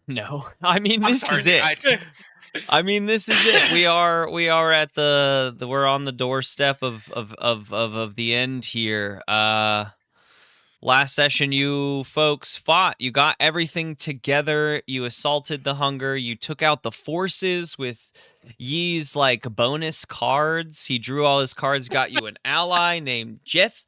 No, I mean I'm this sorry, is dude. it. I mean this is it. We are at the we're on the doorstep of the end here. Last session, you folks fought. You got everything together. You assaulted the hunger. You took out the forces with Yee's like bonus cards. He drew all his cards, got you an ally named Jeff.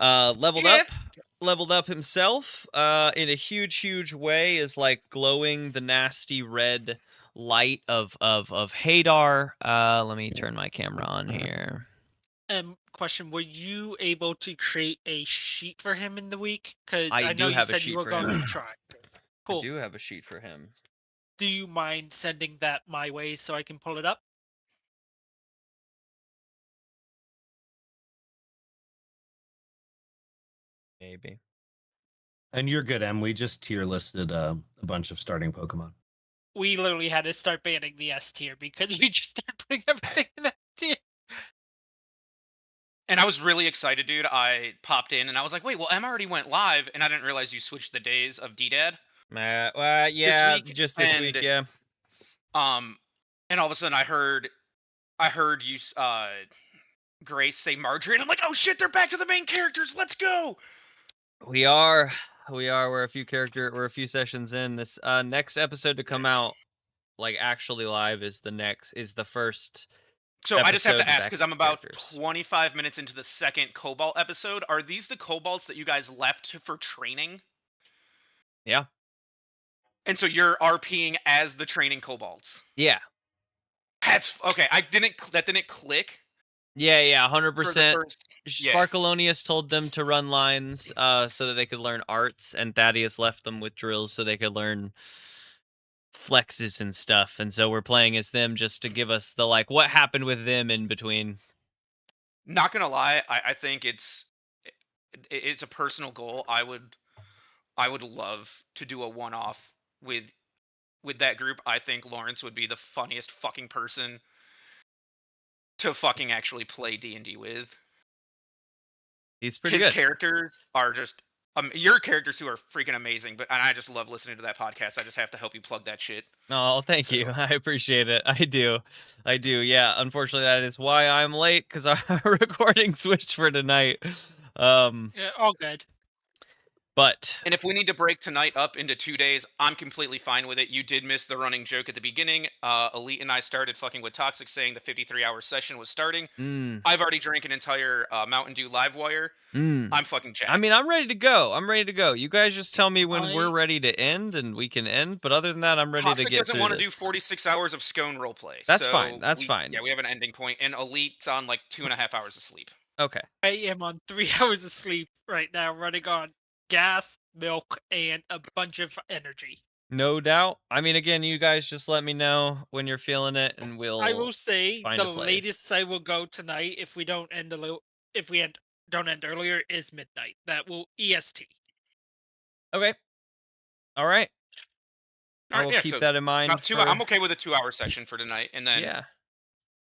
Leveled up. Jeff. Leveled up himself in a huge way, is like glowing the nasty red light of Hadar. Let me turn my camera on here. Question: were you able to create a sheet for him in the week? Because I I know do you have a said you sheet were for going him. to try. I Cool. do have a sheet for him. Do you mind sending that my way so I can pull it up? Maybe. And you're good, Em. We just tier listed a bunch of starting Pokemon. We literally had to start banning the S tier because we just started putting everything in that tier. And I was really excited, dude. I popped in and I was like, wait, well, Em already went live, and I didn't realize you switched the days of DDAD this Yeah, week. just this week, yeah. Um, and all of a sudden I heard you, Grace say Marjorie, and I'm like, oh shit, they're back to the main characters. Let's go. We are. We're a few sessions in. This next episode to come out, like actually live, is the first. So I just have to ask, back because I'm to about characters. 25 minutes into the second Cobalt episode. Are these the Cobalts that you guys left for training? Yeah. And so you're RPing as the training Cobalts. Yeah. That's okay. That didn't click. Yeah, 100%. Yeah. Sparkalonius told them to run lines so that they could learn arts, and Thaddeus left them with drills so they could learn flexes and stuff. And so we're playing as them just to give us the like what happened with them in between. Not gonna lie, I think it's a personal goal. I would love to do a one-off with that group. I think Lawrence would be the funniest fucking person to fucking actually play D&D with. He's pretty His good. characters are just your characters who are freaking amazing, and I just love listening to that podcast. I just have to help you plug that shit. Oh, thank you. I appreciate it. I do. Yeah, unfortunately that is why I'm late, because our recording switched for tonight. Yeah, all good. But And if we need to break tonight up into 2 days, I'm completely fine with it. You did miss the running joke at the beginning. Elite and I started fucking with Toxic, saying the 53-hour session was starting. I've already drank an entire Mountain Dew Livewire. I'm fucking jacked. I mean, I'm ready to go. You guys just tell me when we're ready to end, and we can end. But other than that, I'm ready Toxic to get doesn't through want to this. do 46 hours of scone roleplay. That's fine. Yeah, we have an ending point, and Elite's on like 2.5 hours of sleep. Okay. I am on 3 hours of sleep right now, running on gas, milk, and a bunch of energy. No doubt. I mean, again, you guys just let me know when you're feeling it, and I will say find the a place. latest I will go tonight, if we don't end don't end earlier, is midnight. That will EST. Okay. All right. I will keep that in mind. I'm okay with a 2-hour session for tonight, and then yeah.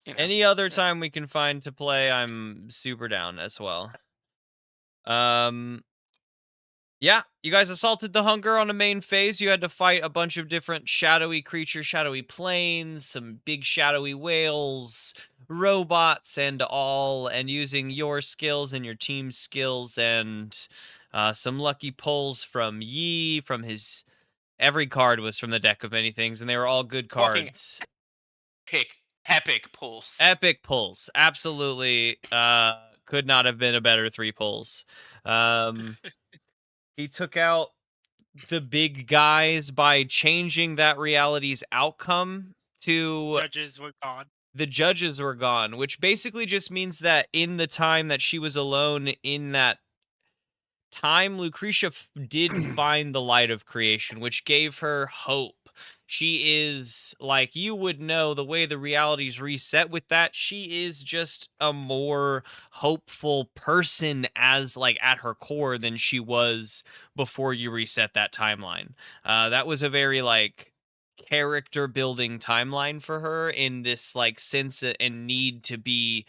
Any other time we can find to play, I'm super down as well. Yeah, you guys assaulted the hunger on a main phase. You had to fight a bunch of different shadowy creatures, shadowy planes, some big shadowy whales, robots, and all, and using your skills and your team's skills, and some lucky pulls from Yi, from his... Every card was from the deck of many things, and they were all good cards. Epic pulls. Epic pulls. Absolutely. Could not have been a better 3 pulls. He took out the big guys by changing that reality's outcome to... The judges were gone, which basically just means that in the time that she was alone in that time, Lucretia did find the light of creation, which gave her hope. She is, like, you would know, the way the reality's reset with that, she is just a more hopeful person as, like, at her core than she was before you reset that timeline. That was a very, like, character building timeline for her, in this, like, sense and need to be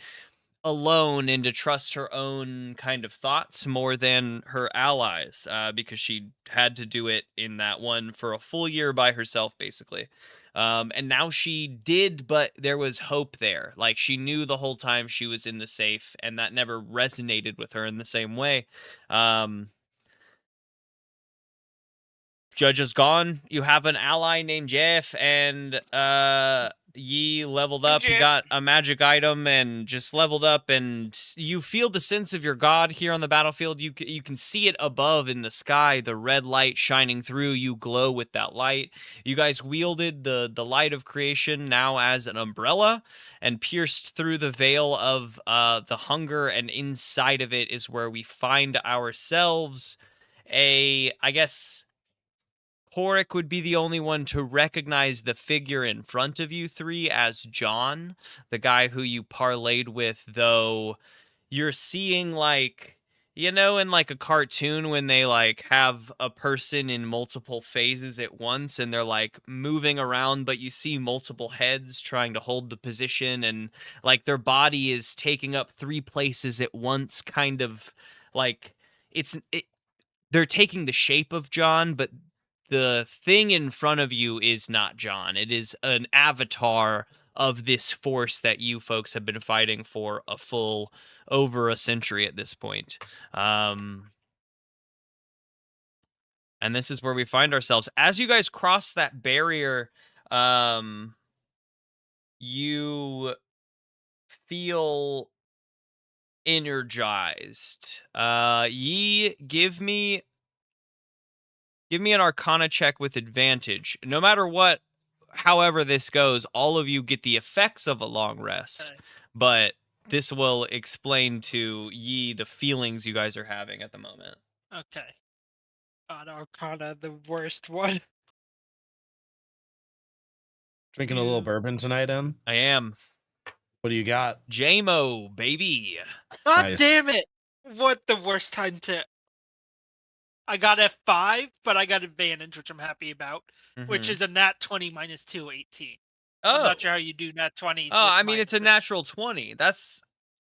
alone and to trust her own kind of thoughts more than her allies, because she had to do it in that one for a full year by herself, basically. And now she did, but there was hope there. Like, she knew the whole time she was in the safe, and that never resonated with her in the same way. Judge is gone. You have an ally named Jeff, and Yi leveled up. He got a magic item and just leveled up, and you feel the sense of your god here on the battlefield. You can see it above in the sky, the red light shining through. You glow with that light. You guys wielded the light of creation now as an umbrella and pierced through the veil of the hunger, and inside of it is where we find ourselves. I guess Horik would be the only one to recognize the figure in front of you three as John, the guy who you parlayed with, though you're seeing, like, you know, in like a cartoon when they like have a person in multiple phases at once and they're like moving around, but you see multiple heads trying to hold the position, and like their body is taking up 3 places at once, kind of like they're taking the shape of John, but the thing in front of you is not John. It is an avatar of this force that you folks have been fighting for a full over a century at this point. And this is where we find ourselves. As you guys cross that barrier, you feel energized. Yi, give me an Arcana check with advantage. No matter what, however this goes, all of you get the effects of a long rest. Okay. But this will explain to Yi the feelings you guys are having at the moment. Okay. God, Arcana, the worst one. Drinking a little bourbon tonight, Em? I am. What do you got? JMO, baby. God nice. Damn it. What the worst time to... I got F5, but I got advantage, which I'm happy about, which is a nat 20 minus 2, 18. I'm not sure how you do nat 20. Oh, I mean, it's a natural 20. That's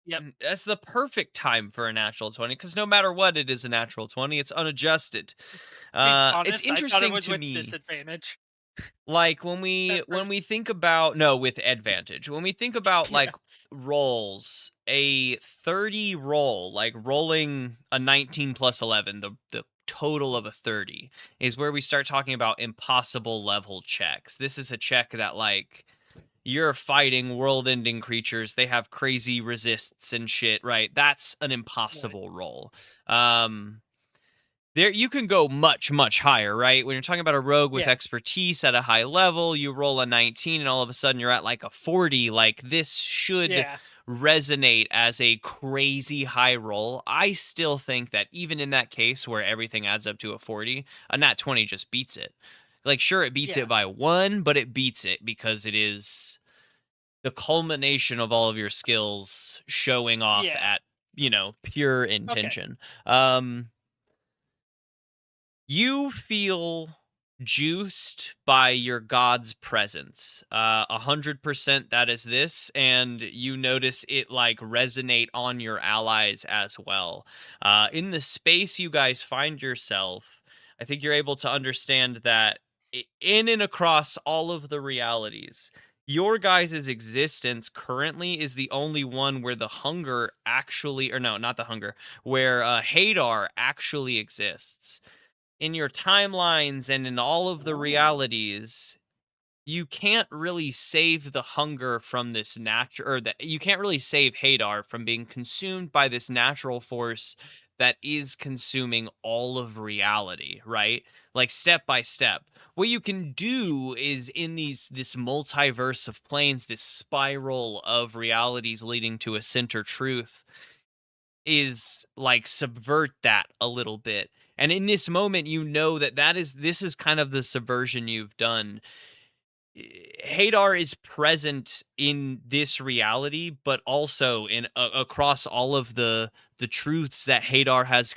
the perfect time for a natural 20, because no matter what, it is a natural 20. It's unadjusted. Honest, it's interesting I thought it was to with me. Disadvantage. Like when we think about with advantage. When we think about like rolls, a 30 roll, like rolling a 19 plus 11, the total of a 30 is where we start talking about impossible level checks. This is a check that, like, you're fighting world-ending creatures. They have crazy resists and shit, right? That's an impossible roll. There, you can go much, much higher, right? When you're talking about a rogue with expertise at a high level, you roll a 19 and all of a sudden you're at like a 40. Like, this should resonate as a crazy high roll. I still think that even in that case where everything adds up to a 40, a nat 20 just beats it. Like, sure, it beats it by 1, but it beats it because it is the culmination of all of your skills showing off at, pure intention. Okay. You feel juiced by your god's presence. 100% that is this, and you notice it like resonate on your allies as well. In the space you guys find yourself, I think you're able to understand that in and across all of the realities, your guys' existence currently is the only one where the hunger actually, or no, not the hunger, where Hadar actually exists. In your timelines and in all of the realities, you can't really save the hunger from this natural, or that you can't really save Hadar from being consumed by this natural force that is consuming all of reality, right? Like, step by step. What you can do is in this multiverse of planes, this spiral of realities leading to a center truth, is like subvert that a little bit. And in this moment, you know this is kind of the subversion you've done. Hadar is present in this reality, but also in across all of the truths that Hadar has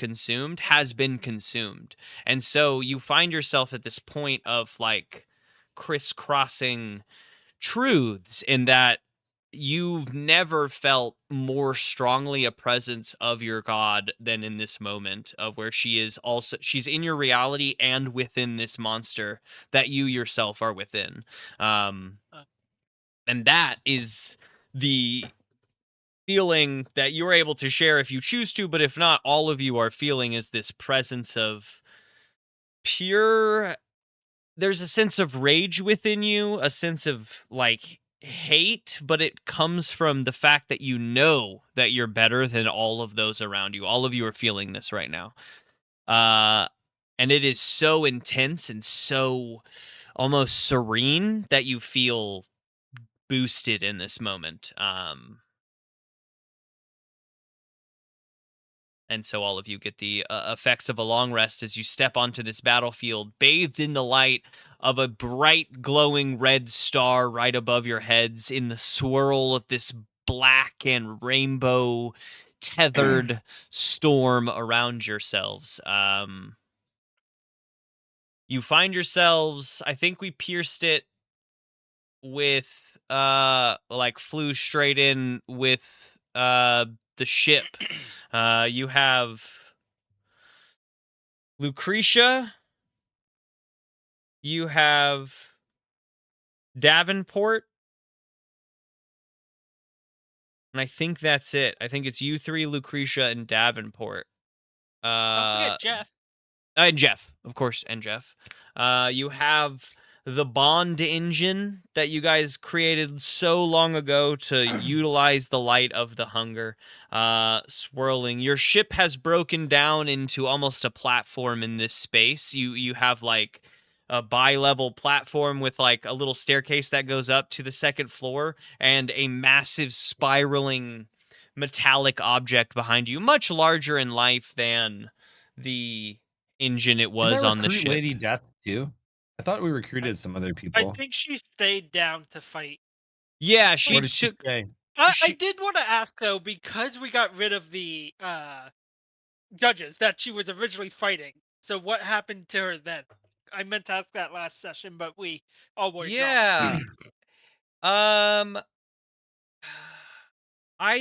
been consumed. And so you find yourself at this point of like crisscrossing truths, in that you've never felt more strongly a presence of your god than in this moment of where she's in your reality and within this monster that you yourself are within. And that is the feeling that you're able to share if you choose to, but if not, all of you are feeling is this presence of pure. There's a sense of rage within you, a sense of like hate, but it comes from the fact that you know that you're better than all of those around you. All of you are feeling this right now. And it is so intense and so almost serene that you feel boosted in this moment. And so all of you get the effects of a long rest as you step onto this battlefield, bathed in the light of a bright, glowing red star right above your heads in the swirl of this black and rainbow tethered storm around yourselves. You find yourselves, I think we pierced it with, like flew straight in with, the ship. You have Lucretia, you have Davenport, and I think that's it. I think it's you three, Lucretia, and Davenport. Don't forget Jeff. And Jeff, of course, and Jeff. You have the Bond engine that you guys created so long ago to utilize the light of the hunger swirling. Your ship has broken down into almost a platform in this space. You have like a bi-level platform with like a little staircase that goes up to the second floor and a massive spiraling metallic object behind you, much larger in life than the engine it was on the ship. Lady Death too? I thought we recruited some other people. I think she stayed down to fight. Yeah, Where did she stay? I did want to ask though, because we got rid of the judges that she was originally fighting. So what happened to her then? I meant to ask that last session, but we all were Yeah. I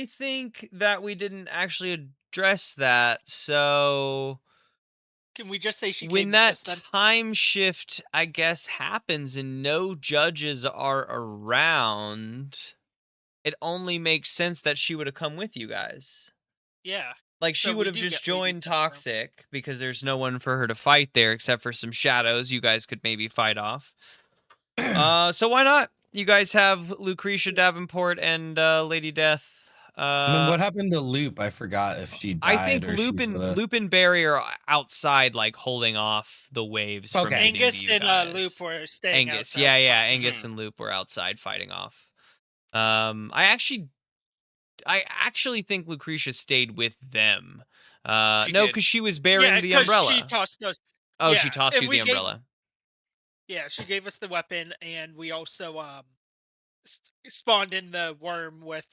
think that we didn't actually address that. So Can we just say she when came that with us then? time shift, I guess, happens and no judges are around, it only makes sense that she would have come with you guys. Yeah. Like, she So would we have do just get Lady joined Death now. Toxic because there's no one for her to fight there except for some shadows you guys could maybe fight off. So why not? You guys have Lucretia Davenport and Lady Death. And then what happened to Loop? I forgot if she I died think or she's with us. Loop and Barry are outside, like holding off the waves from Okay. getting Angus to you guys. and Loop were staying Angus, outside. yeah, Angus and Loop were outside fighting off. I actually think Lucretia stayed with them. No, did. because she was bearing the 'cause umbrella. she tossed us. Oh, Yeah, she tossed and you we the umbrella. Yeah, she gave us the weapon, and we also spawned in the worm with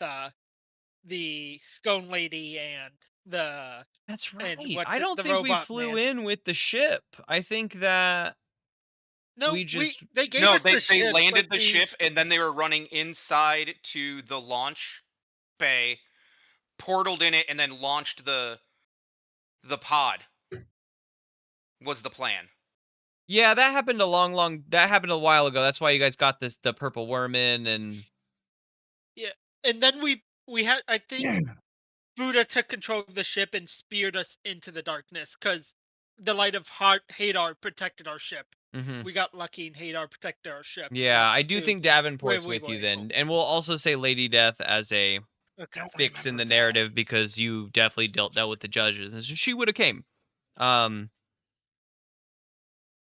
the scone lady and the That's and right. what's I it don't the think we robot flew man. in with the ship. I think that No, we just they gave No, us the they ship, landed but the ship and then they were running inside to the launch bay, portaled in it, and then launched the pod. Was the plan. Yeah, that happened that happened a while ago. That's why you guys got the purple worm in and Yeah, and then we had, I think Buddha took control of the ship and speared us into the darkness because the light of Hadar protected our ship. mhm. We got lucky and Hadar protected our ship. Yeah, I do think where Davenport's we with were you able. then. And we'll also say Lady Death as a Okay. fix in the narrative because you definitely dealt with the judges. And so she would have came.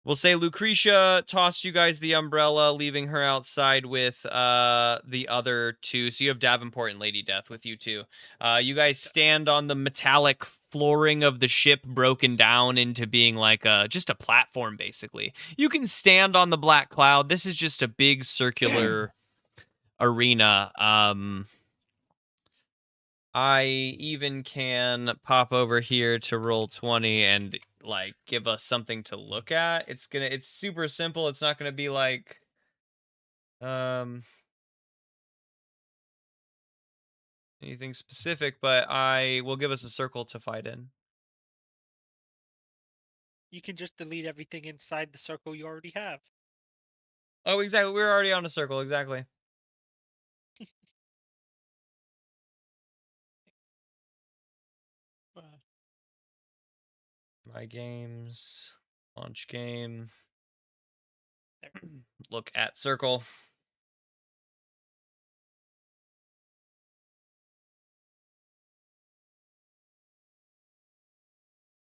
We'll say Lucretia tossed you guys the umbrella, leaving her outside with the other two. So you have Davenport and Lady Death with you too. You guys stand on the metallic flooring of the ship, broken down into being like just a platform, basically. You can stand on the black cloud. This is just a big circular arena. I even can pop over here to Roll20 and like give us something to look at. It's super simple. It's not gonna be like anything specific, but I will give us a circle to fight in. You can just delete everything inside the circle you already have. Oh, exactly. We're already on a circle. Exactly. My games. Launch game. Look at circle.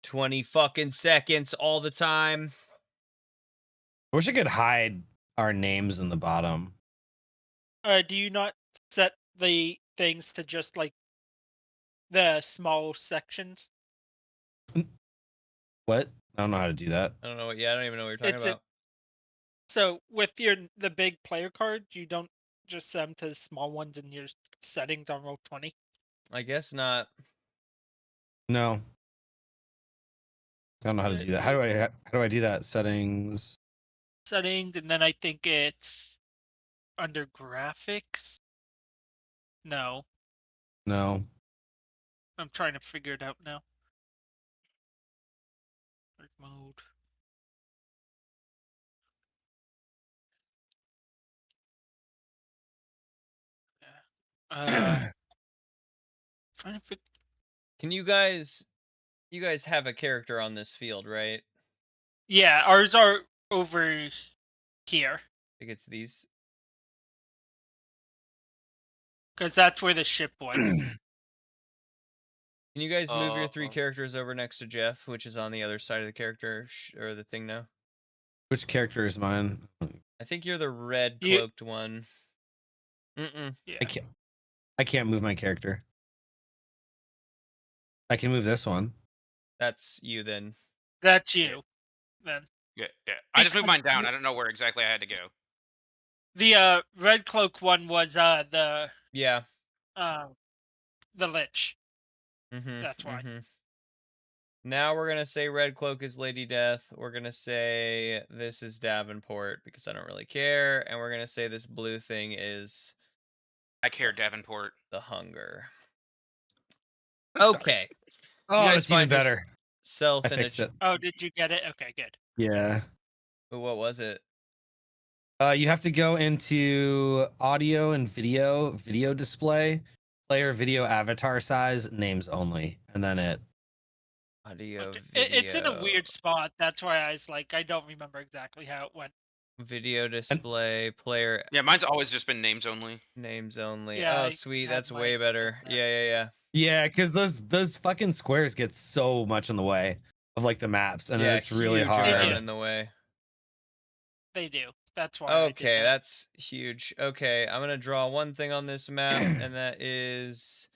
$20 fucking seconds all the time. I wish I could hide our names in the bottom. Do you not set the things to just like the small sections? What? I don't know how to do that. I don't know what. Yeah, I don't even know what you're talking about. So with the big player cards, you don't just set them to the small ones in your settings on Roll20. I guess not. No. I don't know how to do that. How do I do that? Settings. Settings, and then I think it's under graphics. No. No. I'm trying to figure it out now. Mode. Yeah. Trying to figure. Can you guys have a character on this field, right? Yeah, ours are over here. I think it's these. Because that's where the ship was. Can you guys move your 3 characters over next to Jeff, which is on the other side of the character or the thing now? Which character is mine? I think you're the red cloaked one. Yeah. I can't move my character. I can move this one. That's you then. That's you. Then. Yeah. I just moved mine down. I don't know where exactly I had to go. The red cloak one was the the lich. That's why. Now we're gonna say red cloak is Lady Death. We're gonna say this is Davenport because I don't really care, and we're gonna say this blue thing is. I care, Davenport. The hunger. Okay. Oh, that's even better. I fixed it. Oh, did you get it? Okay, good. Yeah. What was it? You have to go into audio and video display, player video avatar size, names only, and then it. Audio, video. It's in a weird spot. That's why I was like, I don't remember exactly how it went. Video display, player. Yeah, mine's always just been names only. Names only. Yeah, oh, sweet. That's way better. Yeah. Yeah, because those fucking squares get so much in the way of like the maps, and it's really hard. In the way. They do. That's why. Okay, that's huge. Okay, I'm gonna draw one thing on this map, and that is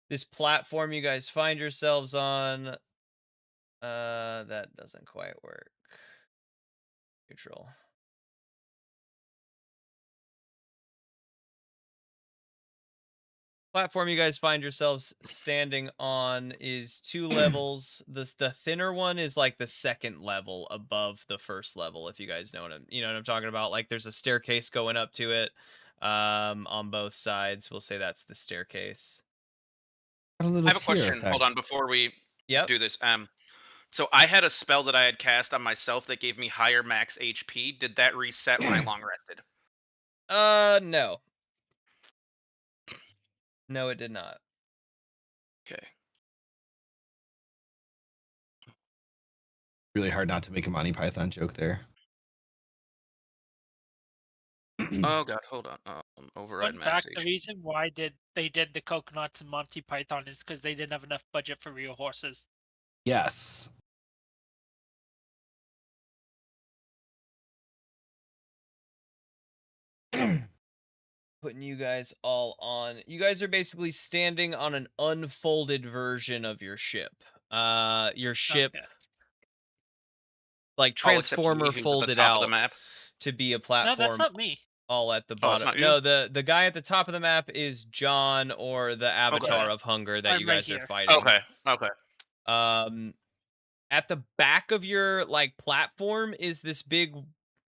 this platform you guys find yourselves on. That doesn't quite work. Neutral. Platform you guys find yourselves standing on is 2 levels. The thinner one is like the second level above the first level, if you guys know what I'm talking about. Like there's a staircase going up to it on both sides. We'll say that's the staircase. I have a question. Hold on before we do this. So I had a spell that I had cast on myself that gave me higher max HP. Did that reset when I long rested? No. No, it did not. Okay. Really hard not to make a Monty Python joke there. Oh god, hold on. Override max HP. The reason why they did the coconuts and Monty Python is because they didn't have enough budget for real horses. Yes. Putting you guys all on. You guys are basically standing on an unfolded version of your ship. Your ship, like Transformer, folded out the map. to be a platform. No, that's not me. All at the bottom. No, the guy at the top of the map is John, or the Avatar of Hunger that you guys are fighting. Okay. At the back of your platform is this big.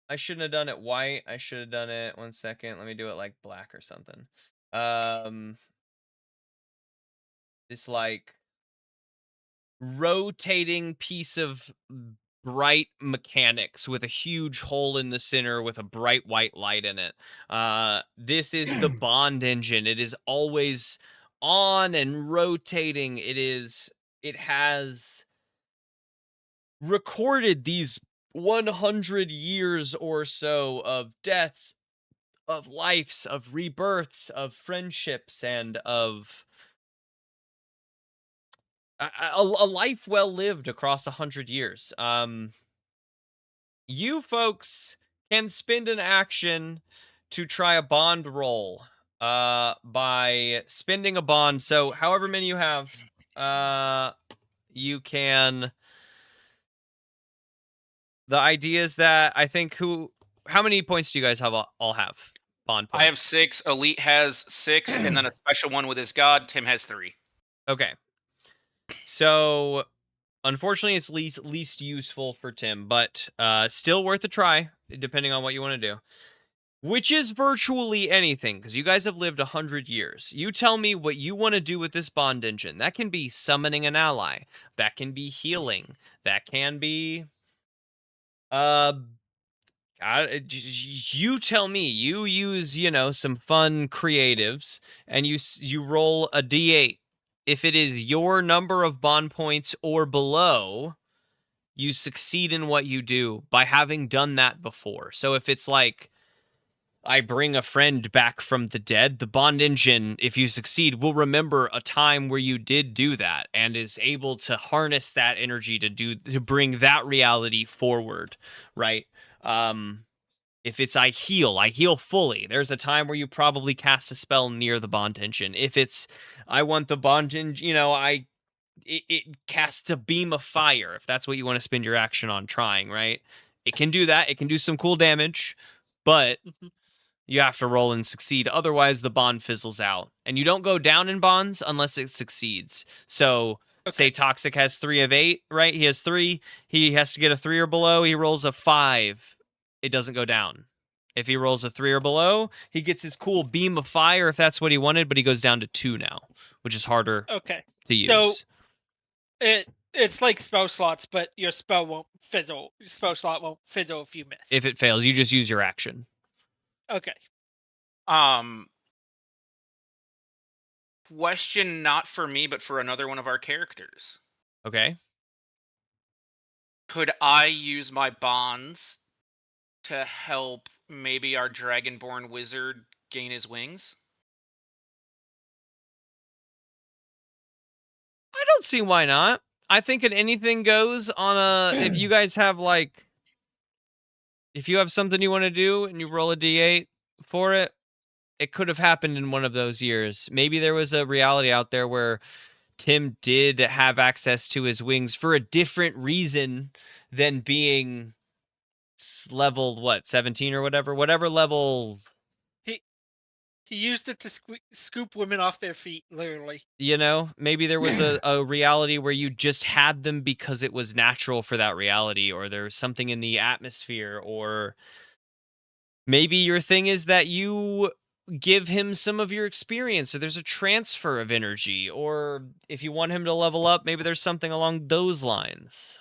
I shouldn't have done it white. I should have done it. 1 second. Let me do it like black or something. this like rotating piece of bright mechanics with a huge hole in the center with a bright white light in it. This is the Bond engine. It is always on and rotating. It has recorded these 100 years or so of deaths, of lives, of rebirths, of friendships, and of a life well lived across 100 years. You folks can spend an action to try a bond roll by spending a bond. So however many you have, you can. The idea is that I think how many points do you guys have all have? Bond points. I have 6, Elite has 6, and then a special one with his god. Tim has 3. Okay. So unfortunately, it's least useful for Tim, but still worth a try, depending on what you want to do. Which is virtually anything, because you guys have lived 100 years. You tell me what you want to do with this bond engine. That can be summoning an ally. That can be healing. That can be... you tell me. You use, some fun creatives, and you roll a d8. If it is your number of bond points or below, you succeed in what you do by having done that before. So if it's like, I bring a friend back from the dead, the bond engine, if you succeed, will remember a time where you did do that and is able to harness that energy to bring that reality forward, right? If it's I heal fully. There's a time where you probably cast a spell near the bond engine. If it's I want the bond engine, it casts a beam of fire, if that's what you want to spend your action on trying, right? It can do that. It can do some cool damage, but you have to roll and succeed. Otherwise, the bond fizzles out. And you don't go down in bonds unless it succeeds. So, say Toxic has 3 of 8, right? He has 3. He has to get a 3 or below. He rolls a 5. It doesn't go down. If he rolls a 3 or below, he gets his cool beam of fire if that's what he wanted, but he goes down to 2 now, which is harder to use. So, it's like spell slots, but your spell won't fizzle. Your spell slot won't fizzle if you miss. If it fails, you just use your action. Okay. Question not for me, but for another one of our characters. Okay. Could I use my bonds to help maybe our Dragonborn wizard gain his wings? I don't see why not. I think anything goes on if you guys have if you have something you want to do and you roll a d8 for it, it could have happened in one of those years. Maybe there was a reality out there where Tim did have access to his wings for a different reason than being level 17 or whatever level. He used it to scoop women off their feet, literally. Maybe there was a reality where you just had them because it was natural for that reality, or there was something in the atmosphere, or maybe your thing is that you give him some of your experience, or there's a transfer of energy, or if you want him to level up, maybe there's something along those lines.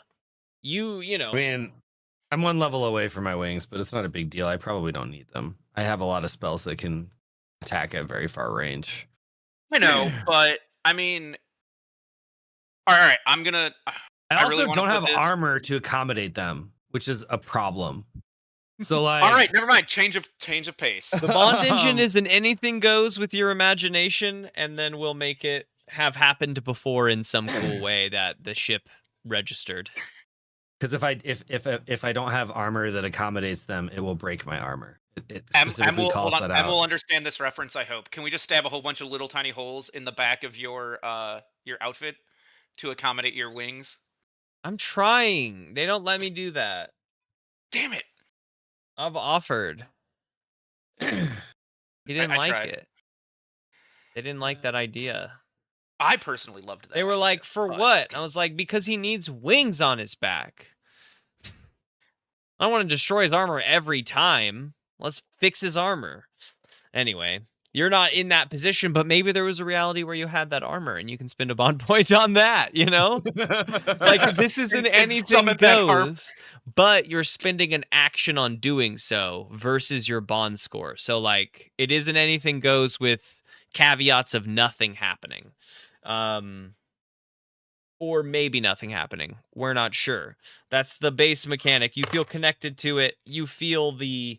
You know. I mean, I'm 1 level away from my wings, but it's not a big deal. I probably don't need them. I have a lot of spells that can attack at very far range. I know, but I mean, all right, I'm gonna. I also really don't have armor to accommodate them, which is a problem. So like, all right, never mind. Change of pace. The bond engine is an anything goes with your imagination, and then we'll make it have happened before in some cool way that the ship registered. Because if I don't have armor that accommodates them, it will break my armor. It specifically calls that out. And we'll understand this reference, I hope. Can we just stab a whole bunch of little tiny holes in the back of your outfit to accommodate your wings? I'm trying. They don't let me do that. Damn it. I've offered. He didn't like it. They didn't like that idea. I personally loved that. They were like, for what? I was like, because he needs wings on his back. I don't want to destroy his armor every time. Let's fix his armor. Anyway, You're not in that position, but maybe there was a reality where you had that armor and you can spend a bond point on that, you know? Like, this isn't anything goes, but you're spending an action on doing so versus your bond score. So, like, it isn't anything goes with caveats of nothing happening. Or maybe nothing happening. We're not sure. That's the base mechanic. You feel connected to it. You feel the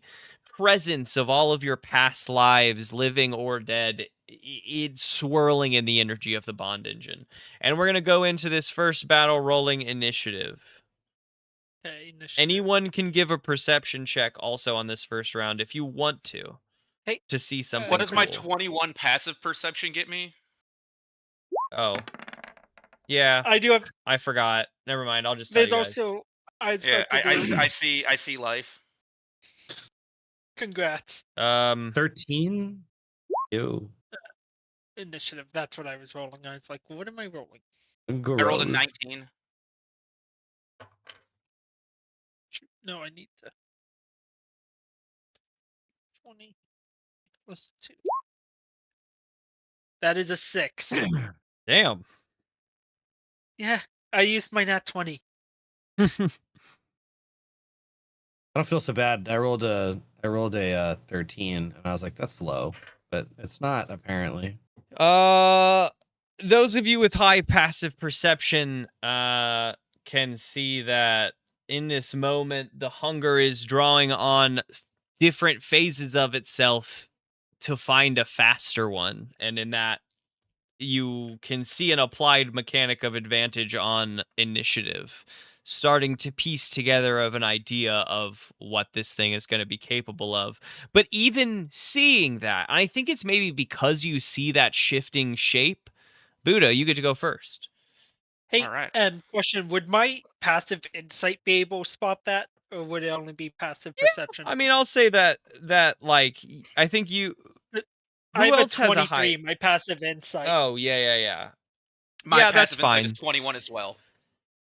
presence of all of your past lives, living or dead, it's swirling in the energy of the bond engine. And we're going to go into this first battle rolling initiative. Okay, initiative. Anyone can give a perception check also on this first round if you want to. Hey, to see something. What does my cool. 21 passive perception get me? Oh. Yeah. I do have. I forgot. Never mind. I'll just tell you guys. There's also. I see life. Congrats. 13. Ew. Initiative. That's what I was rolling. I was like, what am I rolling? Gross. I rolled a 19. No, I need to. 20 plus 2. That is a 6. Damn. Yeah, I used my nat 20. I don't feel so bad. I rolled a 13, and I was like, that's low, but it's not apparently. Those of you with high passive perception can see that in this moment the hunger is drawing on different phases of itself to find a faster one, and in that you can see an applied mechanic of advantage on initiative, starting to piece together of an idea of what this thing is going to be capable of. But even seeing that, I think it's maybe because you see that shifting shape, Buddha, you get to go first. Hey, question, would my passive insight be able to spot that, or would it only be passive perception? I mean, I'll say that like, I think you... I have else a 23, has a high... my passive insight. Oh, yeah. My passive insight is 21 as well.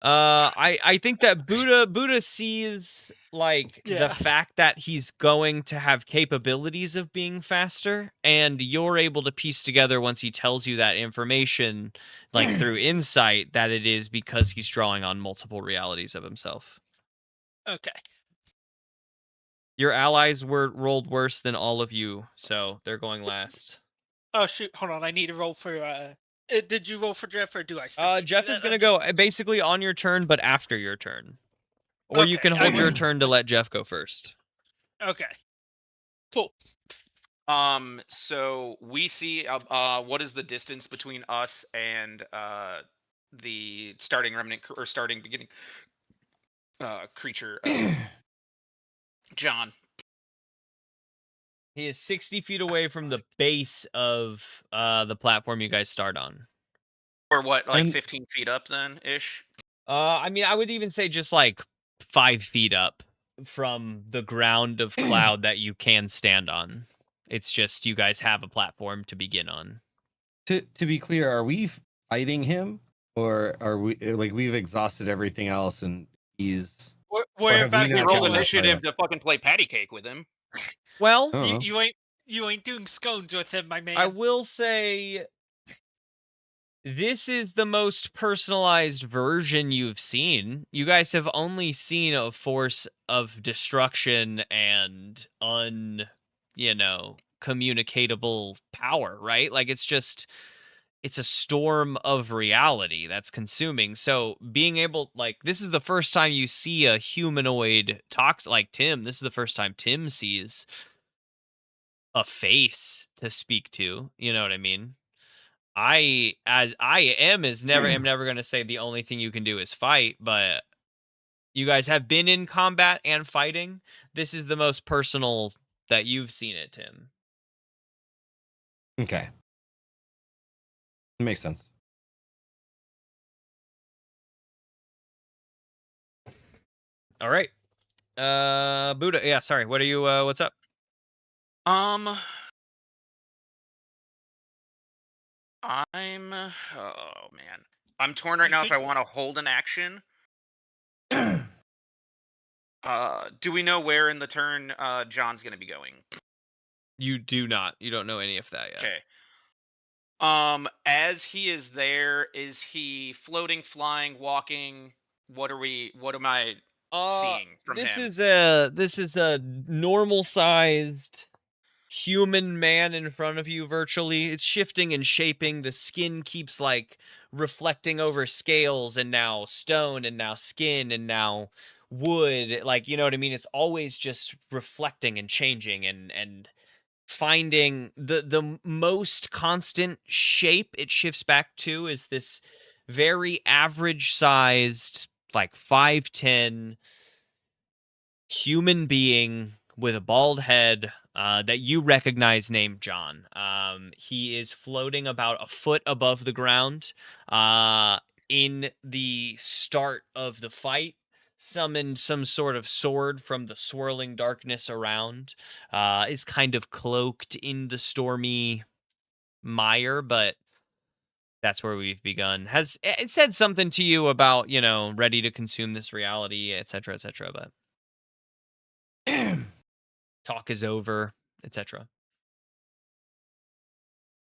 I think that Buddha sees like the fact that he's going to have capabilities of being faster, and you're able to piece together once he tells you that information, like through insight, that it is because he's drawing on multiple realities of himself. Okay. Your allies were rolled worse than all of you, so they're going last. Oh shoot! Hold on, I need to roll for. Did you roll for Jeff, or do I still? Jeff is gonna go basically on your turn, but after your turn, or you can hold your turn to let Jeff go first. Okay. Cool. So we see. What is the distance between us and the starting remnant or starting beginning creature? John. He is 60 feet away from the base of the platform you guys start on. Or what, like 15 feet up then, ish? I mean, I would even say just like 5 feet up from the ground of cloud that you can stand on. It's just you guys have a platform to begin on. To be clear, are we fighting him, or are we like we've exhausted everything else and he's... We're about to roll initiative to fucking play patty cake with him. Well, you ain't doing scones with him, my man. I will say this is the most personalized version you've seen. You guys have only seen a force of destruction and communicatable power, right? Like it's a storm of reality that's consuming. So being able, like, this is the first time you see a humanoid like Tim. This is the first time Tim sees a face to speak to. You know what I mean? I am never going to say the only thing you can do is fight, but you guys have been in combat and fighting. This is the most personal that you've seen it, Tim. Okay. It makes sense. All right. Buddha, yeah, sorry. What are you what's up? Oh man. I'm torn right now if I want to hold an action. Do we know where in the turn John's going to be going? You do not. You don't know any of that yet. Okay. As he is there, is he floating, flying, walking? What am I seeing from This him? is a normal sized human man in front of you virtually. It's shifting and shaping. The skin keeps like reflecting over scales, and now stone, and now skin, and now wood. Like, you know what I mean? It's always just reflecting and changing and finding the most constant shape it shifts back to is this very average sized, like 5'10" human being with a bald head that you recognize named John. He is floating about a foot above the ground. In the start of the fight, summoned some sort of sword from the swirling darkness around. Is kind of cloaked in the stormy mire, but that's where we've begun. Has it said something to you about, ready to consume this reality, etc., etc., but talk is over, etc.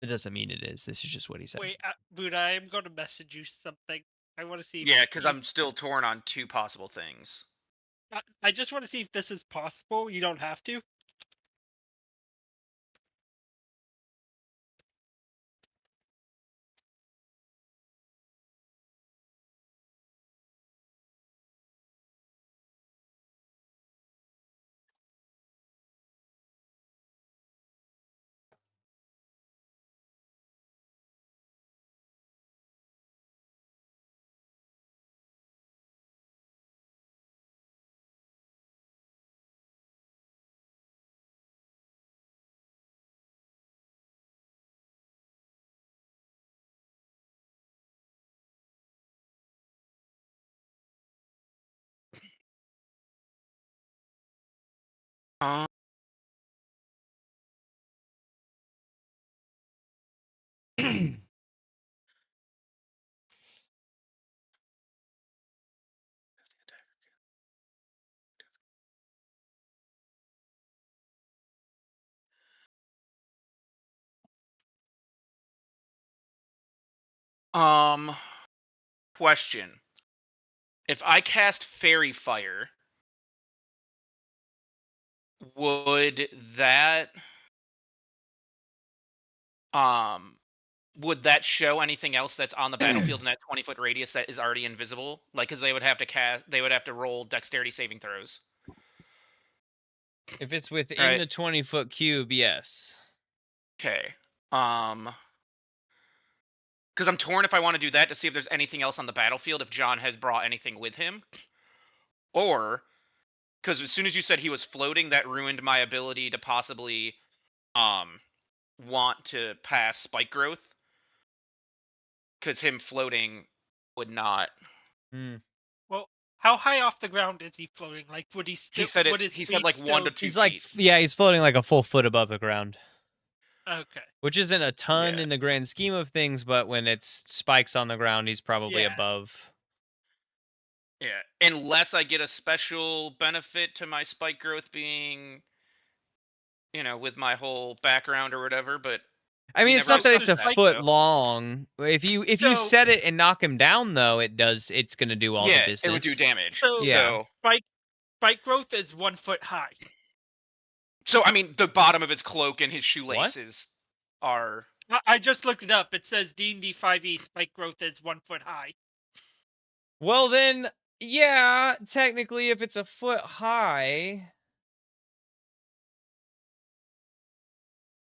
It doesn't mean it is. This is just what he said. Wait, Buddha, I'm going to message you something. I want to see. Yeah, because I'm still torn on two possible things. I just want to see if this is possible. You don't have to. Um, um, question. If I cast Fairy Fire, would that um would that show anything else that's on the battlefield in that 20-foot radius that is already invisible? Like, because they would have to roll dexterity saving throws. If it's within Right. the 20-foot cube, yes. Okay. Because I'm torn if I want to do that to see if there's anything else on the battlefield, if John has brought anything with him, or because as soon as you said he was floating, that ruined my ability to possibly want to pass spike growth, because him floating would not. Well, how high off the ground is he floating? Like, would he still? He said it. Would his He said feet like 1 to still... 2 He's like, feet. yeah, he's floating like a full foot above the ground. Okay. Which isn't a ton Yeah. in the grand scheme of things, but when it's spikes on the ground, he's probably Yeah. above. Yeah, unless I get a special benefit to my spike growth being, with my whole background or whatever. But I mean, it's never not that it's a discussed that, foot so. long. If you set it and knock him down, though, it's going to do all the business. Yeah, it would do damage. So, Yeah. spike growth is 1 foot high. So I mean, the bottom of his cloak and his shoelaces are. I just looked it up. It says D&D 5e spike growth is 1 foot high. Well, then, yeah, technically, if it's a foot high.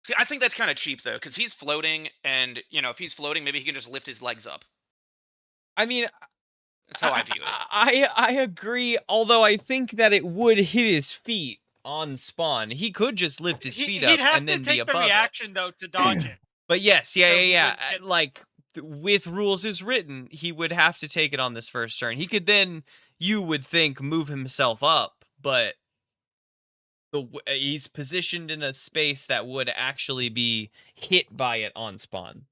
See, I think that's kind of cheap though, because he's floating, and if he's floating, maybe he can just lift his legs up. I mean, that's how I view it. I agree, although I think that it would hit his feet on spawn. He could just lift his feet up and then be above it. He'd have to take the reaction though to dodge it. But yes, yeah. Like with rules as written, he would have to take it on this first turn. He could then, you would think, move himself up, but he's positioned in a space that would actually be hit by it on spawn.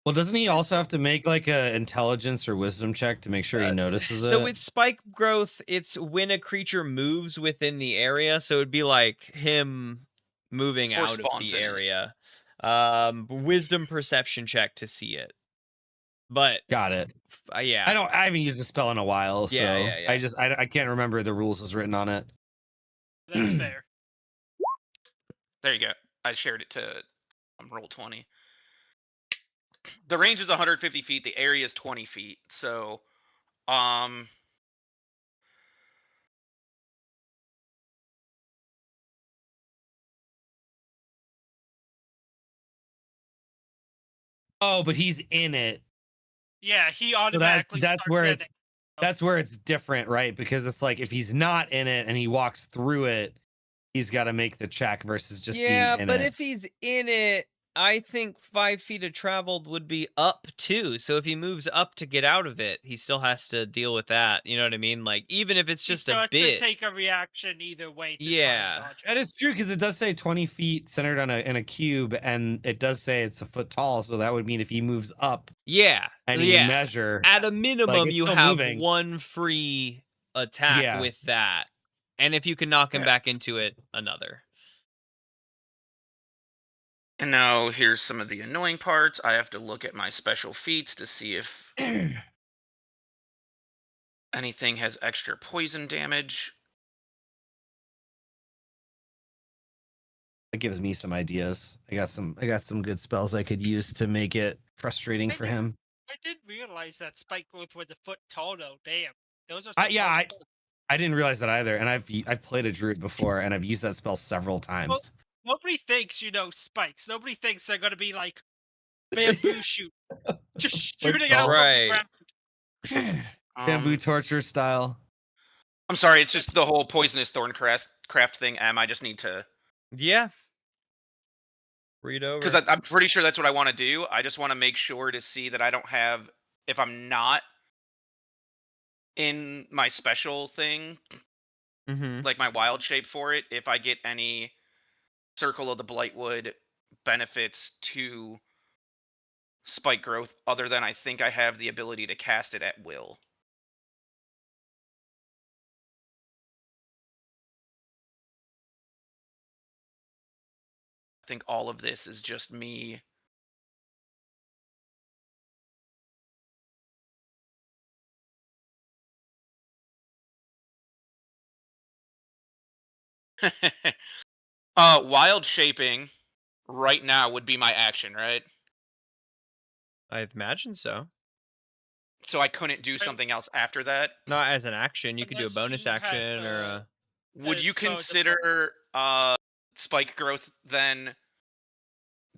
Well, doesn't he also have to make like a intelligence or wisdom check to make sure he notices So it? with spike growth, it's when a creature moves within the area. So it'd be like him moving Or out of spawns the in it. area. Wisdom perception check to see it. But Got it. yeah. I haven't used the spell in a while, so Yeah. I can't remember the rules as written on it. That's fair. There you go. I shared it to Roll20. The range is 150 feet. The area is 20 feet. So, Oh, but he's in it. Yeah, he So automatically that's starts where in it's it. that's where it's different, right? Because it's like if he's not in it and he walks through it, he's got to make the check versus just being in but it. if he's in it, I think 5 feet of traveled would be up too. So if he moves up to get out of it, he still has to deal with that. You know what I mean? Like even if it's just He a has to bit. take a reaction either way to try Yeah. and dodge it. That is true because it does say 20 feet centered on in a cube, and it does say it's a foot tall. So that would mean if he moves up, Yeah. any measure, At a like minimum, it's you still have moving. one free attack Yeah. with that. And if you can knock him Yeah. back into it, another. And now here's some of the annoying parts. I have to look at my special feats to see if anything has extra poison damage. That gives me some ideas. I got some good spells I could use to make it frustrating for him. I didn't realize that spike growth was a foot tall though. Damn. Those are I didn't realize that either. And I've played a druid before and I've used that spell several times. Nobody thinks, spikes. Nobody thinks they're gonna be like bamboo shoot. Just shooting out from the ground. Bamboo torture style. I'm sorry, it's just the whole poisonous thorn craft thing. I just need to. Yeah. Read over. Because I'm pretty sure that's what I want to do. I just want to make sure to see that I don't have. If I'm not in my special thing, like my wild shape for it, if I get any Circle of the Blightwood benefits to spike growth other than I think I have the ability to cast it at will. I think all of this is just me. Wild shaping right now would be my action, right? I imagine so. So I couldn't do something else after that? Not as an action. You could do a bonus action or a... Would you consider spike growth then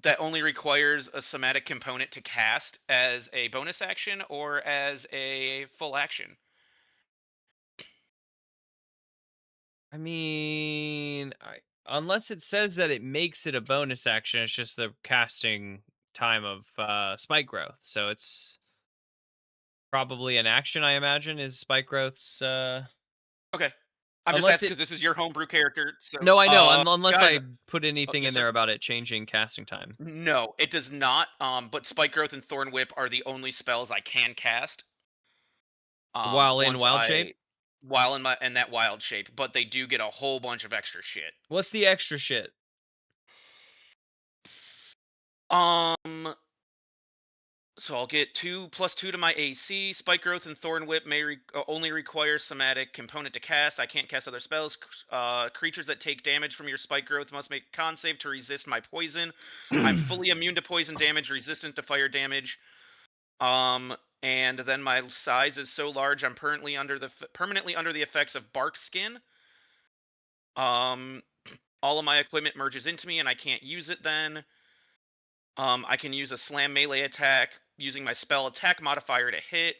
that only requires a somatic component to cast as a bonus action or as a full action? I mean, unless it says that it makes it a bonus action, it's just the casting time of spike growth. So it's probably an action, I imagine, is spike growth's... Okay. I'm just asking because this is your homebrew character. So, no, I know. Unless guys, I put anything in there about it changing casting time. No, it does not. But Spike Growth and Thorn Whip are the only spells I can cast. While in wild shape? While in that wild shape, but they do get a whole bunch of extra shit. What's the extra shit? So I'll get 2+2 to my AC. Spike Growth and Thorn Whip may only require somatic component to cast. I can't cast other spells. Creatures that take damage from your Spike Growth must make a con save to resist my poison. I'm fully immune to poison damage, resistant to fire damage. And then my size is so large, I'm permanently under the effects of bark skin. All of my equipment merges into me, and I can't use it then. I can use a slam melee attack using my spell attack modifier to hit.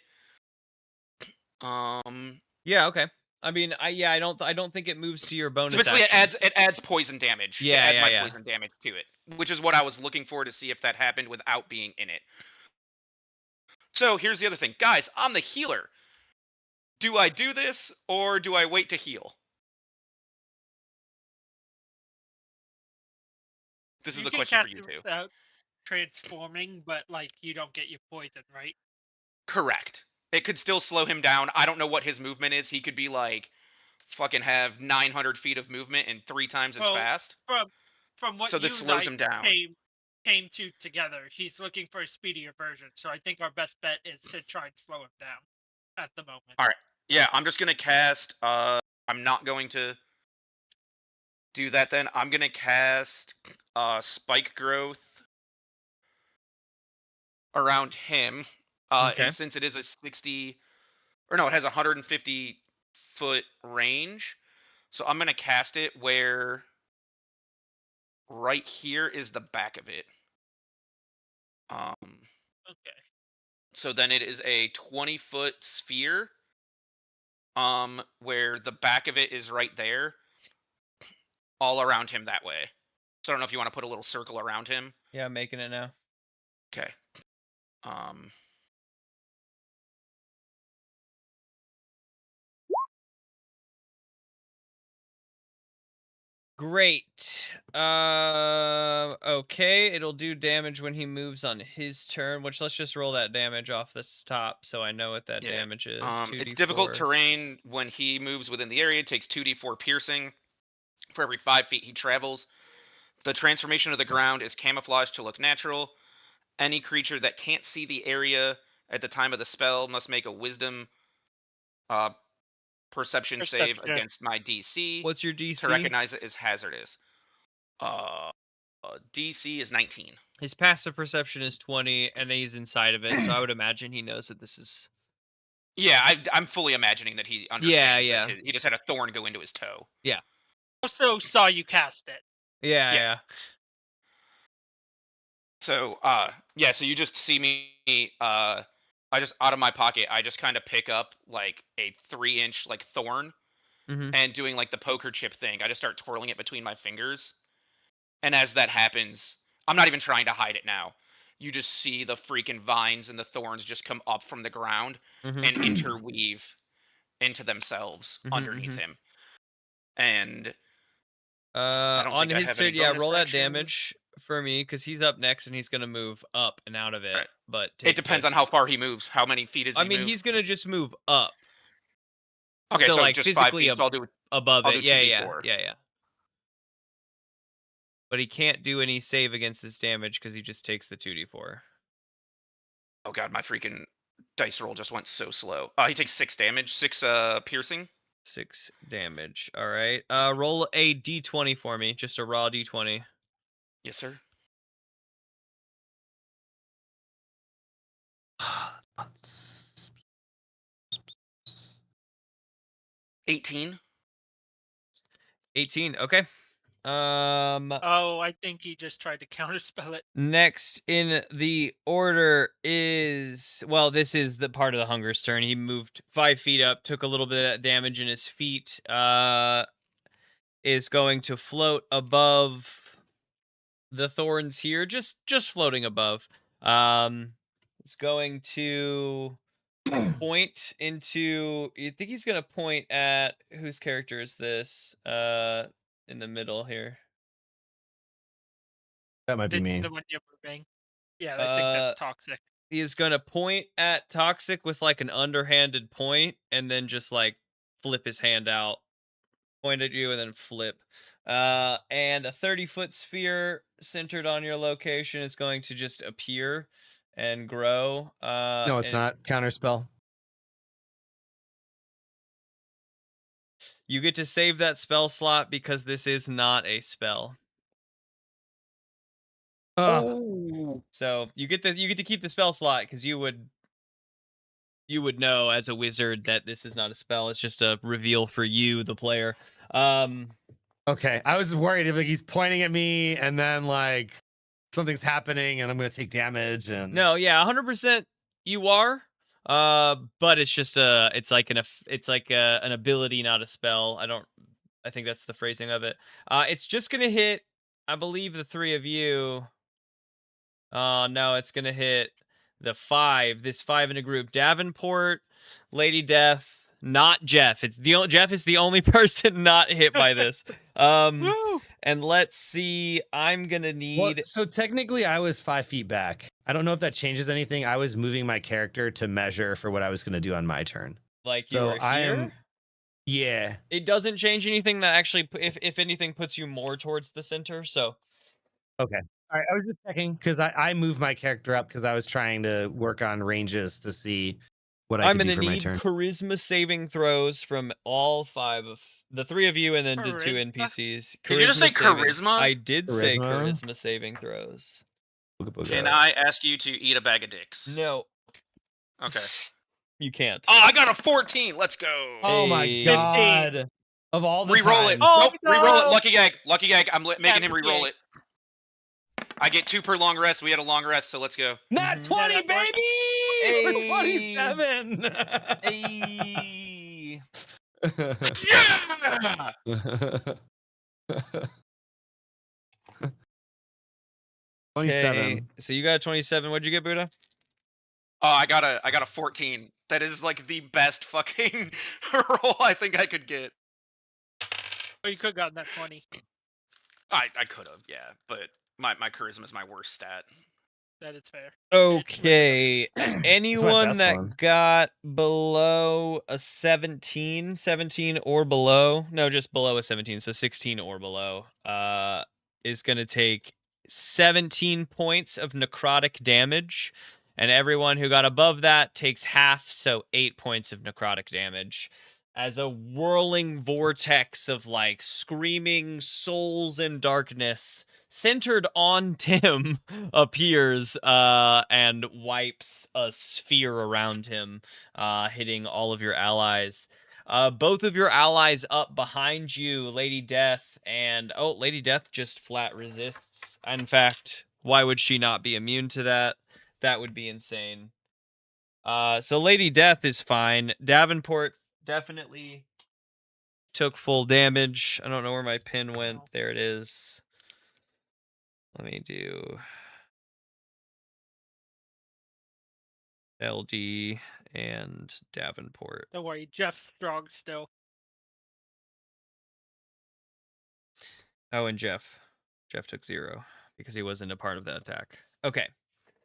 Yeah, okay. I mean, I don't think it moves to your bonus. So basically, actions. it adds poison damage. Yeah, it adds poison damage to it, which is what I was looking for to see if that happened without being in it. So here's the other thing, guys. I'm the healer. Do I do this or do I wait to heal? This is a question for you two. transforming, but like you don't get your poison, right? Correct. It could still slow him down. I don't know what his movement is. He could be like fucking have 900 feet of movement and 3 times as Well, fast. from what So this you slows guys him down. came to together, he's looking for a speedier version. So I think our best bet is to try and slow him down at the moment. All right. Yeah, I'm just gonna cast. I'm not going to do that then. I'm gonna cast spike growth around him. Okay. And since it is a 60, or no, it has a 150-foot range. So I'm gonna cast it where right here is the back of it. Okay. So then it is a 20-foot sphere. Where the back of it is right there, all around him that way. So I don't know if you want to put a little circle around him. Yeah, I'm making it now. Okay. Great. Okay, it'll do damage when he moves on his turn, which let's just roll that damage off this top so I know what that damage is. It's difficult terrain. When he moves within the area, it takes 2d4 piercing for every 5 feet he travels. The transformation of the ground is camouflaged to look natural. Any creature that can't see the area at the time of the spell must make a wisdom perception save against my DC. What's your DC? To recognize it as hazardous. DC is 19. His passive perception is 20, and he's inside of it, so I would imagine he knows that this is... Yeah, I'm fully imagining that he understands that he just had a thorn go into his toe. Yeah. Also saw you cast it. Yeah. So, so you just see me, I just, out of my pocket, I just kind of pick up, like, a 3-inch, like, thorn, and doing, like, the poker chip thing. I just start twirling it between my fingers. And as that happens, I'm not even trying to hide it now. You just see the freaking vines and the thorns just come up from the ground and interweave into themselves underneath him. And on his turn, roll that damage for me because he's up next and he's gonna move up and out of it. Right. But it depends on how far he moves. How many feet is he? I mean, he's gonna just move up. Okay, so like just physically 5 feet. So I'll do above it. Yeah. But he can't do any save against this damage because he just takes the 2d4. Oh god, my freaking dice roll just went so slow. He takes 6 damage, 6 piercing. 6 damage. All right. Roll a d20 for me, just a raw d20. Yes, sir. 18. 18. Okay. Oh, I think he just tried to counterspell it. Next in the order is, well, this is the part of the Hunger's turn. He moved 5 feet up, took a little bit of that damage in his feet. Is going to float above the thorns here, just floating above. It's going to point into. You think he's gonna point at whose character is this? In the middle here. That might be me. The one you're moving. Yeah, I think that's Toxic. He is gonna point at Toxic with like an underhanded point, and then just like flip his hand out, point at you, and then flip. And a 30-foot sphere centered on your location is going to just appear and grow. No, it's not. Counterspell. You get to save that spell slot because this is not a spell. Oh. So you get to keep the spell slot because you would know as a wizard that this is not a spell. It's just a reveal for you, the player. Okay, I was worried if like he's pointing at me and then like something's happening and I'm gonna take damage. And no, yeah, 100% you are. But it's just it's like an ability, not a spell. I think that's the phrasing of it. It's just gonna hit, I believe, the 3 of you. No, it's gonna hit the 5. This 5 in a group: Davenport, Lady Death, not Jeff. Jeff is the only person not hit by this. And let's see. I'm gonna need. So technically, I was 5 feet back. I don't know if that changes anything. I was moving my character to measure for what I was gonna do on my turn. Like you were here? Yeah. It doesn't change anything. That actually, if anything, puts you more towards the center. So. Okay. All right. I was just checking because I moved my character up because I was trying to work on ranges to see what I could do for my turn. I'm gonna need charisma saving throws from all 5 of the 3 of you, and then the 2 NPCs. Did you just say charisma? I did say charisma saving throws. Can I ask you to eat a bag of dicks? No. Okay. You can't. Oh, I got a 14. Let's go. Oh my god. Of all the reroll it. Oh, nope. no. Reroll it. Lucky gag. Lucky gag. I'm making him reroll it. I get 2 per long rest. We had a long rest, so let's go. Not 20, baby! Hey. For 27. Hey. Yeah! 27. Okay, so you got a 27. What'd you get, Buddha? Oh, I got a 14. That is like the best fucking roll I think I could get. Oh, you could have gotten that 20. I could have, yeah, but my charisma is my worst stat. That is fair. Okay. Anyone that one. got below a 17 or below, no, just below a 17, so 16 or below, is going to take 17 points of necrotic damage. And everyone who got above that takes half, so 8 points of necrotic damage. As a whirling vortex of like screaming souls in darkness centered on Tim appears and wipes a sphere around him, hitting all of your allies. Both of your allies up behind you, Lady Death, and Lady Death just flat resists. In fact, why would she not be immune to that? That would be insane. So Lady Death is fine. Davenport definitely took full damage. I don't know where my pin went. There it is. Let me do LD and Davenport. Don't worry, Jeff's strong still. Oh, and Jeff. Jeff took 0 because he wasn't a part of that attack. Okay.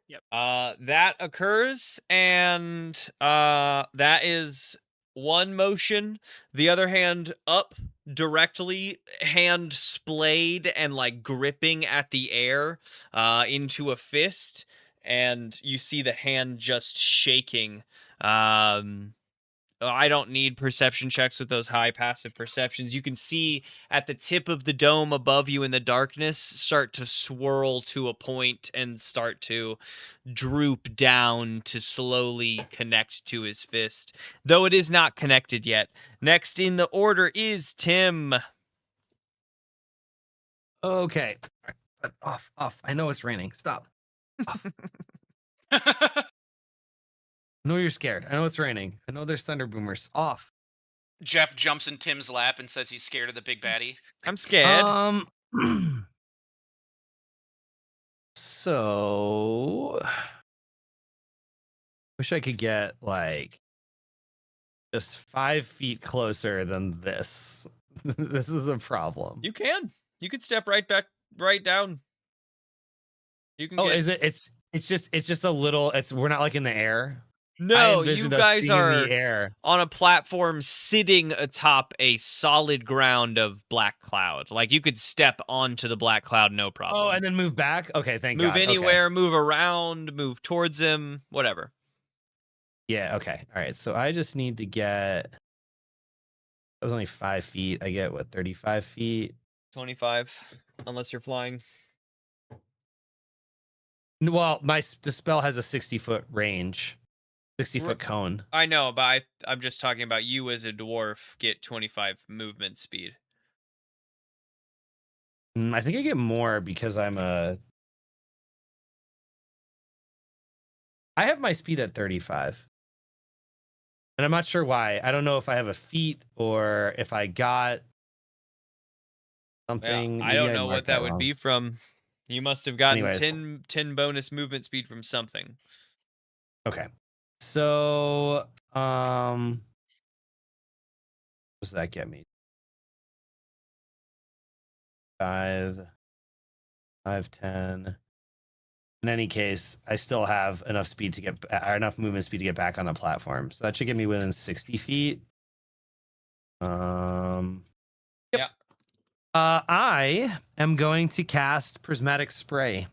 Yep. That occurs, and that is one motion. The other hand up directly, hand splayed and like gripping at the air into a fist, and you see the hand just shaking. I don't need perception checks with those high passive perceptions. You can see at the tip of the dome above you in the darkness start to swirl to a point and start to droop down to slowly connect to his fist, though it is not connected yet. Next in the order is Tim. Okay. Off. I know it's raining. Stop. Off. I know you're scared. I know it's raining. I know there's thunder boomers. Off. Jeff jumps in Tim's lap and says he's scared of the big baddie. I'm scared. So wish I could get like just 5 feet closer than this. This is a problem. You can step right down. You can. Is it? It's just a little. We're not like in the air. No, you guys are in the air on a platform sitting atop a solid ground of black cloud. Like you could step onto the black cloud, no problem. Oh, and then move back? Okay, thank God. Move anywhere, okay. Move around, move towards him, whatever. Yeah, okay. All right, so I just need to get... That was only 5 feet. I get, 35 feet? 25, unless you're flying. Well, the spell has a 60-foot range. 60-foot cone. I know, but I'm just talking about you as a dwarf get 25 movement speed. I think I get more because I'm a... I have my speed at 35. And I'm not sure why. I don't know if I have a feat or if I got something. Yeah, I don't know what that would be from. You must have gotten 10 bonus movement speed from something. Okay. So, does that get me? 5, 5, 10. In any case, I still have enough speed to get enough movement speed to get back on the platform. So that should get me within 60 feet. Yep. Yeah. I am going to cast Prismatic Spray.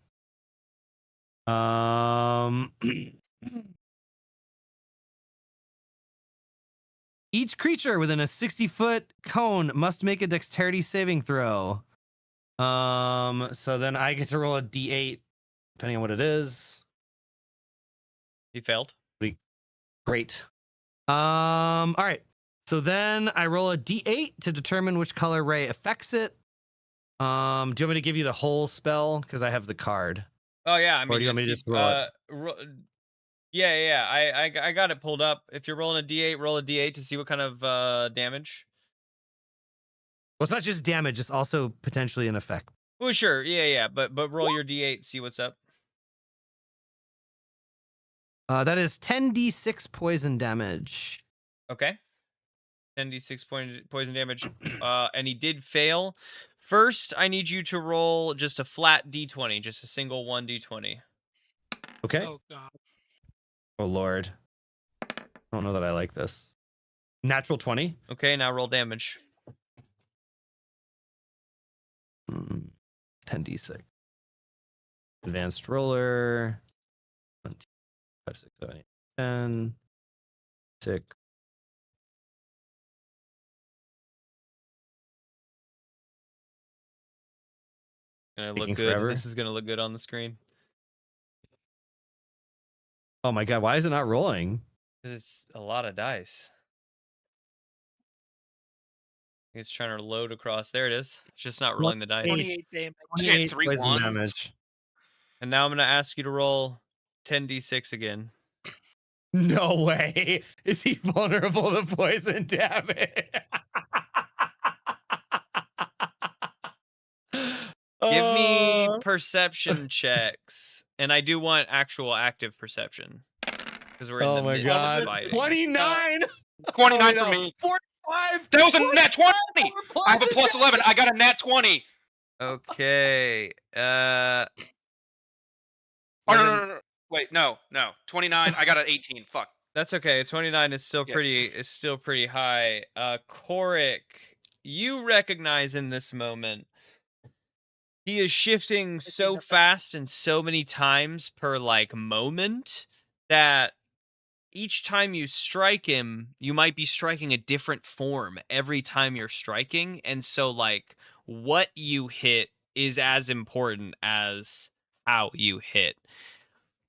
Each creature within a 60-foot cone must make a dexterity saving throw. So then I get to roll a d8, depending on what it is. He failed. Great. All right. So then I roll a d8 to determine which color ray affects it. Do you want me to give you the whole spell? Because I have the card. Oh yeah, I mean, or do you want me to just roll it? Yeah. I got it pulled up. If you're rolling a d8, roll a d8 to see what kind of damage. Well, it's not just damage; it's also potentially an effect. Well, sure, yeah. But roll your d8, see what's up. That is 10d6 poison damage. Okay. 10d6 poison damage. And he did fail. First, I need you to roll just a flat d20, just a single 1d20. Okay. Oh god. Oh lord. I don't know that I like this. Natural 20. Okay, now roll damage. 10d6. Advanced roller. 1, 2, 5, 6, 7, 8, 10. 6. Gonna look good. Forever. This is gonna look good on the screen. Oh my god, why is it not rolling? It's a lot of dice. It's trying to load across. There it is. It's just not rolling the dice. 28 damage. 28 poison damage. And now I'm gonna ask you to roll 10d6 again. No way. Is he vulnerable to poison damage? Give me perception checks. And I do want actual active perception. Because we're in the midst of fighting. 29! 29 for me. 45! That was a nat 20! I have a plus 11. I got a nat 20. Okay. Oh, no. Wait, no. 29. I got an 18. Fuck. That's okay. 29 is still pretty high. Korik, you recognize in this moment he is shifting so fast and so many times per like moment that each time you strike him, you might be striking a different form every time you're striking. And so like what you hit is as important as how you hit.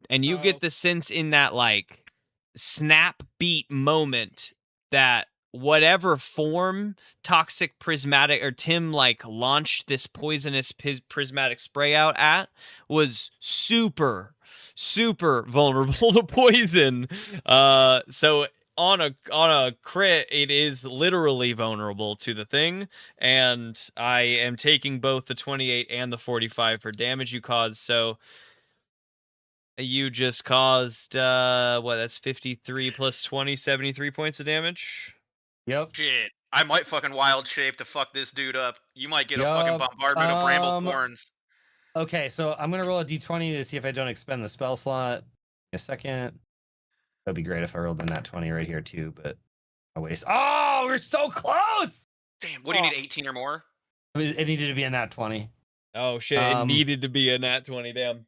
And you get the sense in that like snap beat moment that whatever form toxic prismatic or Tim like launched this poisonous prismatic spray out at was super vulnerable to poison. So on a crit, it is literally vulnerable to the thing, and I am taking both the 28 and the 45 for damage you caused. So you just caused that's 53 plus 20, 73 points of damage. Yep. Shit. I might fucking wild shape to fuck this dude up. You might get a fucking bombardment of bramble thorns. Okay, so I'm gonna roll a d20 to see if I don't expend the spell slot. A second. That'd be great if I rolled a nat 20 right here too, but I waste. Oh, we're so close! Damn, what do you need, 18 or more? It needed to be a nat 20. Oh shit, it needed to be a nat 20, damn.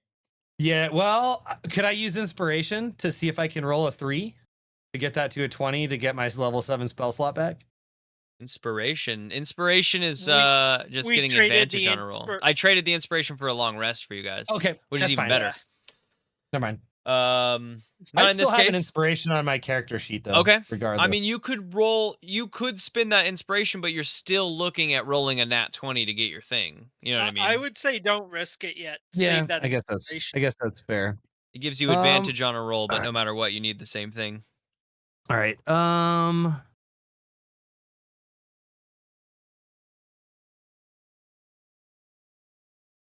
Yeah, well, could I use inspiration to see if I can roll a 3 to get that to a 20 to get my level 7 spell slot back? Inspiration is just getting advantage on a roll. I traded the inspiration for a long rest for you guys. Okay, which is even better. Never mind. I still have an inspiration on my character sheet though. Okay. Regardless. I mean, you could spin that inspiration, but you're still looking at rolling a nat 20 to get your thing. You know what I mean? I would say don't risk it yet. Yeah, I guess that's fair. It gives you advantage on a roll, but no matter what, you need the same thing. All right.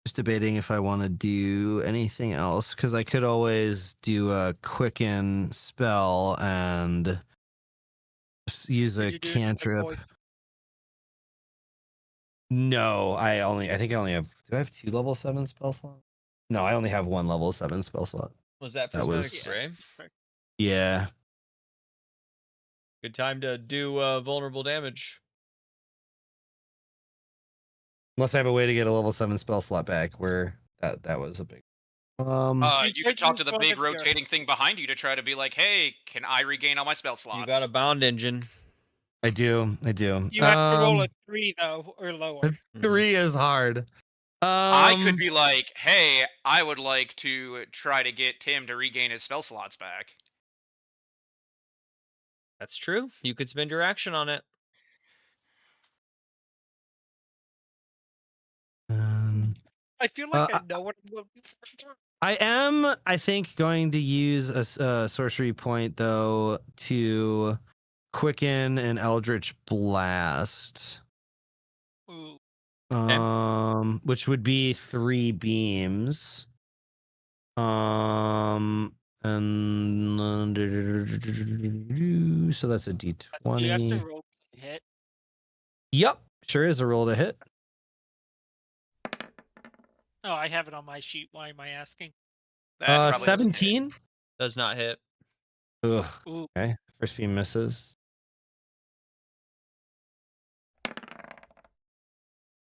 Just debating if I want to do anything else, because I could always do a quicken spell and use a cantrip. No, I think I only have. Do I have 2 level 7 spell slots? No, I only have 1 level 7 spell slot. Was that That prismatic was- spray? Yeah. Good time to do vulnerable damage. Unless I have a way to get a level 7 spell slot back, where that was a big. You could talk to the big rotating thing behind you to try to be like, hey, can I regain all my spell slots? You got a bound engine. I do. You have to roll a 3 though, or lower. 3 is hard. I could be like, hey, I would like to try to get Tim to regain his spell slots back. That's true. You could spend your action on it. I feel like I know what I'm looking for. I am, I think, going to use a sorcery point though to quicken an Eldritch Blast. Ooh. Which would be 3 beams. And so that's a D20. You have to roll to hit. Yep, sure is a roll to hit. Oh, I have it on my sheet. Why am I asking? 17 does not hit. Ugh. Ooh. Okay, first beam misses.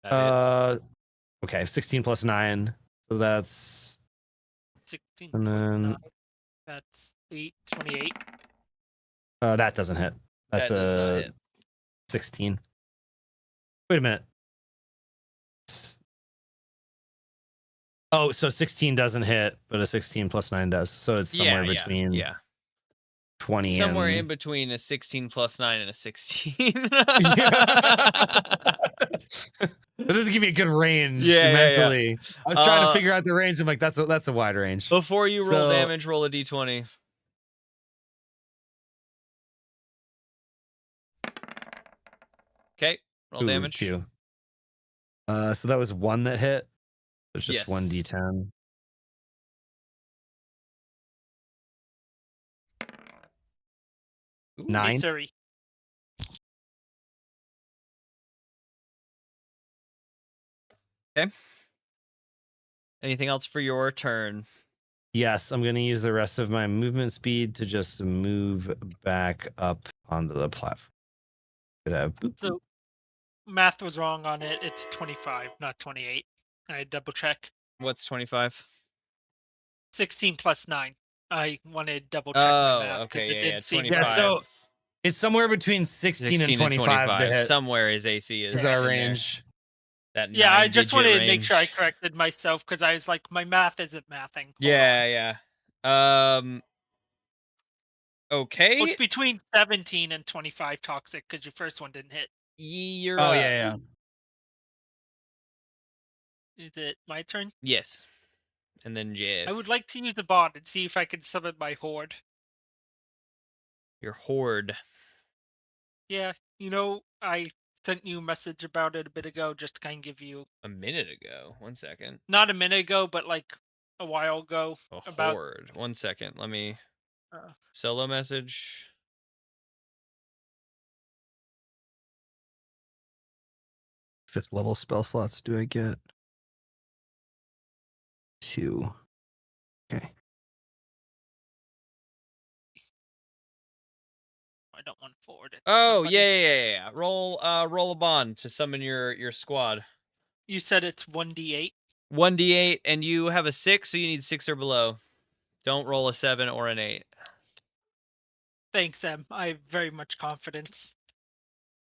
Okay, 16 plus 9, so that's 16 and plus then 9. That's 8, 28. That doesn't hit. That's that does not hit. 16. Wait a minute. Oh, so 16 doesn't hit, but a 16 plus 9 does. So it's somewhere between 20 somewhere and... in between a 16 plus 9 and a 16. That doesn't give you a good range mentally. Yeah. I was trying to figure out the range. I'm like, that's a wide range. Before you roll damage, roll a d20. Okay, roll damage. 2. So that was 1 that hit. There's just yes. 1 d10. Ooh, 9. Sorry. Okay. Anything else for your turn? Yes, I'm going to use the rest of my movement speed to just move back up onto the platform. So, math was wrong on it. It's 25, not 28. I double check. What's 25? 16 plus 9. I wanted to double check my math because it didn't seem 25. Yeah, so it's somewhere between 16 and 25 to hit. Somewhere his AC is our range. That I just wanted to make sure I range. corrected myself because I was like, my math isn't mathing. Hold on. Okay. Well, it's between 17 and 25 toxic because your first one didn't hit. You're yeah. Is it my turn? Yes. And then Jeff. I would like to use the bot and see if I can summon my horde. Your horde. Yeah, I sent you a message about it a bit ago just to kind of give you... A minute ago? 1 second. Not a minute ago, but like a while ago. About... horde. 1 second. Let me... Solo message. Fifth level spell slots do I get? 2. Okay. I don't want to forward it. Oh, yeah. Roll a bond to summon your squad. You said it's 1d8? 1d8, and you have a 6, so you need 6 or below. Don't roll a 7 or an 8. Thanks, Em. I have very much confidence.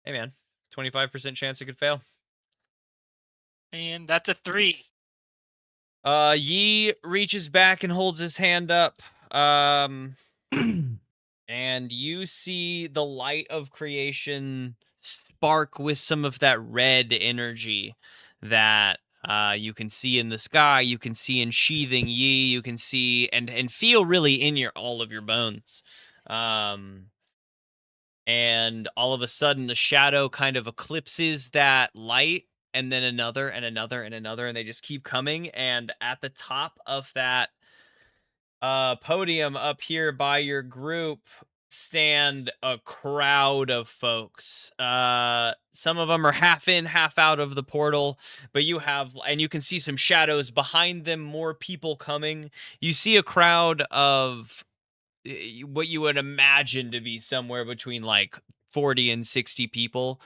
Hey, man. 25% chance it could fail. And that's a 3. Yi reaches back and holds his hand up. And you see the light of creation spark with some of that red energy that you can see in the sky, you can see in sheathing Yi, you can see and feel really in all of your bones. And all of a sudden the shadow kind of eclipses that light, and then another and another and another, and they just keep coming. And at the top of that podium up here by your group, stand a crowd of folks. Some of them are half in, half out of the portal, but you can see some shadows behind them, more people coming. You see a crowd of what you would imagine to be somewhere between like 40 and 60 people.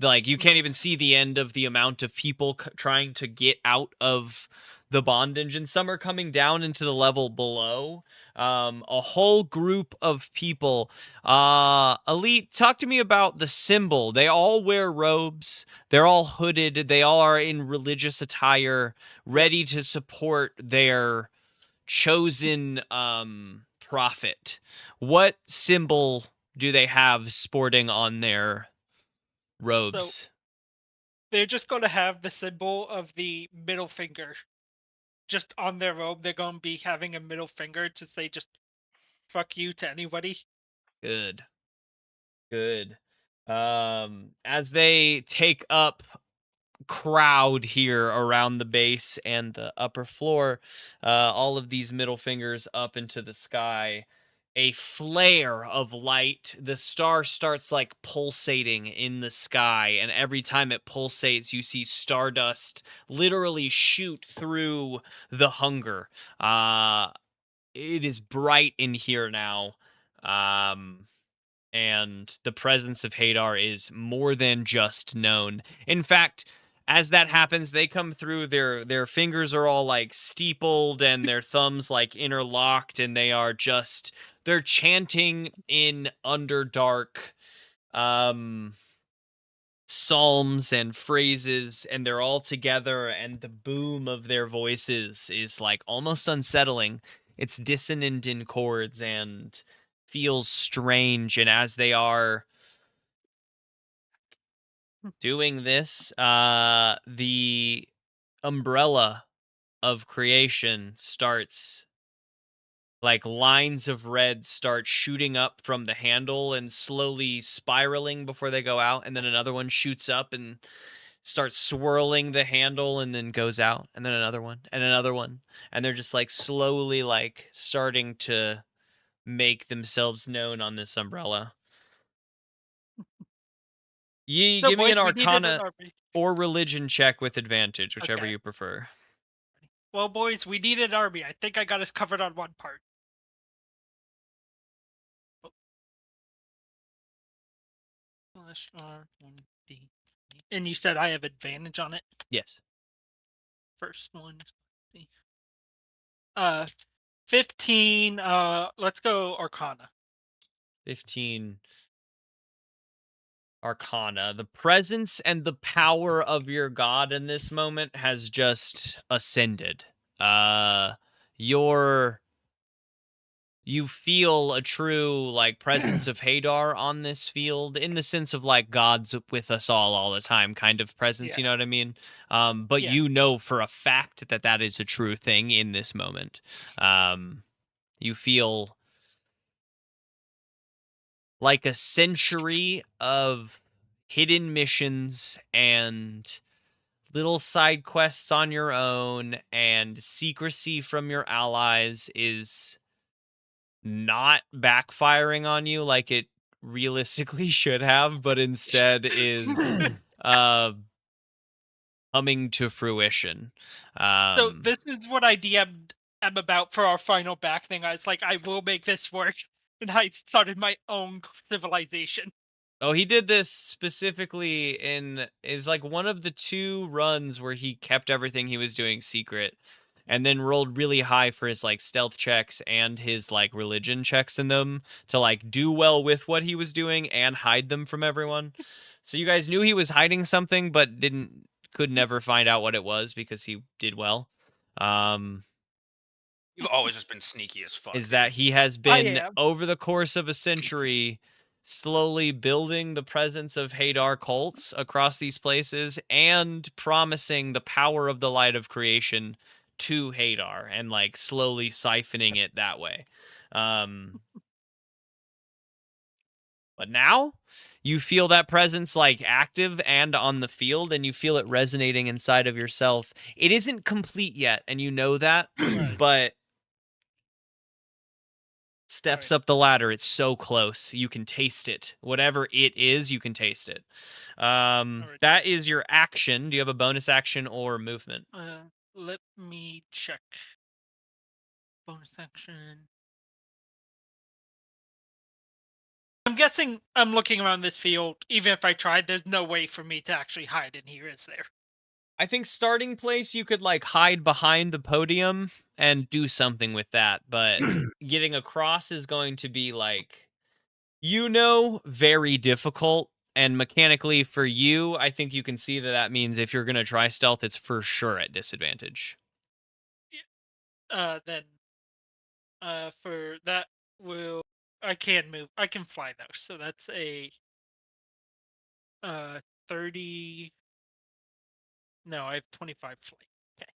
Like you can't even see the end of the amount of people trying to get out of the bondage, and some are coming down into the level below. A whole group of people. Elite, talk to me about the symbol. They all wear robes. They're all hooded. They all are in religious attire, ready to support their chosen prophet. What symbol do they have sporting on their robes? So they're just going to have the symbol of the middle finger just on their robe. They're going to be having a middle finger to say just fuck you to anybody. Good. As they take up crowd here around the base and the upper floor, all of these middle fingers up into the sky, a flare of light. The star starts like pulsating in the sky, and every time it pulsates, you see stardust literally shoot through the hunger. It is bright in here now. And the presence of Hadar is more than just known. In fact, as that happens, they come through, their fingers are all like steepled and their thumbs like interlocked, and they're chanting in underdark psalms and phrases, and they're all together, and the boom of their voices is like almost unsettling. It's dissonant in chords and feels strange. And as they are doing this, the umbrella of creation starts, like lines of red start shooting up from the handle and slowly spiraling before they go out, and then another one shoots up and starts swirling the handle and then goes out, and then another one and another one, and they're just like slowly like starting to make themselves known on this umbrella. Ye, So give me boys, an we needed an arcana RP. or religion check with advantage, whichever Okay. you prefer. Well, boys, we need an army. I think I got us covered on one part. /R1D. And you said I have advantage on it? Yes. First one. Let's see. 15. Let's go Arcana. 15 Arcana. The presence and the power of your god in this moment has just ascended. You feel a true like presence of Hadar on this field, in the sense of like God's with us all the time kind of presence, Yeah. you know what I mean? But Yeah. you know for a fact that that is a true thing in this moment. You feel like a century of hidden missions and little side quests on your own and secrecy from your allies is not backfiring on you like it realistically should have, but instead is coming to fruition. So this is what I DM'd M about for our final back thing. I was like, I will make this work. And I started my own civilization. Oh, he did this specifically is like one of the 2 runs where he kept everything he was doing secret, and then rolled really high for his like stealth checks and his like religion checks in them to like do well with what he was doing and hide them from everyone. So you guys knew he was hiding something, but could never find out what it was because he did well. You've always just been sneaky as fuck. Is that he has been, over the course of a century, slowly building the presence of Hadar cults across these places and promising the power of the light of creation to Hadar and like slowly siphoning it that way. But now you feel that presence like active and on the field, and you feel it resonating inside of yourself. It isn't complete yet, and you know that, but steps up the ladder. It's so close. You can taste it. Whatever it is, you can taste it. That is your action. Do you have a bonus action or movement? Let me check. Bonus action. I'm guessing I'm looking around this field. Even if I tried, there's no way for me to actually hide in here, is there? I think starting place, you could like hide behind the podium and do something with that, but getting across is going to be like, very difficult. And mechanically for you, I think you can see that means if you're going to try stealth, it's for sure at disadvantage. Then, for that I can move. I can fly though, so that's a 30. No, I have 25 flight. Okay.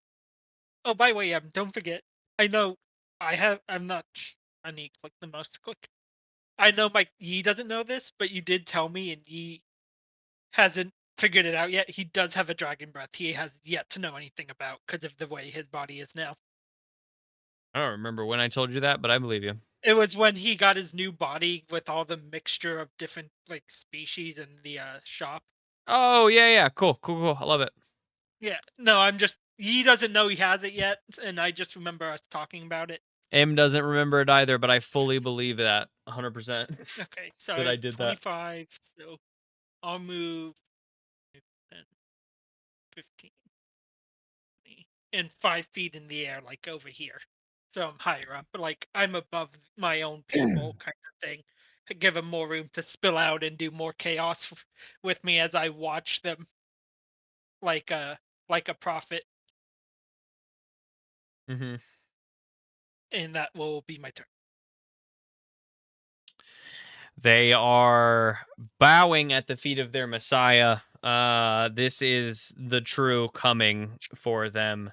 Oh, by the way, don't forget. I know I'm not. I need to click the mouse to click. I know Yi doesn't know this, but you did tell me, and Yi hasn't figured it out yet. He does have a dragon breath. He has yet to know anything about because of the way his body is now. I don't remember when I told you that, but I believe you. It was when he got his new body with all the mixture of different like species in the shop. Oh, yeah. Cool. I love it. Yeah. No, he doesn't know he has it yet, and I just remember us talking about it. M doesn't remember it either, but I fully believe that 100%. Okay, so that I did 25, so I'll move 10, 15, 20, and 5 feet in the air, like over here. So I'm higher up, but like I'm above my own people kind of thing. To give them more room to spill out and do more chaos with me as I watch them like a prophet. Mm-hmm. And that will be my turn. They are bowing at the feet of their Messiah. This is the true coming for them.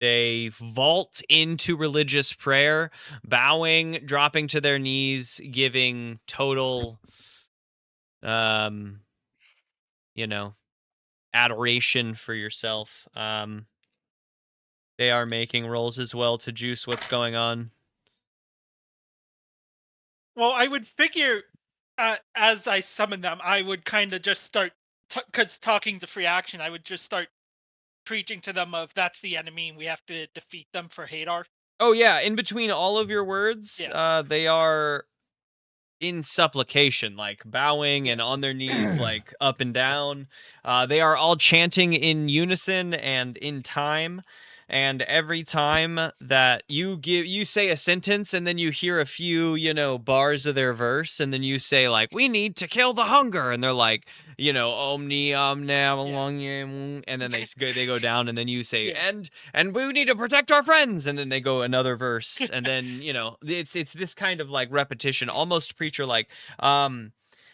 They vault into religious prayer, bowing, dropping to their knees, giving total, adoration for yourself. They are making rolls as well to juice what's going on. Well, I would figure as I summon them, I would kind of just start, because talking to free action, I would just start preaching to them of that's the enemy and we have to defeat them for Hadar. Oh, yeah. In between all of your words, they are in supplication, like bowing and on their knees, like up and down. They are all chanting in unison and in time. And every time that you say a sentence and then you hear a few, bars of their verse, and then you say like, "We need to kill the hunger," and they're like, "Omni and then they go down, and then you say, and we need to protect our friends, and then they go another verse, and then it's this kind of like repetition, almost preacher like.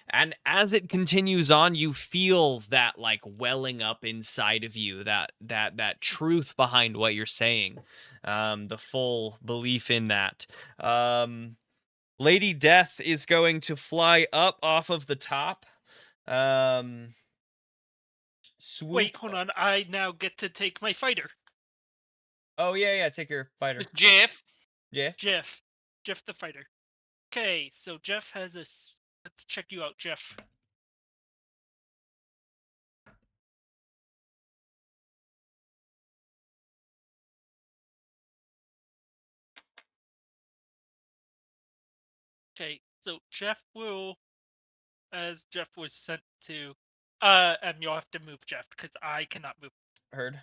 And as it continues on, you feel that like welling up inside of you, that truth behind what you're saying, the full belief in that. Lady Death is going to fly up off of the top. Swoop. Wait, hold on. I now get to take my fighter. Oh, yeah. Take your fighter. It's Jeff the fighter. Okay, so Jeff has this. Let's check you out, Jeff. Okay, so Jeff will, as Jeff was sent to, and you'll have to move Jeff because I cannot move. Heard.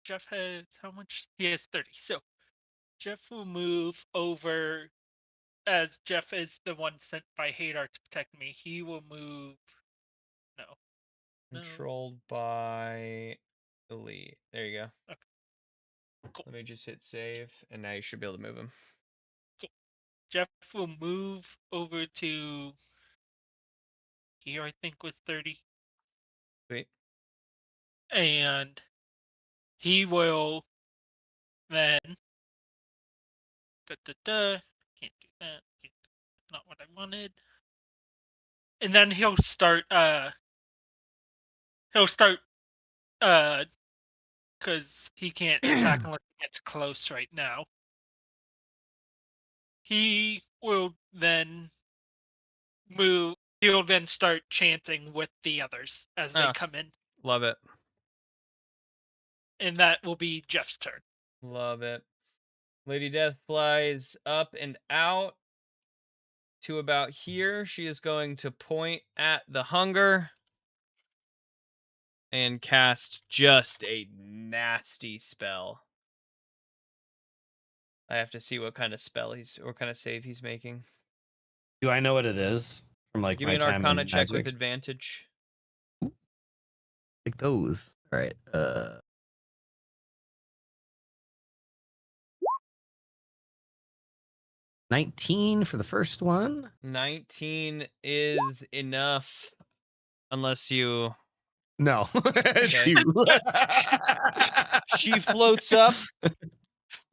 Jeff has how much? He has 30. So Jeff will move over, as Jeff is the one sent by Hadar to protect me. He will move. No. Controlled by Elite. There you go. Okay. Cool. Let me just hit save, and now you should be able to move him. Cool. Jeff will move over to here, I think was 30. Sweet. And he will then can't do that. Not what I wanted. And then he'll start because he can't attack unless he gets close right now. he will then move. He'll then start chanting with the others as they come in. Love it. And that will be Jeff's turn. Love it. Lady Death flies up and out to about here. She is going to point at the hunger and cast just a nasty spell. I have to see what kind of spell what kind of save he's making. Do I know what it is from like Give my me an time Arcana in check with Magic? advantage. Like those. All right. 19 for the first one. 19 is enough, unless you. No. Okay. 2. She floats up,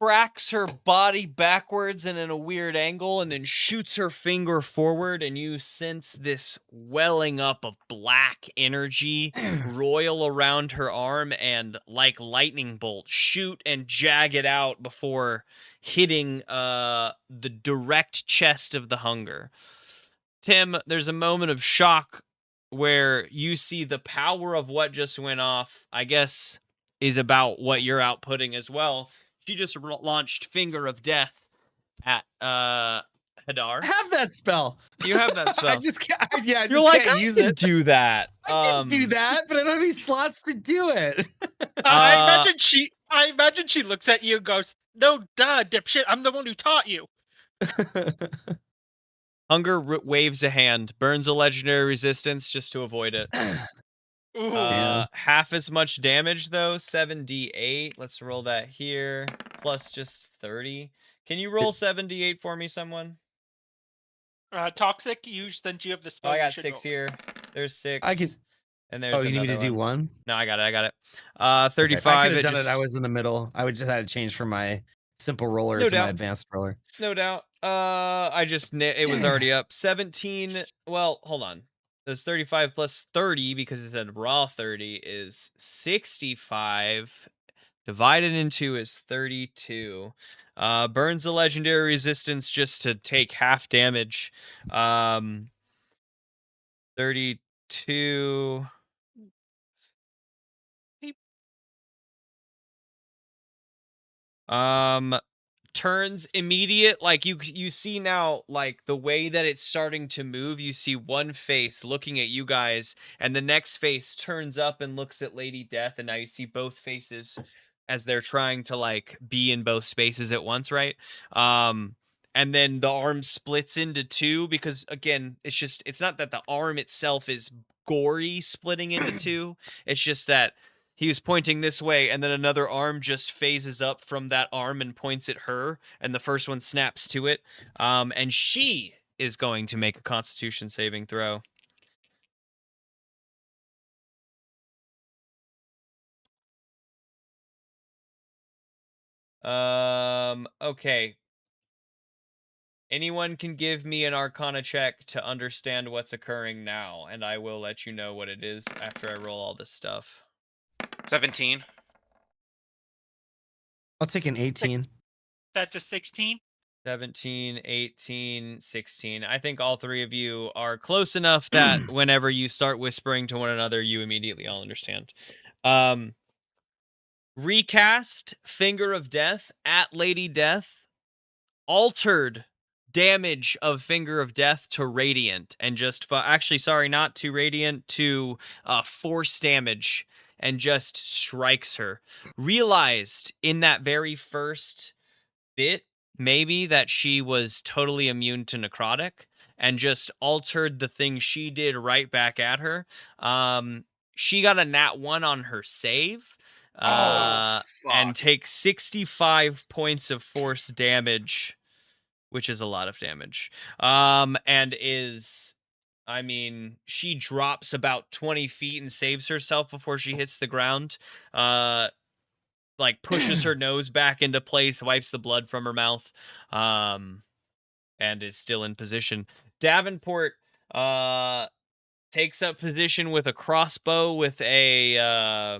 cracks her body backwards and in a weird angle, and then shoots her finger forward, and you sense this welling up of black energy roil around her arm and, like lightning bolts, shoot and jag it out before hitting the direct chest of the hunger. Tim, there's a moment of shock where you see the power of what just went off, I guess, is about what you're outputting as well. She just launched Finger of Death at Hadar. I have that spell. You have that spell. I just can't use I can it. do that. I can do that, but I don't have any slots to do it. I imagine she looks at you and goes, "No, duh, dipshit. I'm the one who taught you." Hunger waves a hand, burns a legendary resistance just to avoid it. Half as much damage though, 7d8. Let's roll that here. Plus just 30. Can you roll 7d8 for me, someone? Toxic, since you have the spell. Oh, I got 6 here. There's 6. I can. And there's. Oh, you need me to do one? No, I got it. 35. Okay, if I could have done it. I was in the middle. I would just had to change from my simple roller to my advanced roller. No doubt. It was already up. 17. Well, hold on. There's 35 plus 30 because it said raw 30 is 65. Divided in 2 is 32. Burns the legendary resistance just to take half damage. 32. Turns immediate, like you see now, like the way that it's starting to move, you see one face looking at you guys, and the next face turns up and looks at Lady Death, and now you see both faces as they're trying to like be in both spaces at once, right? And then the arm splits into 2 because again, it's not that the arm itself is gory splitting into 2, it's just that he was pointing this way, and then another arm just phases up from that arm and points at her, and the first one snaps to it. And she is going to make a Constitution saving throw. Okay. Anyone can give me an Arcana check to understand what's occurring now, and I will let you know what it is after I roll all this stuff. 17. I'll take an 18. That's a 16. 17, 18, 16. I think all 3 of you are close enough that whenever you start whispering to one another, you immediately all understand. Recast Finger of Death at Lady Death. Altered damage of Finger of Death to Radiant. And just, actually, sorry, not to Radiant, to force damage. And just strikes her. Realized in that very first bit, maybe, that she was totally immune to necrotic and just altered the thing she did right back at her. She got a nat 1 on her save. And takes 65 points of force damage, which is a lot of damage. And is, I mean, she drops about 20 feet and saves herself before she hits the ground. Like pushes her nose back into place, wipes the blood from her mouth, and is still in position. Davenport takes up position with a crossbow with a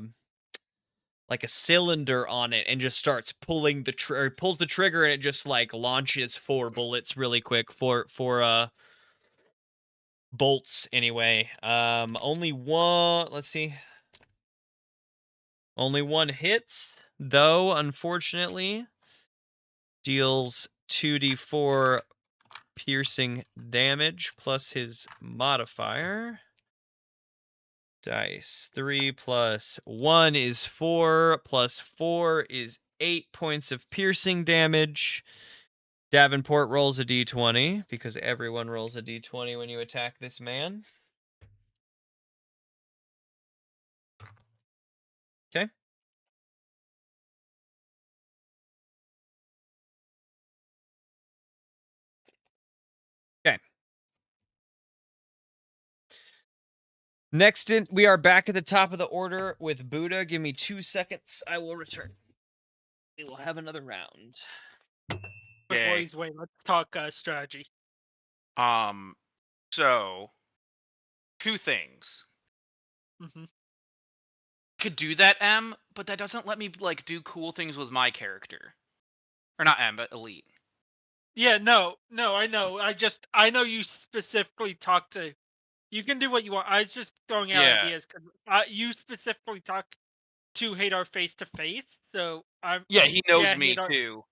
like a cylinder on it and just starts pulling pulls the trigger, and it just like launches 4 bullets really quick, for bolts anyway. Only one, let's see. Only one hits, though, unfortunately. Deals 2d4 piercing damage plus his modifier. Dice. 3 plus 1 is 4, plus 4 is 8 points of piercing damage. Davenport rolls a d20, because everyone rolls a d20 when you attack this man. Okay. Okay. Next, we are back at the top of the order with Buddha. Give me 2 seconds. I will return. We will have another round. Boys, wait, let's talk strategy. So 2 things. Mm-hmm. Could do that, M, but that doesn't let me like do cool things with my character. Or not M, but Elite. Yeah, no, I know. I know you specifically talked to. You can do what you want. I was just throwing out ideas because you specifically talk to Hadar face to face. So I'm. Yeah, he knows me Hadar, too.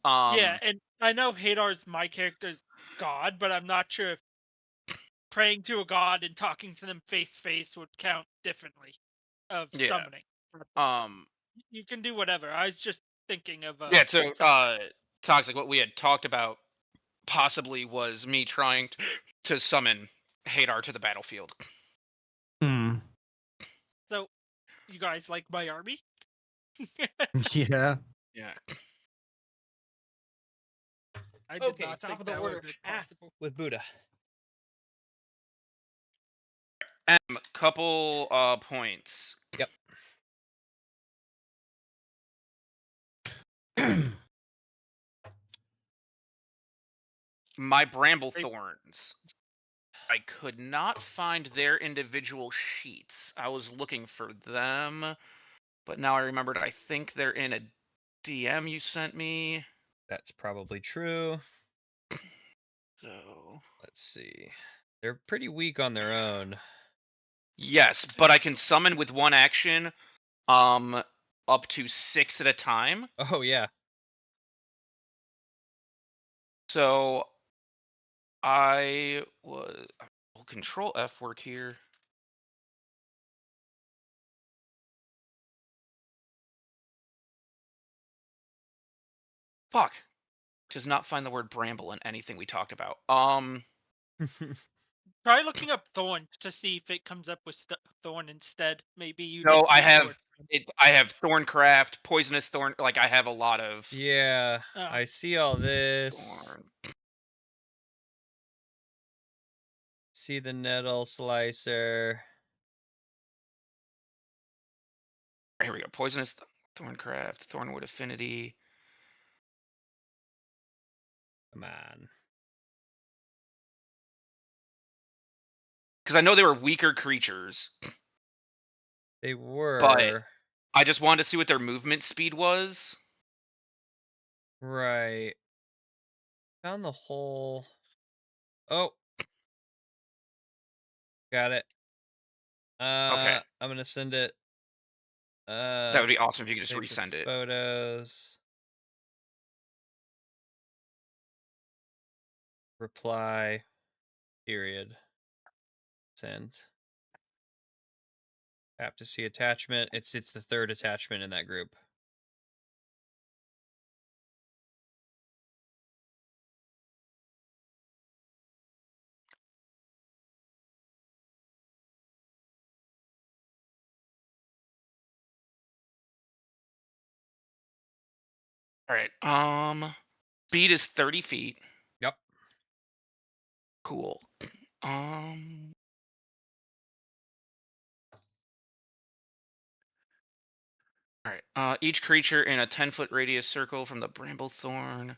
yeah, and I know Hadar's my character's god, but I'm not sure if praying to a god and talking to them face to face would count differently of Yeah. summoning. You can do whatever. I was just thinking of Yeah, so Toxic, what we had talked about possibly was me trying to summon Hadar to the battlefield. So you guys like my army? Yeah. Yeah. I did Okay, not top think of the that would order. have been possible. With Buddha. M, couple points. Yep. My bramble thorns. I could not find their individual sheets. I was looking for them, but now I remembered I think they're in a DM you sent me. That's probably true. So let's see. They're pretty weak on their own. Yes, but I can summon with one action up to 6 at a time. Oh yeah. So I will control F work here. Fuck. Does not find the word bramble in anything we talked about. Try looking up thorn to see if it comes up with thorn instead. Maybe you No, didn't I use the have word. it. I have thorncraft, poisonous thorn. Like I have a lot of Yeah, I see all this. thorn. See the nettle slicer. Here we go. Poisonous thorncraft, thornwood affinity. Come on. Because I know they were weaker creatures. They were. But I just wanted to see what their movement speed was. Right. Found the hole. Oh. Got it. Okay. I'm gonna send it. That would be awesome if you could just resend it. Photos. Reply. Period. Send. Tap to see attachment. It's the 3rd attachment in that group. All right. Speed is 30 feet. Yep. Cool. All right. Each creature in a 10-foot radius circle from the bramblethorn.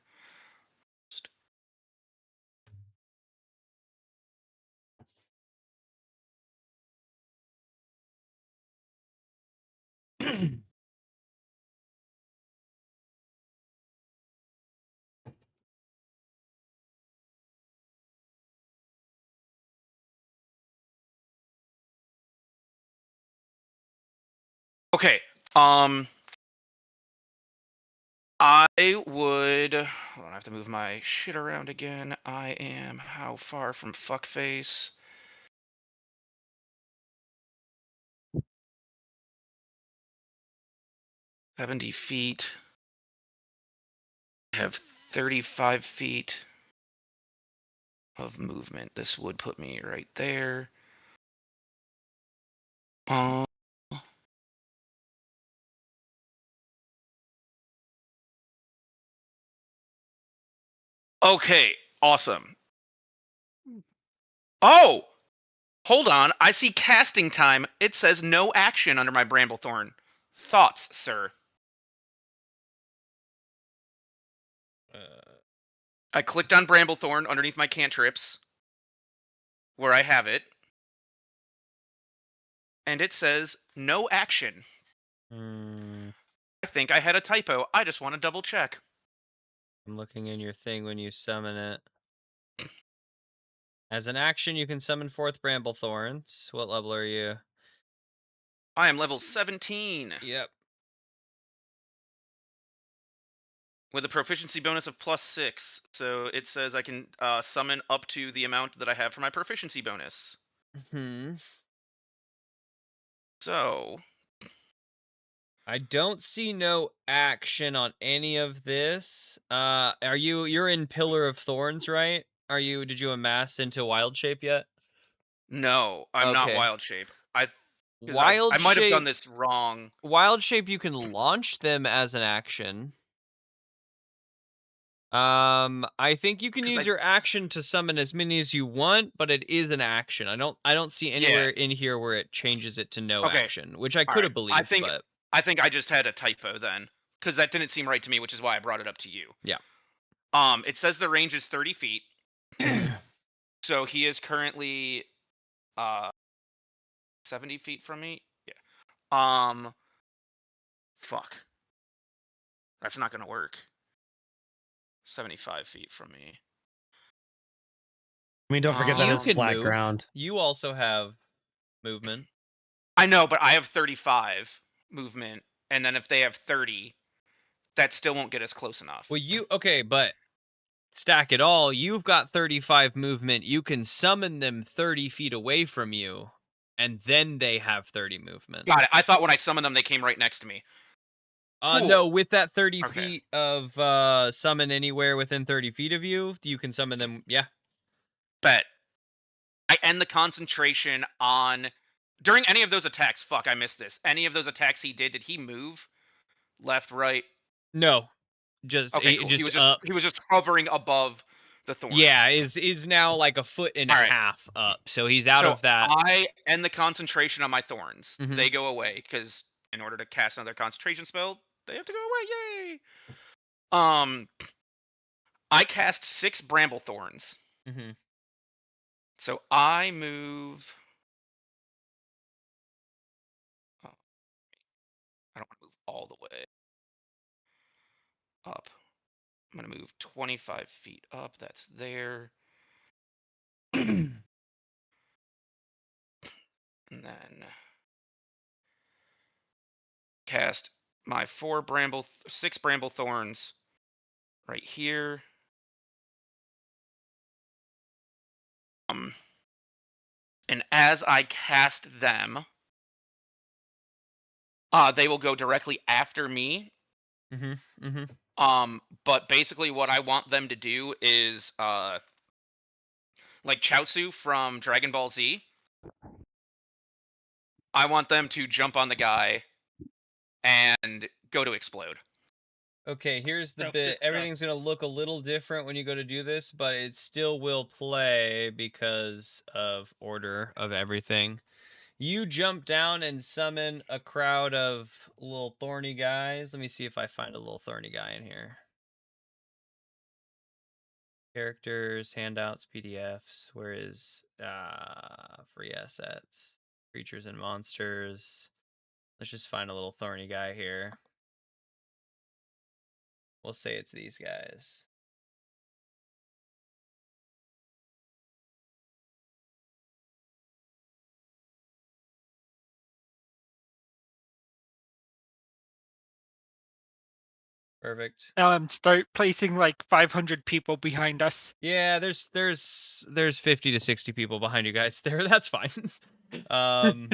Okay. I would. Hold on, I have to move my shit around again. I am how far from fuckface? $70 feet. I have 35 feet of movement. This would put me right there. Okay, awesome. Oh! Hold on, I see casting time. It says no action under my Bramblethorn. Thoughts, sir? I clicked on Bramblethorn underneath my cantrips, where I have it, and it says no action. I think I had a typo. I just want to double check. I'm looking in your thing when you summon it. As an action, you can summon forth Bramblethorns. What level are you? I am level 17. Yep. With a proficiency bonus of +6. So it says I can summon up to the amount that I have for my proficiency bonus. So I don't see no action on any of this. You're in Pillar of Thorns, right? Did you amass into wild shape yet? no, I'm not Okay. wild shape. I Wild might have done shape. this wrong. Wild shape, you can launch them as an action. I think you can use your action to summon as many as you want, but it is an action. I don't see anywhere in here where it changes it to no action, which I could have believed, but I think I just had a typo then, because that didn't seem right to me, which is why I brought it up to you. Yeah. It says the range is 30 feet. So he is currently 70 feet from me. Yeah. Fuck. That's not gonna work. 75 feet from me. I mean, don't forget that it's flat move. ground. You also have movement. I know, but I have 35 movement, and then if they have 30, that still won't get us close enough. Well, but stack it all. You've got 35 movement. You can summon them 30 feet away from you, and then they have 30 movement. Got it. I thought when I summoned them, they came right next to me. Cool. No, with that 30 feet of summon anywhere within 30 feet of you, you can summon them. Yeah. Bet. I end the concentration on during any of those attacks. Fuck, I missed this. Any of those attacks he did he move left, right? No, just okay. Cool. Just up. He was just hovering above the thorns. Yeah, is now like a foot and a half up, so he's out of that. I end the concentration on my thorns. They go away because in order to cast another concentration spell, they have to go away. Yay! I cast 6 bramble thorns. So I move. Oh, I don't want to move all the way up. I'm going to move 25 feet up. That's there. And then cast my 6 bramble thorns right here. And as I cast them, they will go directly after me. But basically what I want them to do is like Chaozu from Dragon Ball Z. I want them to jump on the guy and go to explode. Okay, here's the bit. Everything's going to look a little different when you go to do this, but it still will play because of order of everything. You jump down and summon a crowd of little thorny guys. Let me see if I find a little thorny guy in here. Characters, handouts, PDFs. Where is free assets? Creatures and monsters. Let's just find a little thorny guy here. We'll say it's these guys. Perfect. Start placing like 500 people behind us. Yeah, there's 50 to 60 people behind you guys there. That's fine. um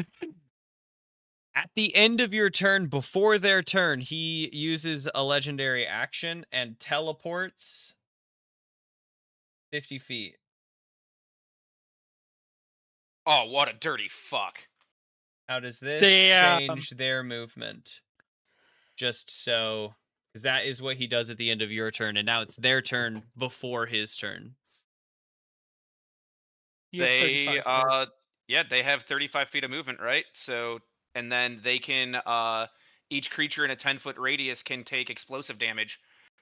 At the end of your turn, before their turn, he uses a legendary action and teleports 50 feet. Oh, what a dirty fuck. How does this They, change their movement? Just so, because that is what he does at the end of your turn, and now it's their turn before his turn. You have They 35, right? yeah, they have 35 feet of movement, right? So, and then they can each creature in a 10-foot radius can take explosive damage.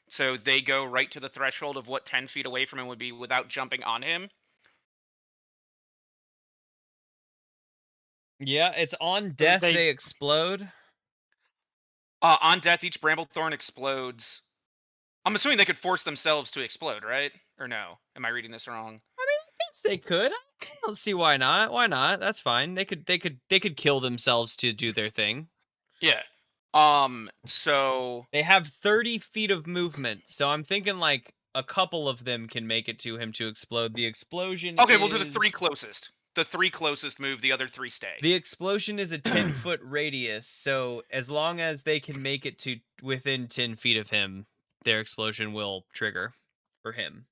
So they go right to the threshold of what 10 feet away from him would be without jumping on him. Yeah, it's on So death they they explode. On death, each bramblethorn explodes. I'm assuming they could force themselves to explode, right? Or no? Am I reading this wrong? I mean, I guess they could. I don't see why not. Why not? That's fine. They could kill themselves to do their thing. Yeah. So They have 30 feet of movement, so I'm thinking like a couple of them can make it to him to explode. The explosion okay, we'll do the three is closest. The three closest move. The other three stay. the explosion is a 10-foot radius, so as long as they can make it to within 10 feet of him, their explosion will trigger for him.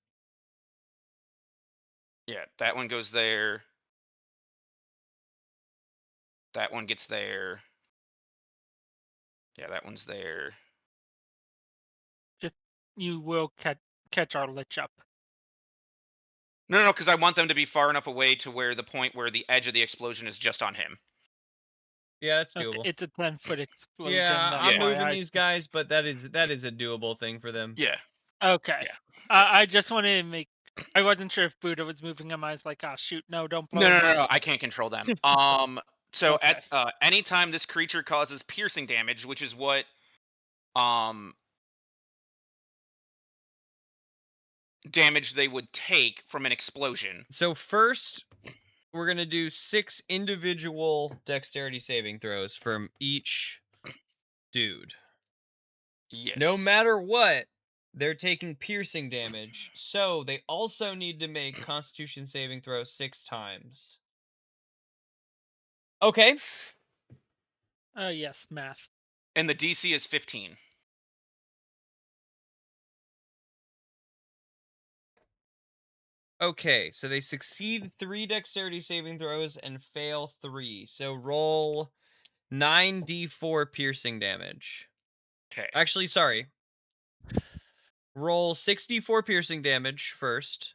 Yeah, that one goes there. That one gets there. Yeah, that one's there. just you will catch our lich up. No, because I want them to be far enough away to where the point where the edge of the explosion is just on him. Yeah, that's Okay, doable. it's a 10-foot explosion. Yeah, That's I'm Yeah. why moving these guys, but that is a doable thing for them. Yeah. Okay. Yeah. I just wanted to make. I wasn't sure if Buddha was moving him. I was like, oh shoot, no, don't blow No, him no, no, up. no. I can't control them. So Okay. at anytime this creature causes piercing damage, which is what damage they would take from an explosion. So first, we're going to do 6 individual dexterity saving throws from each dude. Yes. No matter what, they're taking piercing damage. So they also need to make constitution saving throws 6 times. Okay. Yes, math. And the DC is 15. Okay, so they succeed 3 dexterity saving throws and fail 3. So roll 9d4 piercing damage. Okay. Actually, sorry. Roll 64 piercing damage first.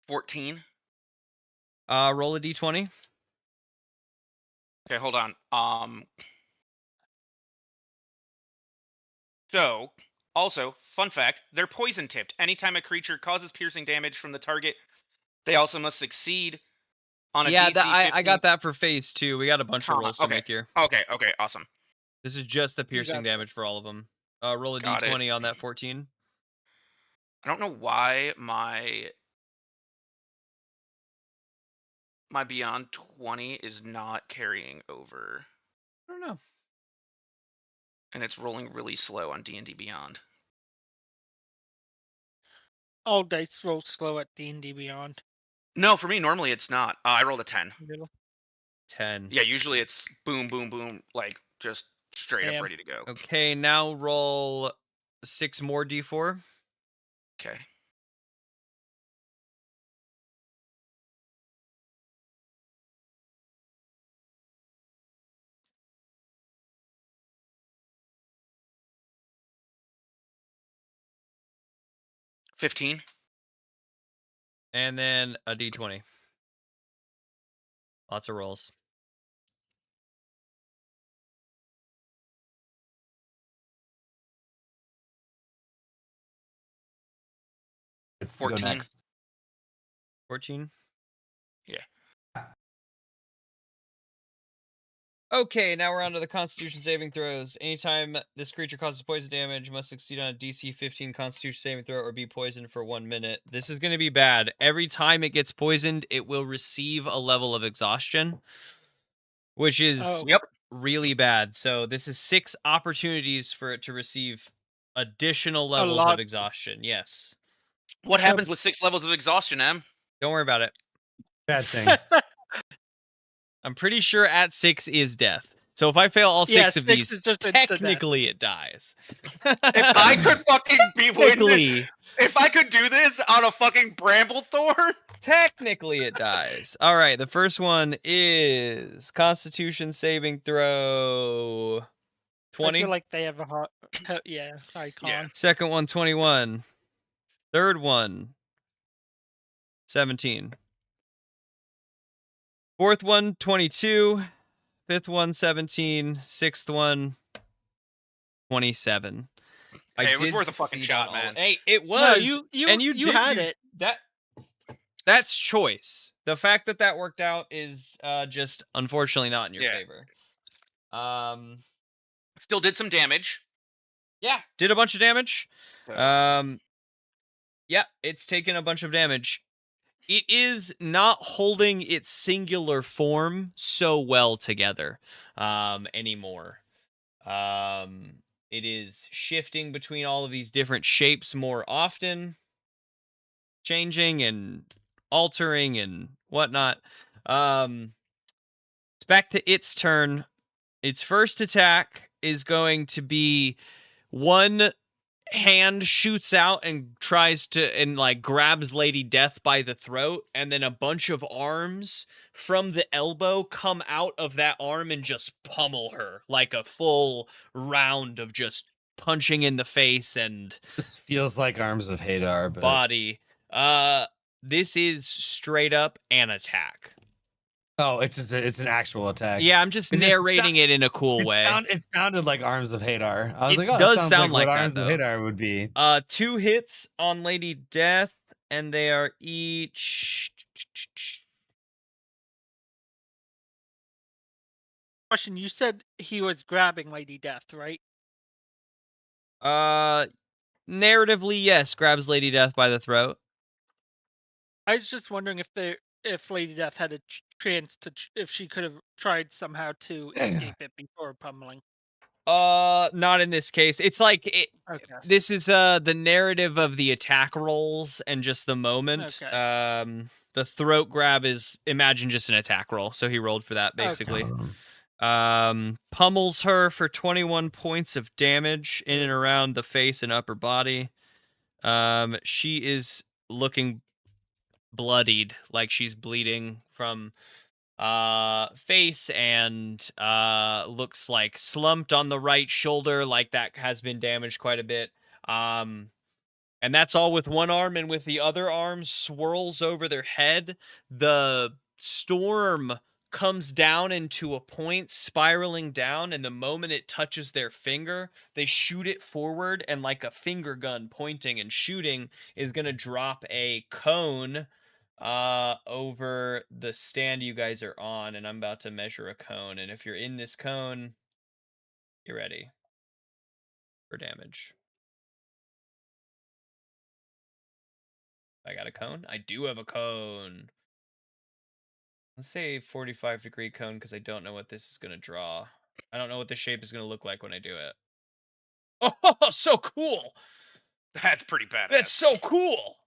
$14. Roll a d20. Okay, hold on. So, also, fun fact, they're poison tipped. Anytime a creature causes piercing damage from the target, they also must succeed on a Yeah, DC 15. I got that for phase 2. We got a bunch of rolls to Okay. make here. Okay, awesome. This is just the You piercing got damage this. for all of them. Roll a Got d20 it. on that 14. I don't know why my Beyond 20 is not carrying over. I don't know. And it's rolling really slow on D&D Beyond. All dice roll slow at D&D Beyond. No, for me, normally it's not. I rolled a 10. Really? 10. Yeah, usually it's boom, boom, boom, like just straight up ready to go. Okay, now roll 6 more d4. Okay. $15. And then a d20. Lots of rolls. It's 14. Go next. 14. Yeah. Okay, now we're on to the Constitution saving throws. Anytime this creature causes poison damage, must succeed on a DC 15 Constitution saving throw or be poisoned for 1 minute. This is going to be bad. Every time it gets poisoned, it will receive a level of exhaustion, which is really bad. So this is 6 opportunities for it to receive additional levels of exhaustion. Yes. What happens with 6 levels of exhaustion, Em? Don't worry about it. Bad things. I'm pretty sure at 6 is death. So if I fail all 6 of these, technically it dies. If I could fucking be winded, if I could do this on a fucking bramblethorn, technically it dies. All right, the first one is Constitution saving throw 20. I feel like they have a hot, icon. Yeah. Second one 21. Third one 17. Fourth one 22. Fifth one 17. Sixth one 27. Hey, it was worth a fucking shot, man. Hey, it was. No, you had it. That's choice. The fact that that worked out is just unfortunately not in your favor. Still did some damage. Yeah, did a bunch of damage. Yeah, it's taken a bunch of damage. It is not holding its singular form so well together anymore. It is shifting between all of these different shapes more often, changing and altering and whatnot. It's back to its turn. Its first attack is going to be one hand shoots out and tries to grabs Lady Death by the throat, and then a bunch of arms from the elbow come out of that arm and just pummel her like a full round of just punching in the face. And this feels like Arms of Hadar, but body. This is straight up an attack. Oh, it's an actual attack. Yeah, I'm just narrating it in a cool way. It sounded like Arms of Hadar. I was it like, oh, does that sound like like what that, Arms of Hadar would be. 2 hits on Lady Death, and they are each. Question: you said he was grabbing Lady Death, right? Narratively, yes, grabs Lady Death by the throat. I was just wondering if Lady Death had a chance if she could have tried somehow to escape it before pummeling. Not in this case. It's like Okay. This is the narrative of the attack rolls and just the moment. Okay. The throat grab is, imagine, just an attack roll. So he rolled for that basically. Okay. Pummels her for 21 points of damage in and around the face and upper body. She is looking bloodied, like she's bleeding from face, and looks like slumped on the right shoulder, like that has been damaged quite a bit. And that's all with one arm, and with the other arm swirls over their head. The storm comes down into a point, spiraling down, and the moment it touches their finger, they shoot it forward, and like a finger gun pointing and shooting is going to drop a cone over the stand you guys are on, and I'm about to measure a cone, and if you're in this cone, you're ready for damage. I got a cone? I do have a cone. Let's say 45-degree cone, because I don't know what this is going to draw. I don't know what the shape is going to look like when I do it. Oh, so cool! That's pretty badass. That's so cool!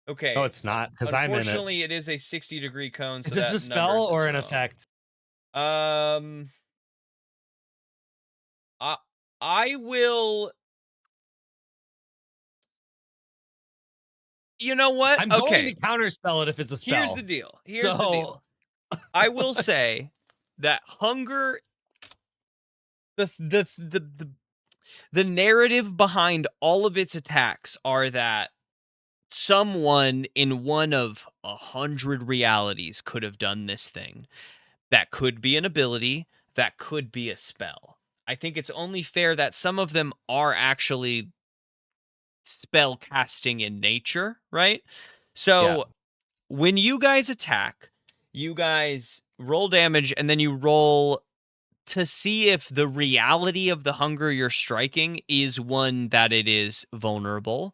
Okay. No, it's not, because I'm in it. Unfortunately, it is a 60-degree cone. Is this a spell or an effect? I will. You know what? I'm going to counterspell it if it's a spell. Here's the deal. I will say that hunger. The narrative behind all of its attacks are that someone in one of 100 realities could have done this thing. That could be an ability. That could be a spell. I think it's only fair that some of them are actually spell casting in nature, right? So when you guys attack, you guys roll damage, and then you roll to see if the reality of the hunger you're striking is one that it is vulnerable,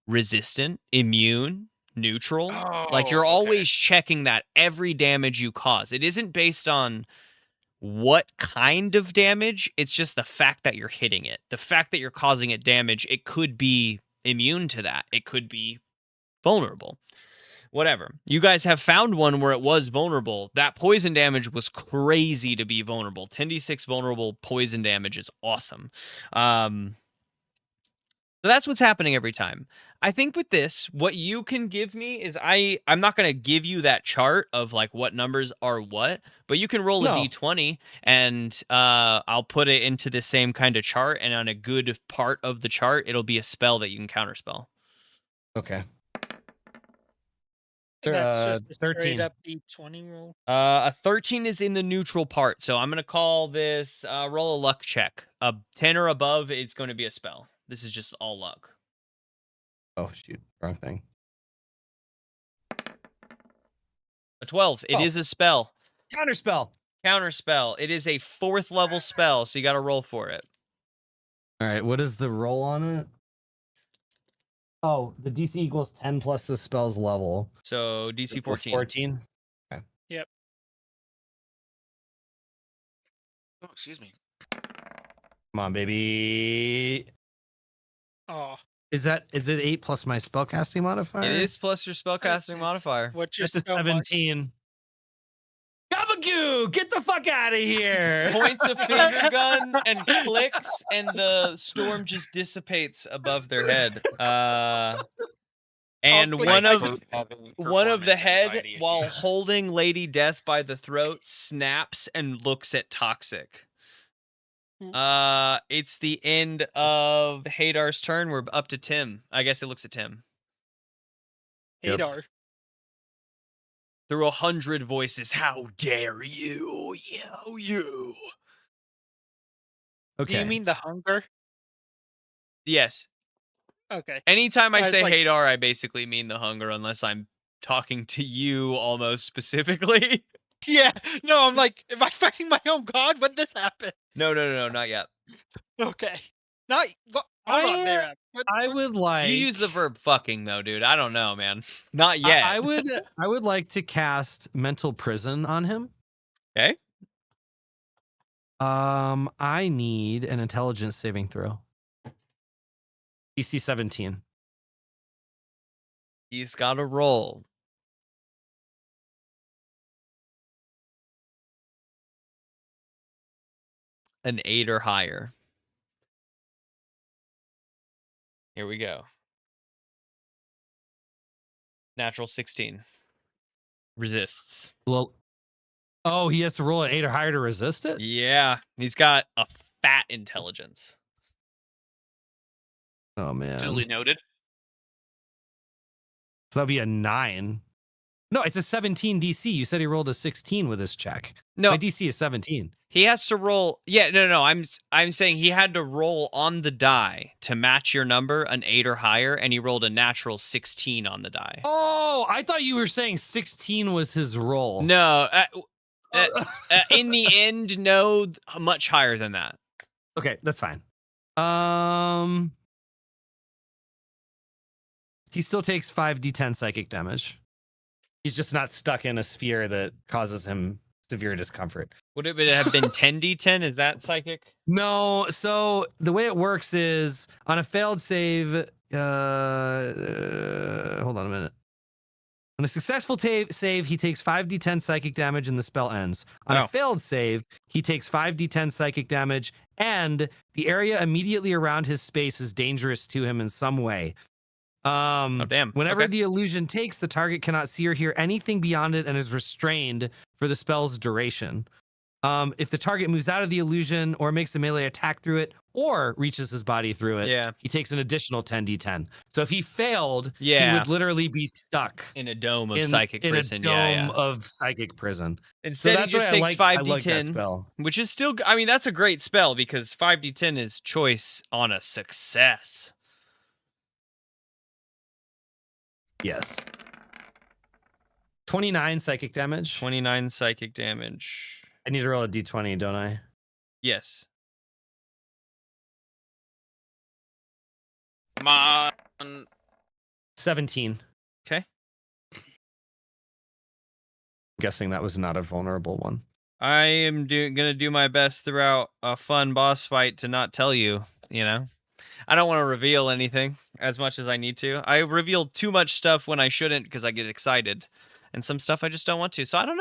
resistant, immune, neutral. Like, you're always checking that every damage you cause. It isn't based on what kind of damage, it's just the fact that you're hitting it. The fact that you're causing it damage, it could be immune to that. It could be vulnerable. Whatever. You guys have found one where it was vulnerable. That poison damage was crazy to be vulnerable. 10d6 vulnerable poison damage is awesome. So that's what's happening every time. I think with this, what you can give me is I'm not going to give you that chart of like what numbers are what, but you can roll a d20 and I'll put it into the same kind of chart, and on a good part of the chart, it'll be a spell that you can counterspell. Okay. That's just a 13. straight up D20 roll. A 13 is in the neutral part, so I'm gonna call this roll a luck check. A 10 or above, it's going to be a spell. This is just all luck. Oh shoot, wrong thing. A 12. It is a spell. Counterspell. Counterspell. It is a 4th level spell, so you got to roll for it. All right, what is the roll on it? Oh, the DC equals 10 plus the spell's level. So DC 14. 14. Okay. Yep. Oh, excuse me. Come on, baby. Oh. Is it 8 plus my spellcasting modifier? It is plus your spellcasting modifier. What's your That's a 17. Gabagoo! Get the fuck out of here! Points a finger gun and clicks, and the storm just dissipates above their head. And one of the head, while holding Lady Death by the throat, snaps and looks at Toxic. It's the end of Hadar's turn. We're up to Tim. I guess it looks at Tim. Hadar. Yep. Through 100 voices, how dare you? You. Okay. Do you mean the hunger? Yes. Okay. Anytime I say Hadar, I basically mean the hunger, unless I'm talking to you almost specifically. Yeah. No, I'm like, am I fighting my own god when this happened? No, not yet. Okay. Not. Well, hold on there. I would like. You use the verb fucking though, dude. I don't know, man. Not yet. I would like to cast mental prison on him. Okay. I need an intelligence saving throw. DC 17. He's got to roll. An 8 or higher. Here we go. Natural 16. Resists. Well, oh, he has to roll an 8 or higher to resist it? Yeah. He's got a fat intelligence. Oh, man. Duly noted. So that'd be a 9. No, it's a 17 DC. You said he rolled a 16 with his check. No. My DC is 17. He has to roll. Yeah, no. I'm saying he had to roll on the die to match your number, an 8 or higher, and he rolled a natural 16 on the die. Oh, I thought you were saying 16 was his roll. No. In the end, no, much higher than that. Okay, that's fine. He still takes 5d10 psychic damage. He's just not stuck in a sphere that causes him severe discomfort. Would it have been 10d10? Is that psychic? No. So the way it works is on a failed save. Hold on a minute. On a successful save, he takes 5d10 psychic damage and the spell ends. On a failed save, he takes 5d10 psychic damage and the area immediately around his space is dangerous to him in some way. Damn. Whenever the illusion takes, the target cannot see or hear anything beyond it and is restrained for the spell's duration. If the target moves out of the illusion or makes a melee attack through it or reaches his body through it, he takes an additional 10d10. So if he failed, he would literally be stuck in a dome of psychic prison. In a dome of psychic prison. Instead, he just takes 5d10, which is still, I mean, that's a great spell because 5d10 is choice on a success. Yes. 29 psychic damage. 29 psychic damage. I need to roll a d20, don't I? Yes. Come on. 17. Okay. I'm guessing that was not a vulnerable one. I am gonna do my best throughout a fun boss fight to not tell you, you know? I don't want to reveal anything as much as I need to. I reveal too much stuff when I shouldn't because I get excited. And some stuff I just don't want to. So I don't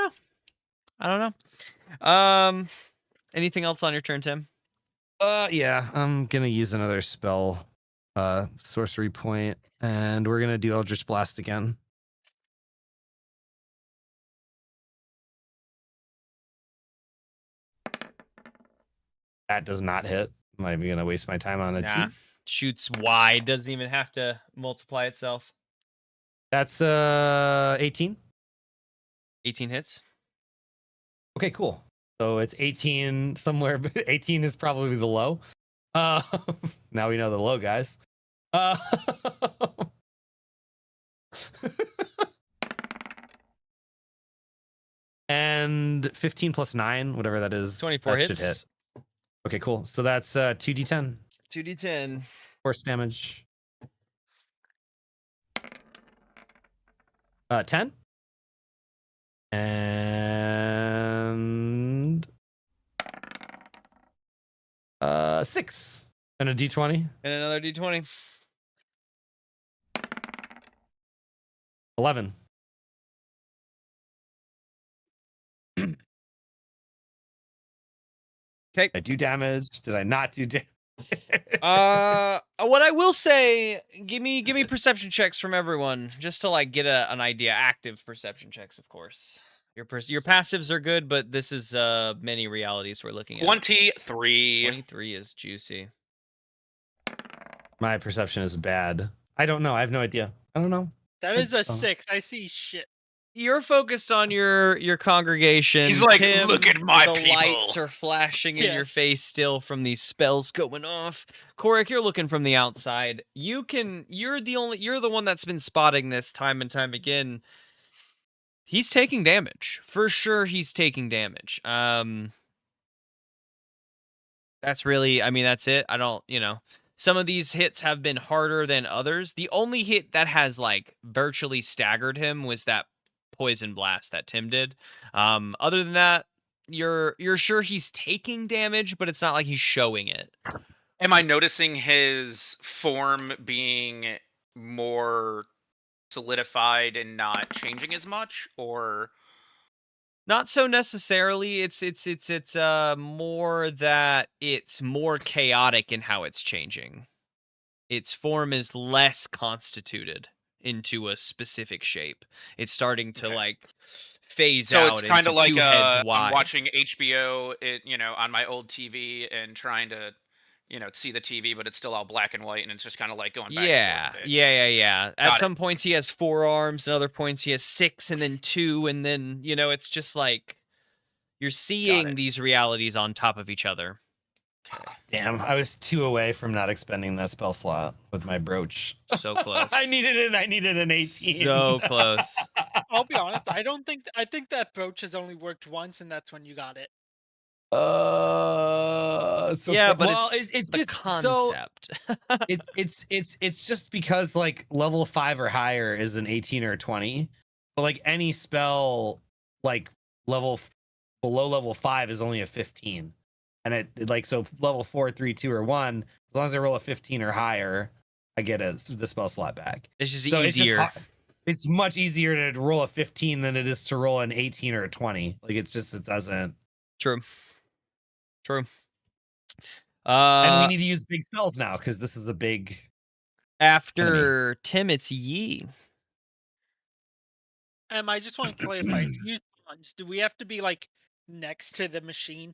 know. Anything else on your turn, Tim? Yeah, I'm gonna use another spell, sorcery point, and we're gonna do Eldritch Blast again. That does not hit. I'm not even gonna waste my time on a Nah. two. Shoots wide. Doesn't even have to multiply itself. That's 18. 18 hits. Okay, cool. So it's 18 somewhere. 18 is probably the low. Now we know the low, guys. And 15 plus 9, whatever that is. 24 that hits. Should hit. Okay, cool. So that's 2d10. 2d10. Force damage. 10. And 6. And a d20. And another d20. 11. Okay. I do damage. Did I not do damage? What I will say, give me perception checks from everyone, just to like get an idea. Active perception checks, of course. Your passives are good, but this is many realities we're looking at. 23. 23 is juicy. My perception is bad. I don't know. I have no idea. I don't know. That is a 6. I see shit. You're focused on your congregation. He's like, Tim, look at my the people. lights are flashing in your face still from these spells going off. Korik, you're looking from the outside. You're the one that's been spotting this time and time again. He's taking damage. For sure he's taking damage. That's really, I mean, that's it. I don't, some of these hits have been harder than others. The only hit that has like virtually staggered him was that poison blast that Tim did. Other than that, you're sure he's taking damage, but it's not like he's showing it. Am I noticing his form being more solidified and not changing as much, or not so necessarily? It's more that it's more chaotic in how it's changing. Its form is less constituted into a specific shape. It's starting to like phase out. So it's kind of like I'm watching HBO, on my old TV and trying to, see the TV, but it's still all black and white, and it's just kind of like going back and forth. Yeah. At some points he has 4 arms, and other points he has 6, and then 2, and then it's just like you're seeing these realities on top of each other. Damn, I was 2 away from not expending that spell slot with my brooch. So close. I needed an 18. So close. I'll be honest, I think that brooch has only worked once, and that's when you got it. So yeah, but it's the just concept. So, it's just because like level 5 or higher is an 18 or a 20, but like any spell like below level 5 is only a 15. And it like, so level 4, 3, 2, or 1, as long as I roll a 15 or higher, I get the spell slot back. It's just easier. It's much easier to roll a 15 than it is to roll an 18 or a 20. Like it doesn't. True. And we need to use big spells now because this is a big. After enemy. Tim, it's Yi. I just want to clarify. To use bonds, do we have to be like next to the machine?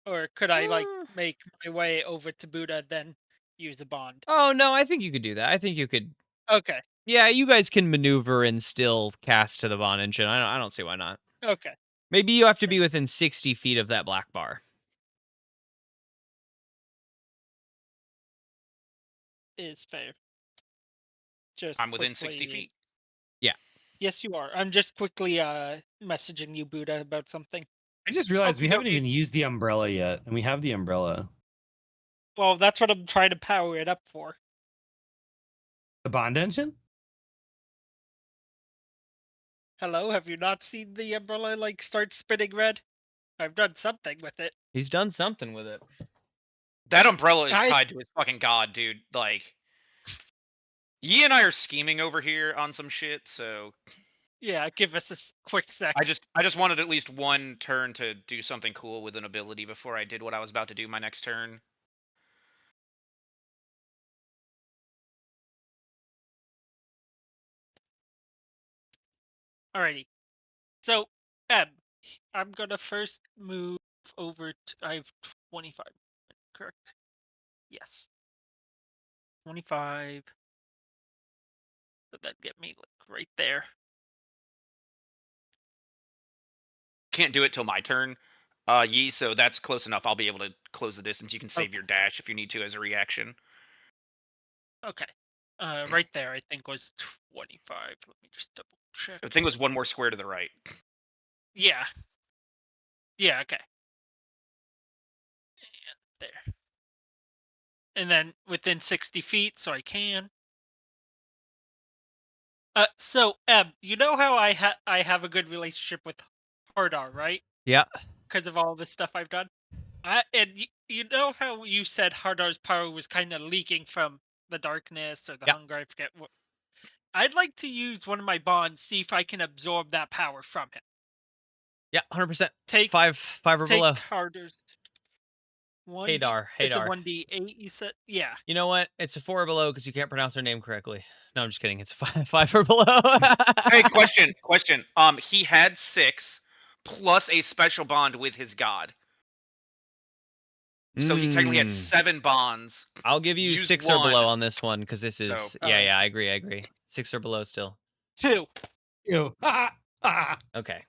Or could I like make my way over to Buddha, then use a bond? Oh no, I think you could do that. I think you could. Okay. Yeah, you guys can maneuver and still cast to the bond engine. I don't see why not. Okay. Maybe you have to be within 60 feet of that black bar. Is fair. Just I'm within quickly... 60 feet. Yeah. Yes, you are. I'm just quickly messaging you, Buddha, about something. I just realized we haven't Okey-dokey. even used the umbrella yet, and we have the umbrella. Well, that's what I'm trying to power it up for. The bond engine? Hello, have you not seen the umbrella, like, start spinning red? I've done something with it. He's done something with it. That umbrella is I... tied to his fucking god, dude. Like, Yi and I are scheming over here on some shit, so Yeah, give us a quick sec. I just wanted at least one turn to do something cool with an ability before I did what I was about to do my next turn. Alrighty. So, I'm gonna first move over to... I have 25, correct? Yes. 25. So that'd get me, like, right there. Can't do it till my turn, Yi, so that's close enough. I'll be able to close the distance. You can save your dash if you need to as a reaction. Okay. Right there, I think, was 25. Let me just double check. I think it was one more square to the right. Yeah. Yeah, okay. And there. And then within 60 feet, so I can. So, you know how I have a good relationship with Hardar, right? Yeah. Because of all the stuff I've done. And you know how you said Hardar's power was kind of leaking from the darkness or the hunger, I forget what. I'd like to use one of my bonds, see if I can absorb that power from him. Yeah, 100%. Take five or below. Hardar's Hadar. It's a 1d8, you said? Yeah. You know what? It's a 4 or below because you can't pronounce her name correctly. No, I'm just kidding. It's 5 or below. Hey, question. He had 6 plus a special bond with his god. So he technically had 7 bonds. I'll give you 6 or below on this one because this is... So, yeah, I agree. 6 or below still. 2. Ew. Okay.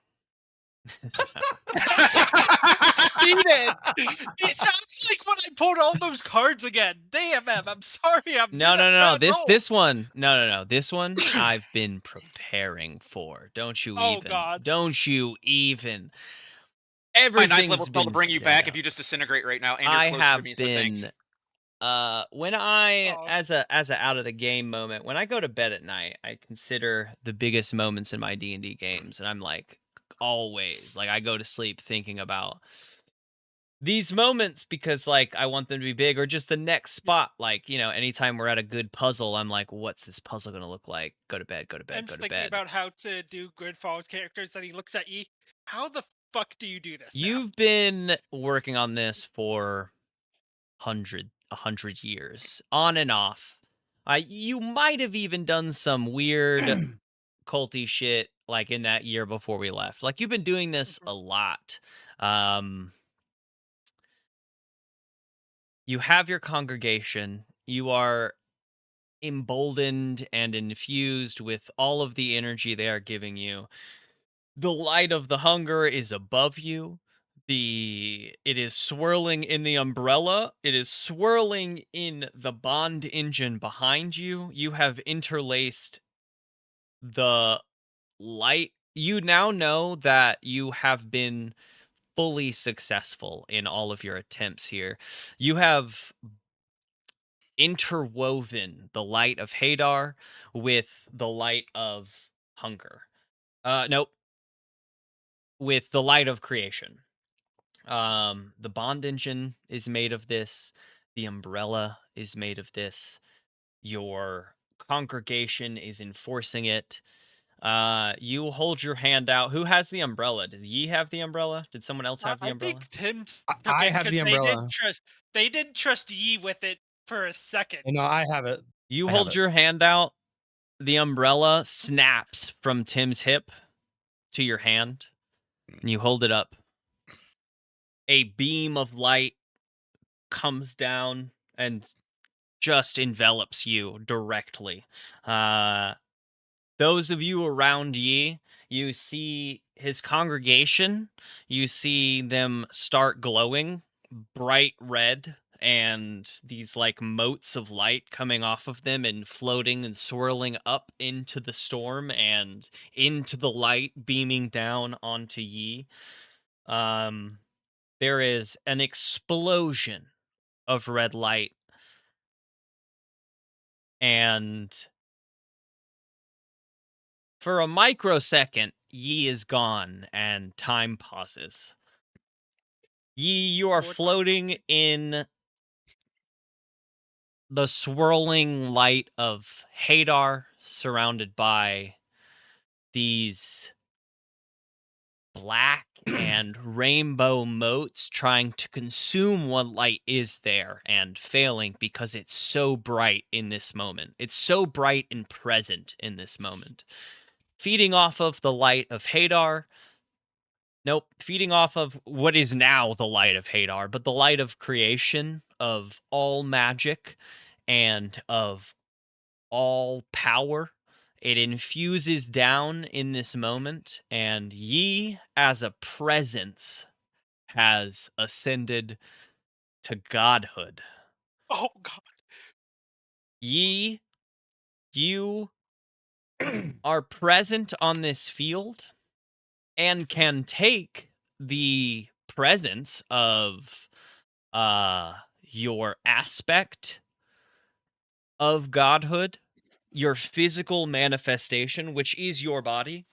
Cheated! It sounds like when I pulled all those cards again. Damn, I'm sorry. No. This one. No. This one I've been preparing for. Don't you Oh, even. God. Don't you even. my Everything's 9th level spell been to bring you set back up. if you just disintegrate right now, and you're I closer have to me, so been thanks. when I Oh. as a out of the game moment, when I go to bed at night, I consider the biggest moments in my D&D games, and I'm like always like I go to sleep thinking about these moments because like I want them to be big, or just the next spot. Like, you know, anytime we're at a good puzzle, I'm like, what's this puzzle gonna look like? Go to bed, go to bed, I'm go to thinking bed. about how to do good Falls characters, and he looks at you. How the fuck do you do this now? You've been working on this for 100 years, on and off. You might have even done some weird culty shit like in that year before we left. Like you've been doing this a lot. You have your congregation. You are emboldened and infused with all of the energy they are giving you. The light of the hunger is above you. It is swirling in the umbrella. It is swirling in the bond engine behind you. You have interlaced the light. You now know that you have been fully successful in all of your attempts here. You have interwoven the light of Hadar with the light of hunger. Nope. With the light of creation. The bond engine is made of this. The umbrella is made of this. Your congregation is enforcing it. You hold your hand out. Who has the umbrella? Does Yi have the umbrella? Did someone else have the umbrella? I think Tim. I have the umbrella. They didn't trust Yi with it for a second. No, I have it. You hold your hand out. The umbrella snaps from Tim's hip to your hand, and you hold it up. A beam of light comes down and just envelops you directly. Those of you around Yi, you see his congregation, you see them start glowing bright red and these like motes of light coming off of them and floating and swirling up into the storm and into the light beaming down onto Yi. There is an explosion of red light, and for a microsecond, Yi is gone and time pauses. Yi, you are floating in the swirling light of Hadar, surrounded by these black and rainbow motes trying to consume what light is there and failing because it's so bright in this moment. It's so bright and present in this moment. Feeding off of the light of Hadar. Nope, feeding off of what is now the light of Hadar, but the light of creation, of all magic, and of all power. It infuses down in this moment, and Yi, as a presence, has ascended to godhood. Oh, God. Yi, you are present on this field and can take the presence of your aspect of godhood, your physical manifestation, which is your body.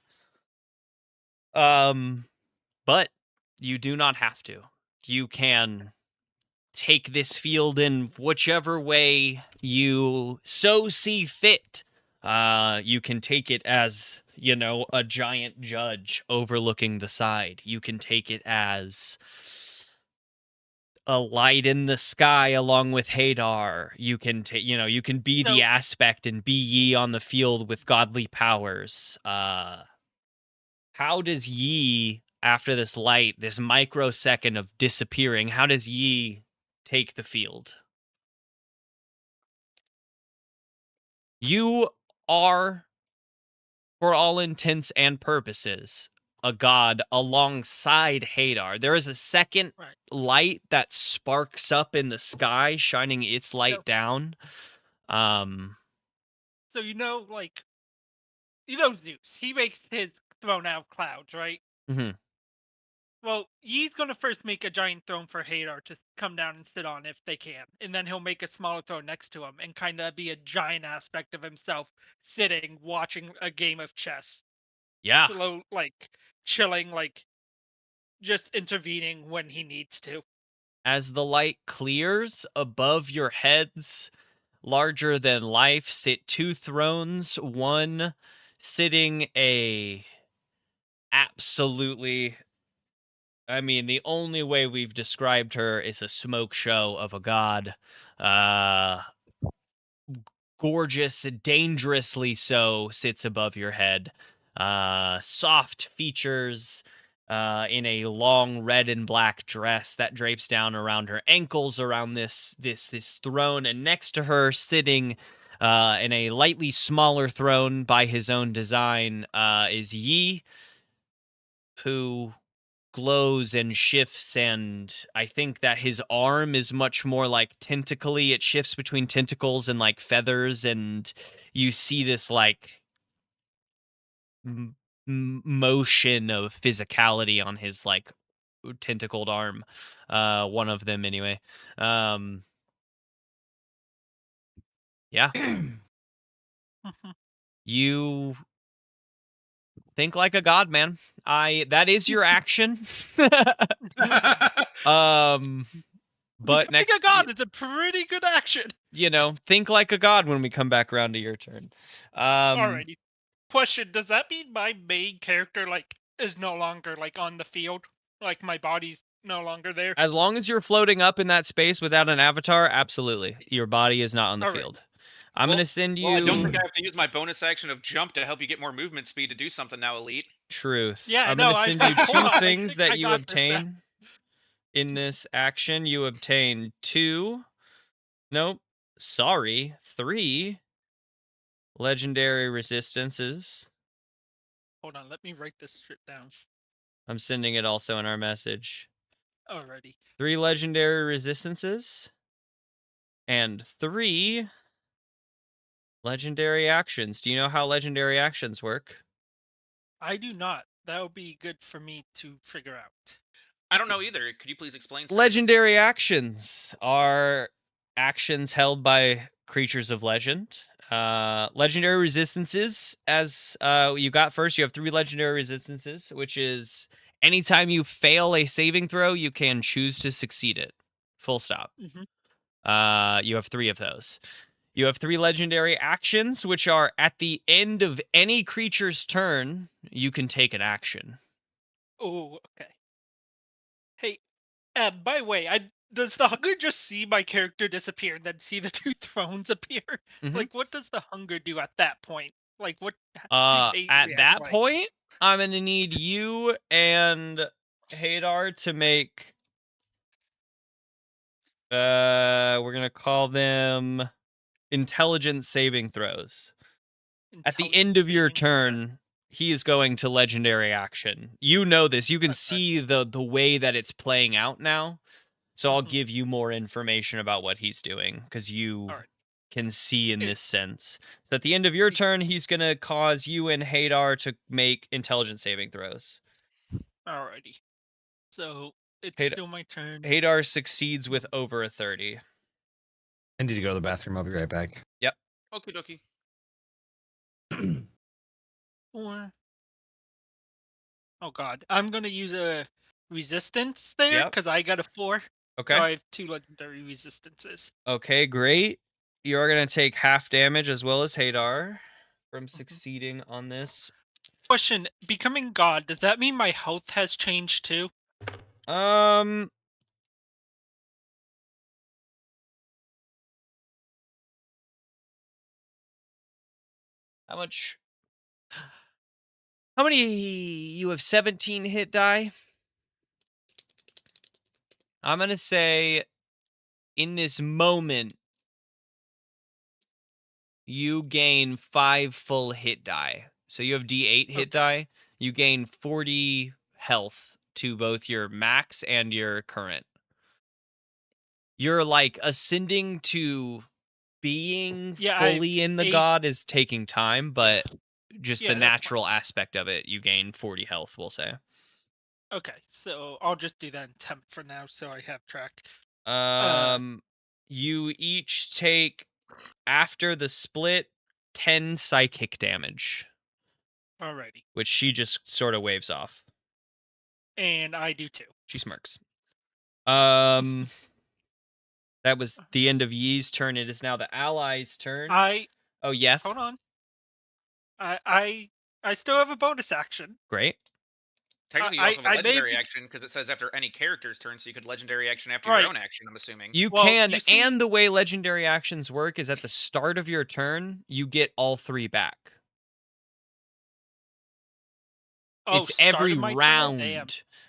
But you do not have to. You can take this field in whichever way you so see fit. You can take it as, a giant judge overlooking the side. You can take it as a light in the sky along with Hadar. You can you can be the aspect and be Yi on the field with godly powers. How does Yi, after this light, this microsecond of disappearing, how does Yi take the field? You are, for all intents and purposes, a god alongside Hadar. There is a second light that sparks up in the sky, shining its light down. So Zeus. He makes his throne out of clouds, right? Mm-hmm. Well, Yi's gonna first make a giant throne for Hadar to come down and sit on if they can, and then he'll make a smaller throne next to him and kind of be a giant aspect of himself, sitting, watching a game of chess. Yeah. Slow, chilling, just intervening when he needs to. As the light clears above your heads, larger than life, sit two thrones, one sitting absolutely, I mean, the only way we've described her is a smoke show of a god. Gorgeous, dangerously so, sits above your head. Soft features, in a long red and black dress that drapes down around her ankles, around this throne, and next to her, sitting in a lightly smaller throne by his own design, is Yi, who glows and shifts, and I think that his arm is much more like tentacly. It shifts between tentacles and like feathers, and you see this like motion of physicality on his like tentacled arm, one of them anyway. Yeah. You think like a god, man. That is your action. But Becoming a god is a pretty good action. Think like a god when we come back around to your turn. Alrighty. Question: does that mean my main character is no longer on the field? Like my body's no longer there? As long as you're floating up in that space without an avatar, absolutely. Your body is not on the field. I'm going to send you... Well, I don't think I have to use my bonus action of jump to help you get more movement speed to do something now, Elite. Truth. Yeah, I'm going to send you two things that you obtain in this action. You obtain 2... Nope. Sorry. 3 legendary resistances. Hold on, let me write this shit down. I'm sending it also in our message. Alrighty. 3 legendary resistances. And 3 legendary actions. Do you know how legendary actions work? I do not. That would be good for me to figure out. I don't know either. Could you please explain, sir? Legendary actions are actions held by creatures of legend. Legendary resistances, as you got first, you have 3 legendary resistances, which is anytime you fail a saving throw, you can choose to succeed it. Full stop. You have 3 of those. You have 3 legendary actions, which are at the end of any creature's turn, you can take an action. Oh, okay. Hey, by the way, does the hunger just see my character disappear and then see the 2 thrones appear? Mhm. Like, what does the hunger do at that point? Like, what do they At react that like? point, I'm gonna need you and Hadar to make. We're gonna call them intelligence saving throws. At the end of your turn, he is going to legendary action. You know this. You can see the way that it's playing out now. So I'll give you more information about what he's doing because you can see in this sense. So at the end of your turn, he's going to cause you and Hadar to make intelligence saving throws. Alrighty. So it's still my turn. Hadar succeeds with over a 30. I need to go to the bathroom. I'll be right back. Yep. Okie dokie. 4. Oh god. I'm going to use a resistance there because I got a 4. Okay. So I have 2 legendary resistances. Okay, great. You're going to take half damage as well as Hadar from succeeding on this. Question, becoming god, does that mean my health has changed too? How much? How many? You have 17 hit die? I'm going to say in this moment, you gain 5 full hit die. So you have D8 hit die. You gain 40 health to both your max and your current. You're like ascending to being fully in the god is taking time, but just the natural aspect of it, you gain 40 health, we'll say. Okay, so I'll just do that in temp for now so I have track. You each take, after the split, 10 psychic damage. Alrighty. Which she just sort of waves off. And I do too. She smirks. That was the end of Yi's turn. It is now the allies' turn. Oh, yeah. Hold on. I still have a bonus action. Great. Technically, you also have a legendary action because it says after any character's turn, so you could legendary action after your own action, I'm assuming. You can, and the way legendary actions work is at the start of your turn, you get all 3 back. It's every round.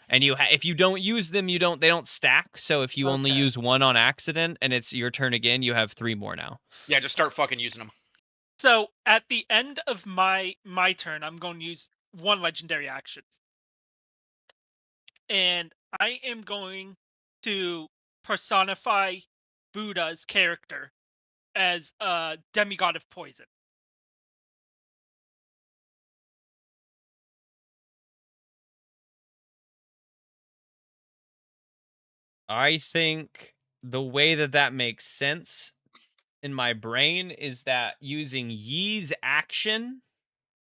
And if you don't use them, they don't stack. So if you only use 1 on accident and it's your turn again, you have 3 more now. Yeah, just start fucking using them. So at the end of my turn, I'm going to use 1 legendary action. And I am going to personify Buddha's character as a demigod of poison. I think the way that makes sense in my brain is that using Yi's action,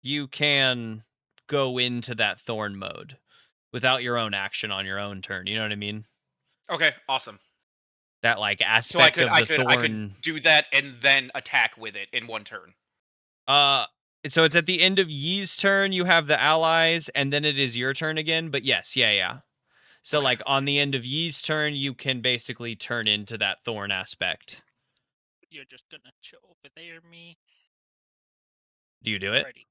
you can go into that thorn mode without your own action on your own turn. You know what I mean? Okay, awesome. That like aspect of the thorn. I could do that and then attack with it in 1 turn. So it's at the end of Yi's turn, you have the allies, and then it is your turn again. But yes, yeah. So like on the end of Yi's turn, you can basically turn into that thorn aspect. You're just gonna chill over there, me. Do you do it? Ready.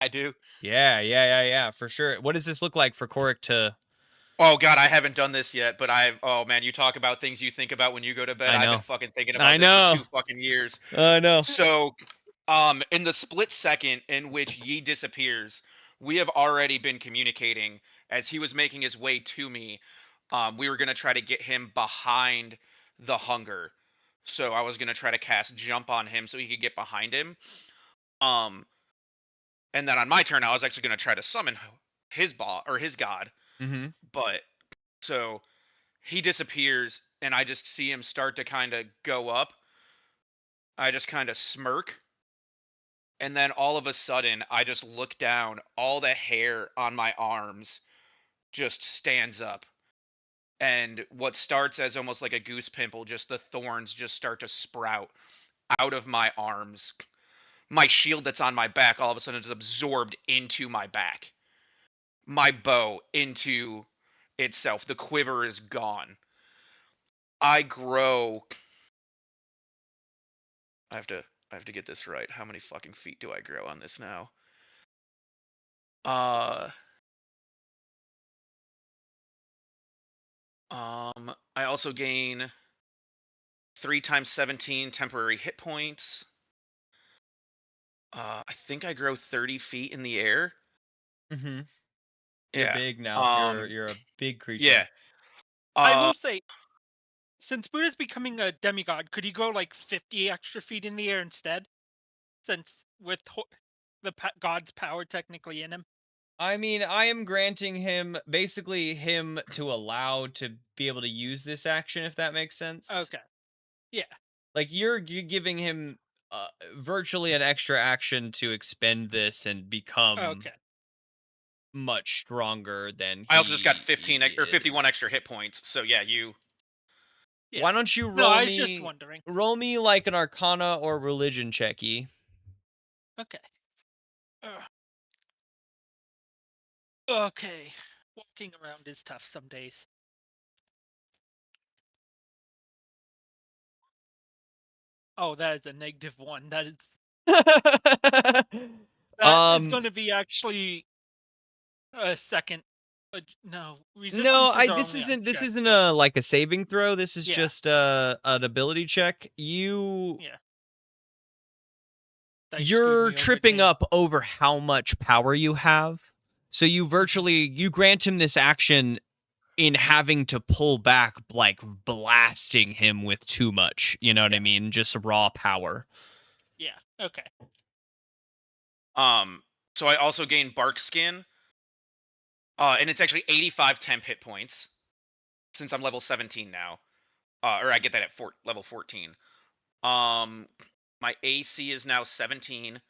I do. Yeah, for sure. What does this look like for Korik to? Oh god, I haven't done this yet, but oh man, you talk about things you think about when you go to bed. I've been fucking thinking about this for 2 fucking years. I know. So, in the split second in which Yi disappears, we have already been communicating as he was making his way to me. We were gonna try to get him behind the hunger. So I was gonna try to cast jump on him so he could get behind him. And then on my turn, I was actually gonna try to summon his boss or his god. Mm-hmm. But so he disappears, and I just see him start to kind of go up. I just kind of smirk, and then all of a sudden, I just look down. All the hair on my arms just stands up. And what starts as almost like a goose pimple, just the thorns just start to sprout out of my arms. My shield that's on my back all of a sudden is absorbed into my back. My bow into itself. The quiver is gone. I grow. I have to get this right. How many fucking feet do I grow on this now? I also gain 3 times 17 temporary hit points. I think I grow 30 feet in the air. Mm-hmm. You're Yeah. big now. You're a big creature. Yeah. I will say, since Buddha's becoming a demigod, could he go like 50 extra feet in the air instead? Since with the god's power technically in him. I mean, I am granting him basically him to allow to be able to use this action, if that makes sense. Okay. Yeah. Like you're giving him virtually an extra action to expend this and become much stronger than he I also just got 15 is. or 51 extra hit points. So yeah, you. Yeah. Why don't you roll no, I was just wondering. Roll me like an Arcana or Religion checky. Okay. Okay. Walking around is tough some days. Oh, that is a -1. That is. That is going to be actually a second. No, no, this isn't a like a saving throw. This is just an ability check. You're tripping up over how much power you have. So you grant him this action in having to pull back, like blasting him with too much. You know what I mean? Just raw power. Yeah. Okay. So I also gain bark skin. And it's actually 85 temp hit points since I'm level 17 now. Or I get that at level 14. My AC is now 17.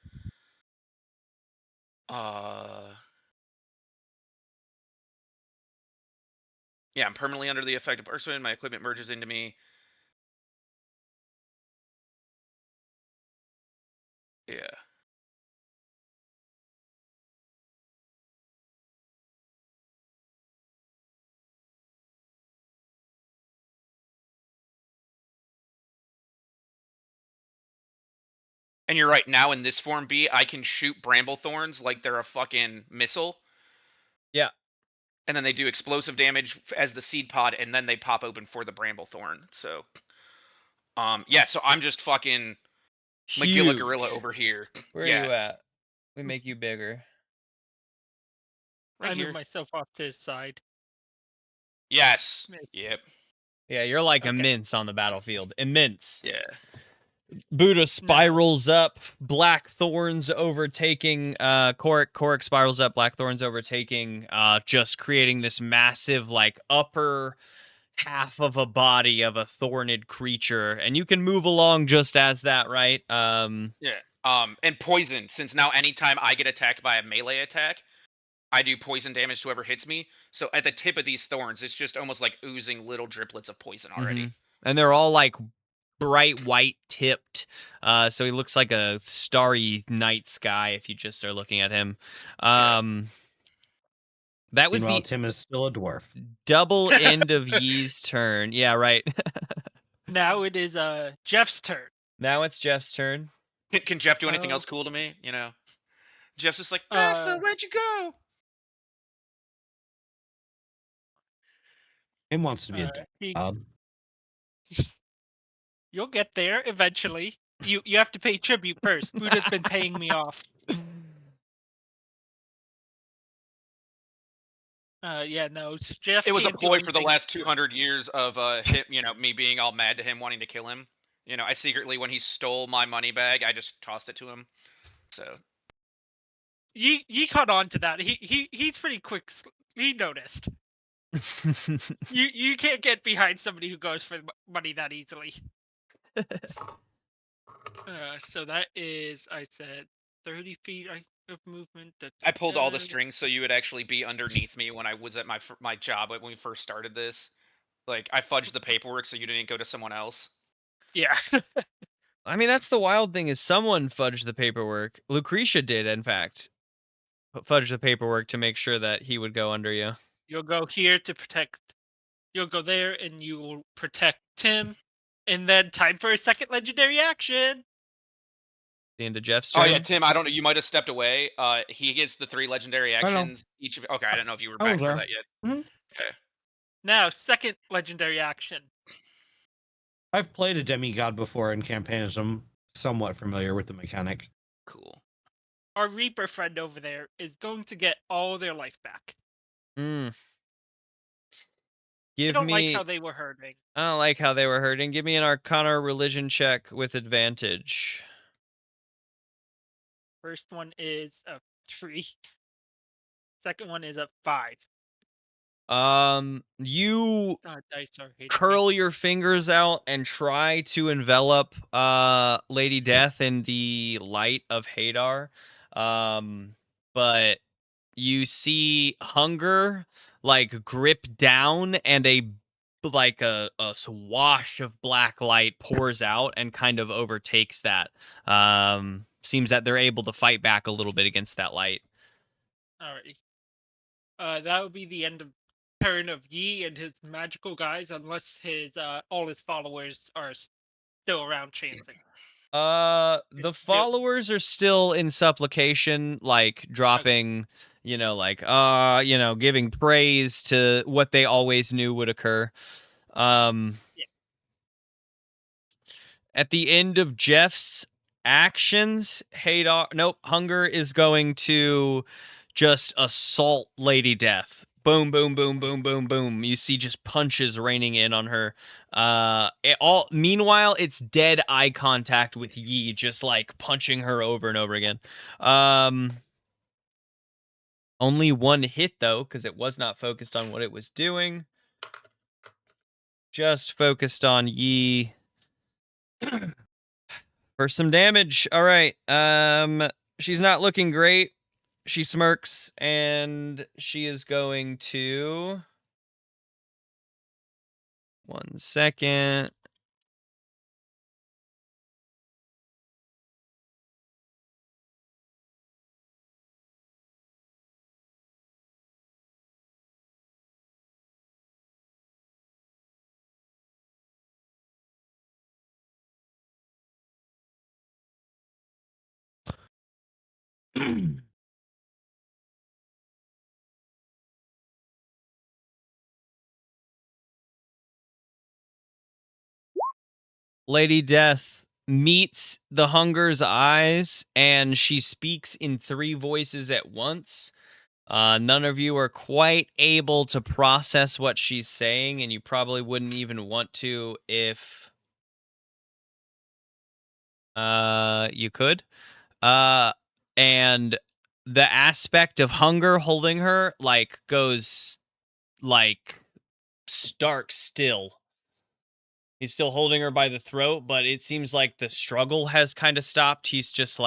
Yeah, I'm permanently under the effect of Earthwind. My equipment merges into me. Yeah. And you're right. Now in this form B, I can shoot bramble thorns like they're a fucking missile. Yeah. And then they do explosive damage as the seed pod, and then they pop open for the bramble thorn. So, yeah. So I'm just fucking Magilla Gorilla over here. Where are you at? We make you bigger. Right I move myself off to his side. Yes. Yep. Yeah, you're like immense on the battlefield. Immense. Yeah. Buddha spirals up, black thorns overtaking Korik. Korik spirals up, black thorns overtaking, just creating this massive, like, upper half of a body of a thorned creature. And you can move along just as that, right? Yeah. And poison, since now anytime I get attacked by a melee attack, I do poison damage to whoever hits me. So at the tip of these thorns, it's just almost like oozing little driplets of poison already. And they're all like bright white tipped, so he looks like a starry night sky if you just are looking at him. That was Meanwhile, Tim is still a dwarf. Double end of Yee's turn. Yeah, right. Now it is Jeff's turn. Now it's Jeff's turn. Can Jeff do anything else cool to me? You know, Jeff's just like, Bethel, where'd you go? Tim wants to be a dog. You'll get there eventually. You have to pay tribute first. Buddha's been paying me off. Yeah, no, Jeff It was a can't do ploy for the anything. last 200 years of him, me being all mad to him, wanting to kill him. I secretly, when he stole my money bag, I just tossed it to him. So Ye caught on to that. He's pretty quick. He noticed. You can't get behind somebody who goes for money that easily. So that is, I said, 30 feet of movement. I pulled all the strings so you would actually be underneath me when I was at my job when we first started this. Like, I fudged the paperwork so you didn't go to someone else. Yeah. I mean, that's the wild thing is someone fudged the paperwork. Lucretia did, in fact, fudge the paperwork to make sure that he would go under you. You'll go here to protect. You'll go there and you will protect Tim. And then time for a second legendary action. The end of Jeff's turn. Oh yeah, Tim. I don't know. You might have stepped away. He gets the 3 legendary actions. Each of. Okay, I don't know if you were back for that yet. Mm-hmm. Okay. Now, second legendary action. I've played a demigod before in campaigns. So I'm somewhat familiar with the mechanic. Cool. Our Reaper friend over there is going to get all their life back. Mm. I don't like how they were hurting. I don't like how they were hurting. Give me an Arcana religion check with advantage. First one is a 3. Second one is a 5. You Dice are hating curl me. your fingers out and try to envelop Lady Death in the light of Hadar. But you see Hunger like grip down and a swash of black light pours out and kind of overtakes that. Seems that they're able to fight back a little bit against that light. Alrighty. That would be the end of turn of Yi and his magical guys, unless his all his followers are still around chanting. The followers are still in supplication, like dropping, giving praise to what they always knew would occur. At the end of Jeff's actions, Hunger is going to just assault Lady Death. Boom, boom, boom, boom, boom, boom. You see just punches raining in on her. Meanwhile, it's dead eye contact with Yi, just like punching her over and over again. Only one hit though, because it was not focused on what it was doing. Just focused on Yi. For some damage. All right. She's not looking great. She smirks and she is going to 1 second. Lady Death meets the Hunger's eyes and she speaks in 3 voices at once. None of you are quite able to process what she's saying, and you probably wouldn't even want to if you could. And the aspect of Hunger holding her goes stark still. He's still holding her by the throat, but it seems like the struggle has kind of stopped. He's just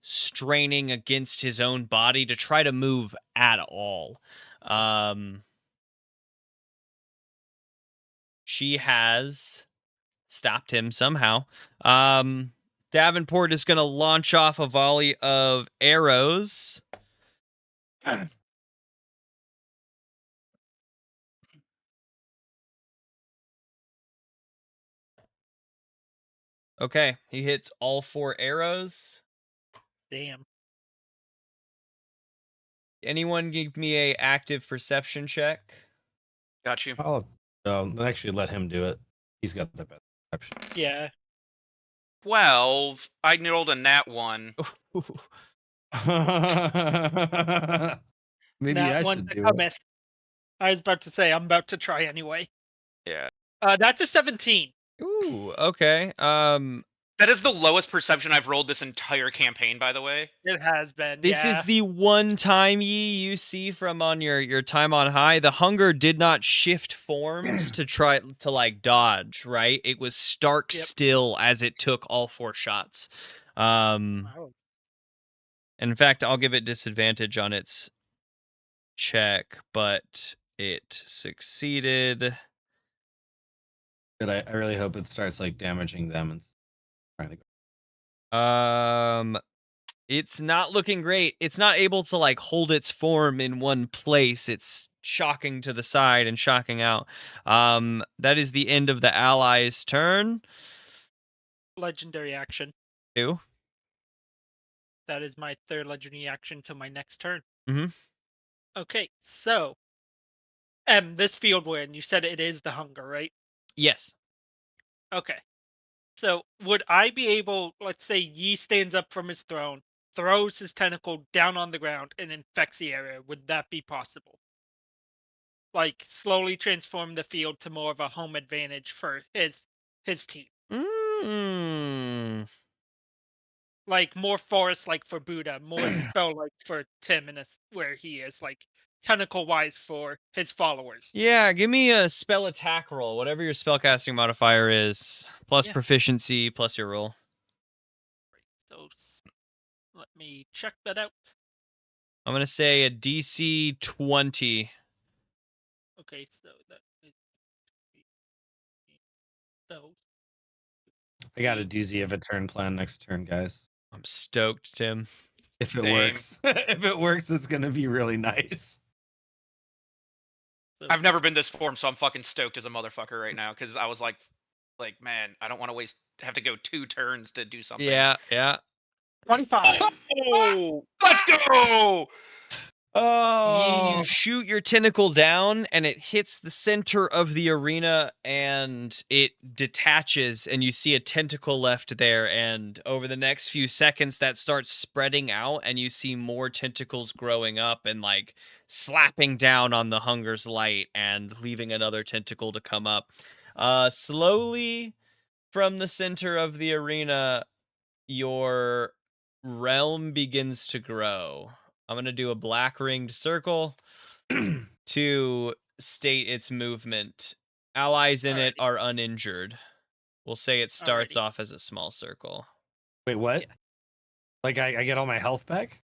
straining against his own body to try to move at all. She has stopped him somehow. Davenport is going to launch off a volley of arrows. Okay, he hits all 4 arrows. Damn. Anyone give me a active perception check? Got you. I'll actually let him do it. He's got the best perception. Yeah. 12. I rolled a nat 1. Maybe Nat I one should to do cometh. I was about to say I'm about to try anyway. Yeah. That's a 17. Ooh, okay. That is the lowest perception I've rolled this entire campaign, by the way. It has been, This is yeah. the one time you see from on your time on high. The hunger did not shift forms to try to like dodge, right? It was stark still as it took all 4 shots. Wow. In fact, I'll give it disadvantage on its check, but it succeeded. Good. I really hope it starts like damaging them and trying to. It's not looking great. It's not able to like hold its form in one place. It's shocking to the side and shocking out. That is the end of the ally's turn. Legendary action. 2. That is my 3rd legendary action to my next turn. Mm-hmm. Okay, so this field we're in, you said it is the hunger, right? Yes. Okay. So would I be able, let's say Yi stands up from his throne, throws his tentacle down on the ground, and infects the area? Would that be possible? Like slowly transform the field to more of a home advantage for his team. Like more forest like for Buddha, more spell like for Tim and where he is, like tentacle wise for his followers. Yeah, give me a spell attack roll, whatever your spellcasting modifier is, plus proficiency, plus your roll. So let me check that out. I'm going to say a DC 20. Okay, so that is so. I got a doozy of a turn plan next turn, guys. I'm stoked, Tim. If it works. If it works, it's going to be really nice. I've never been this formed, so I'm fucking stoked as a motherfucker right now, because I was like, man, I don't want to have to go 2 turns to do something. Yeah. 25. Oh, let's go! You shoot your tentacle down and it hits the center of the arena and it detaches and you see a tentacle left there, and over the next few seconds that starts spreading out and you see more tentacles growing up and like slapping down on the hunger's light and leaving another tentacle to come up. Slowly from the center of the arena, your realm begins to grow. I'm going to do a black ringed circle to state its movement. Allies in it are uninjured. We'll say it starts off as a small circle. Wait, what? Yeah. Like I get all my health back?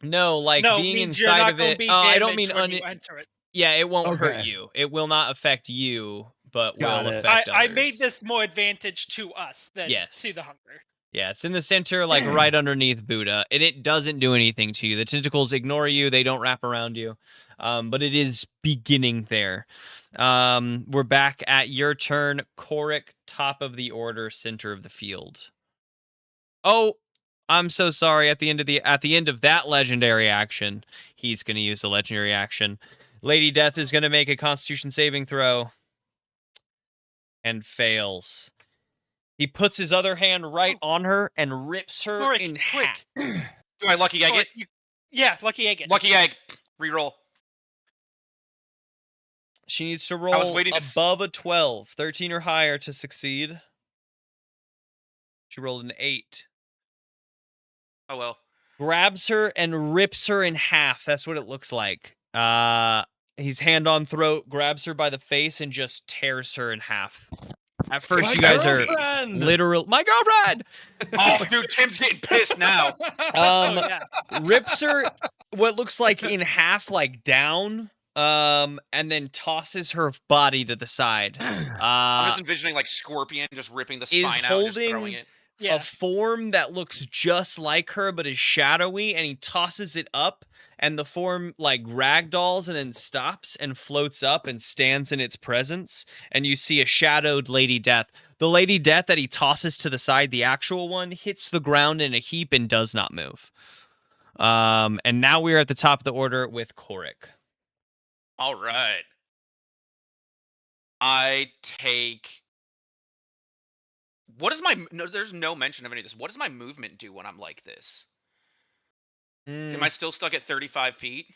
No, like being inside of it. I don't mean enter it. Yeah, it won't hurt you. It will not affect you, but will affect others. I made this more advantage to us than to the hunger. Yeah, it's in the center, like right underneath Buddha, and it doesn't do anything to you. The tentacles ignore you; they don't wrap around you, but it is beginning there. We're back at your turn, Korik, top of the order, center of the field. Oh, I'm so sorry. At the end of that legendary action, he's going to use a legendary action. Lady Death is going to make a Constitution saving throw and fails. He puts his other hand right on her and rips her in half. Do I lucky egg it? Yeah, lucky egg it. Lucky egg. Reroll. She needs to roll above a 12, 13 or higher to succeed. She rolled an 8. Oh well. Grabs her and rips her in half. That's what it looks like. He's hand on throat, grabs her by the face, and just tears her in half. At first, you guys are literal. My girlfriend! Oh, dude, Tim's getting pissed now. Rips her what looks like in half, like down, and then tosses her body to the side. I'm just envisioning like Scorpion just ripping the spine out and just throwing it. A form that looks just like her but is shadowy, and he tosses it up, and the form like ragdolls and then stops and floats up and stands in its presence, and you see a shadowed Lady Death. The Lady Death that he tosses to the side, the actual one, hits the ground in a heap and does not move. And now we're at the top of the order with Korik. All right. I take... What is my... No, there's no mention of any of this. What does my movement do when I'm like this? Am I still stuck at 35 feet?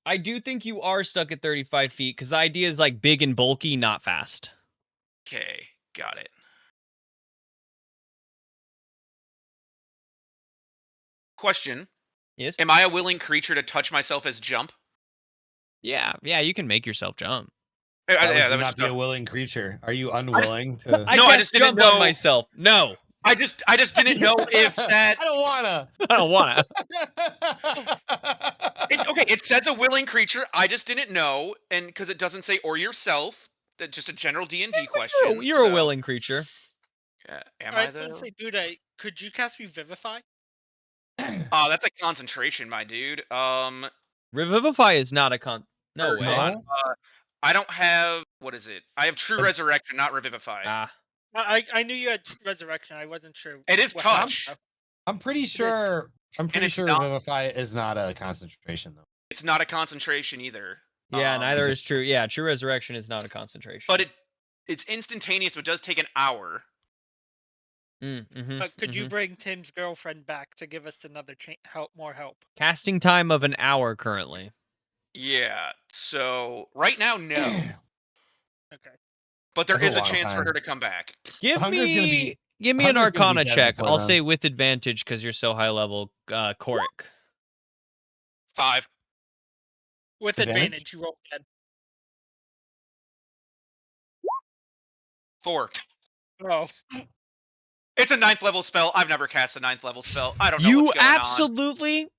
I do think you are stuck at 35 feet because the idea is like big and bulky, not fast. Okay, got it. Question. Yes. Am I a willing creature to touch myself as jump? Yeah, you can make yourself jump. Why would you not be a willing creature? Are you unwilling to? I just didn't know. On myself. No. I just didn't know if that. I don't wanna. I don't wanna. Okay, it says a willing creature. I just didn't know, and because it doesn't say or yourself, that's just a general D&D question. You're a willing creature. Yeah, am I though? I was gonna say, Buddha, could you cast Revivify? That's a concentration, my dude. Revivify is not a No way. I don't have. What is it? I have True Resurrection, not Revivify. Ah. I knew you had Resurrection. I wasn't sure. It is touch. I'm pretty sure. I'm pretty sure Revivify is not a concentration though. It's not a concentration either. Yeah, neither is True. Yeah, True Resurrection is not a concentration. But it's instantaneous, but it does take an hour. But could you bring Tim's girlfriend back to give us another more help? Casting time of an hour currently. Yeah. So right now, no. Okay. But there is a chance for her to come back. Give me an Arcana check. I'll say with advantage because you're so high level. Coric. 5. With advantage, you roll again. 4. Oh. It's a 9th level spell. I've never cast a 9th level spell. I don't know what's going on. You absolutely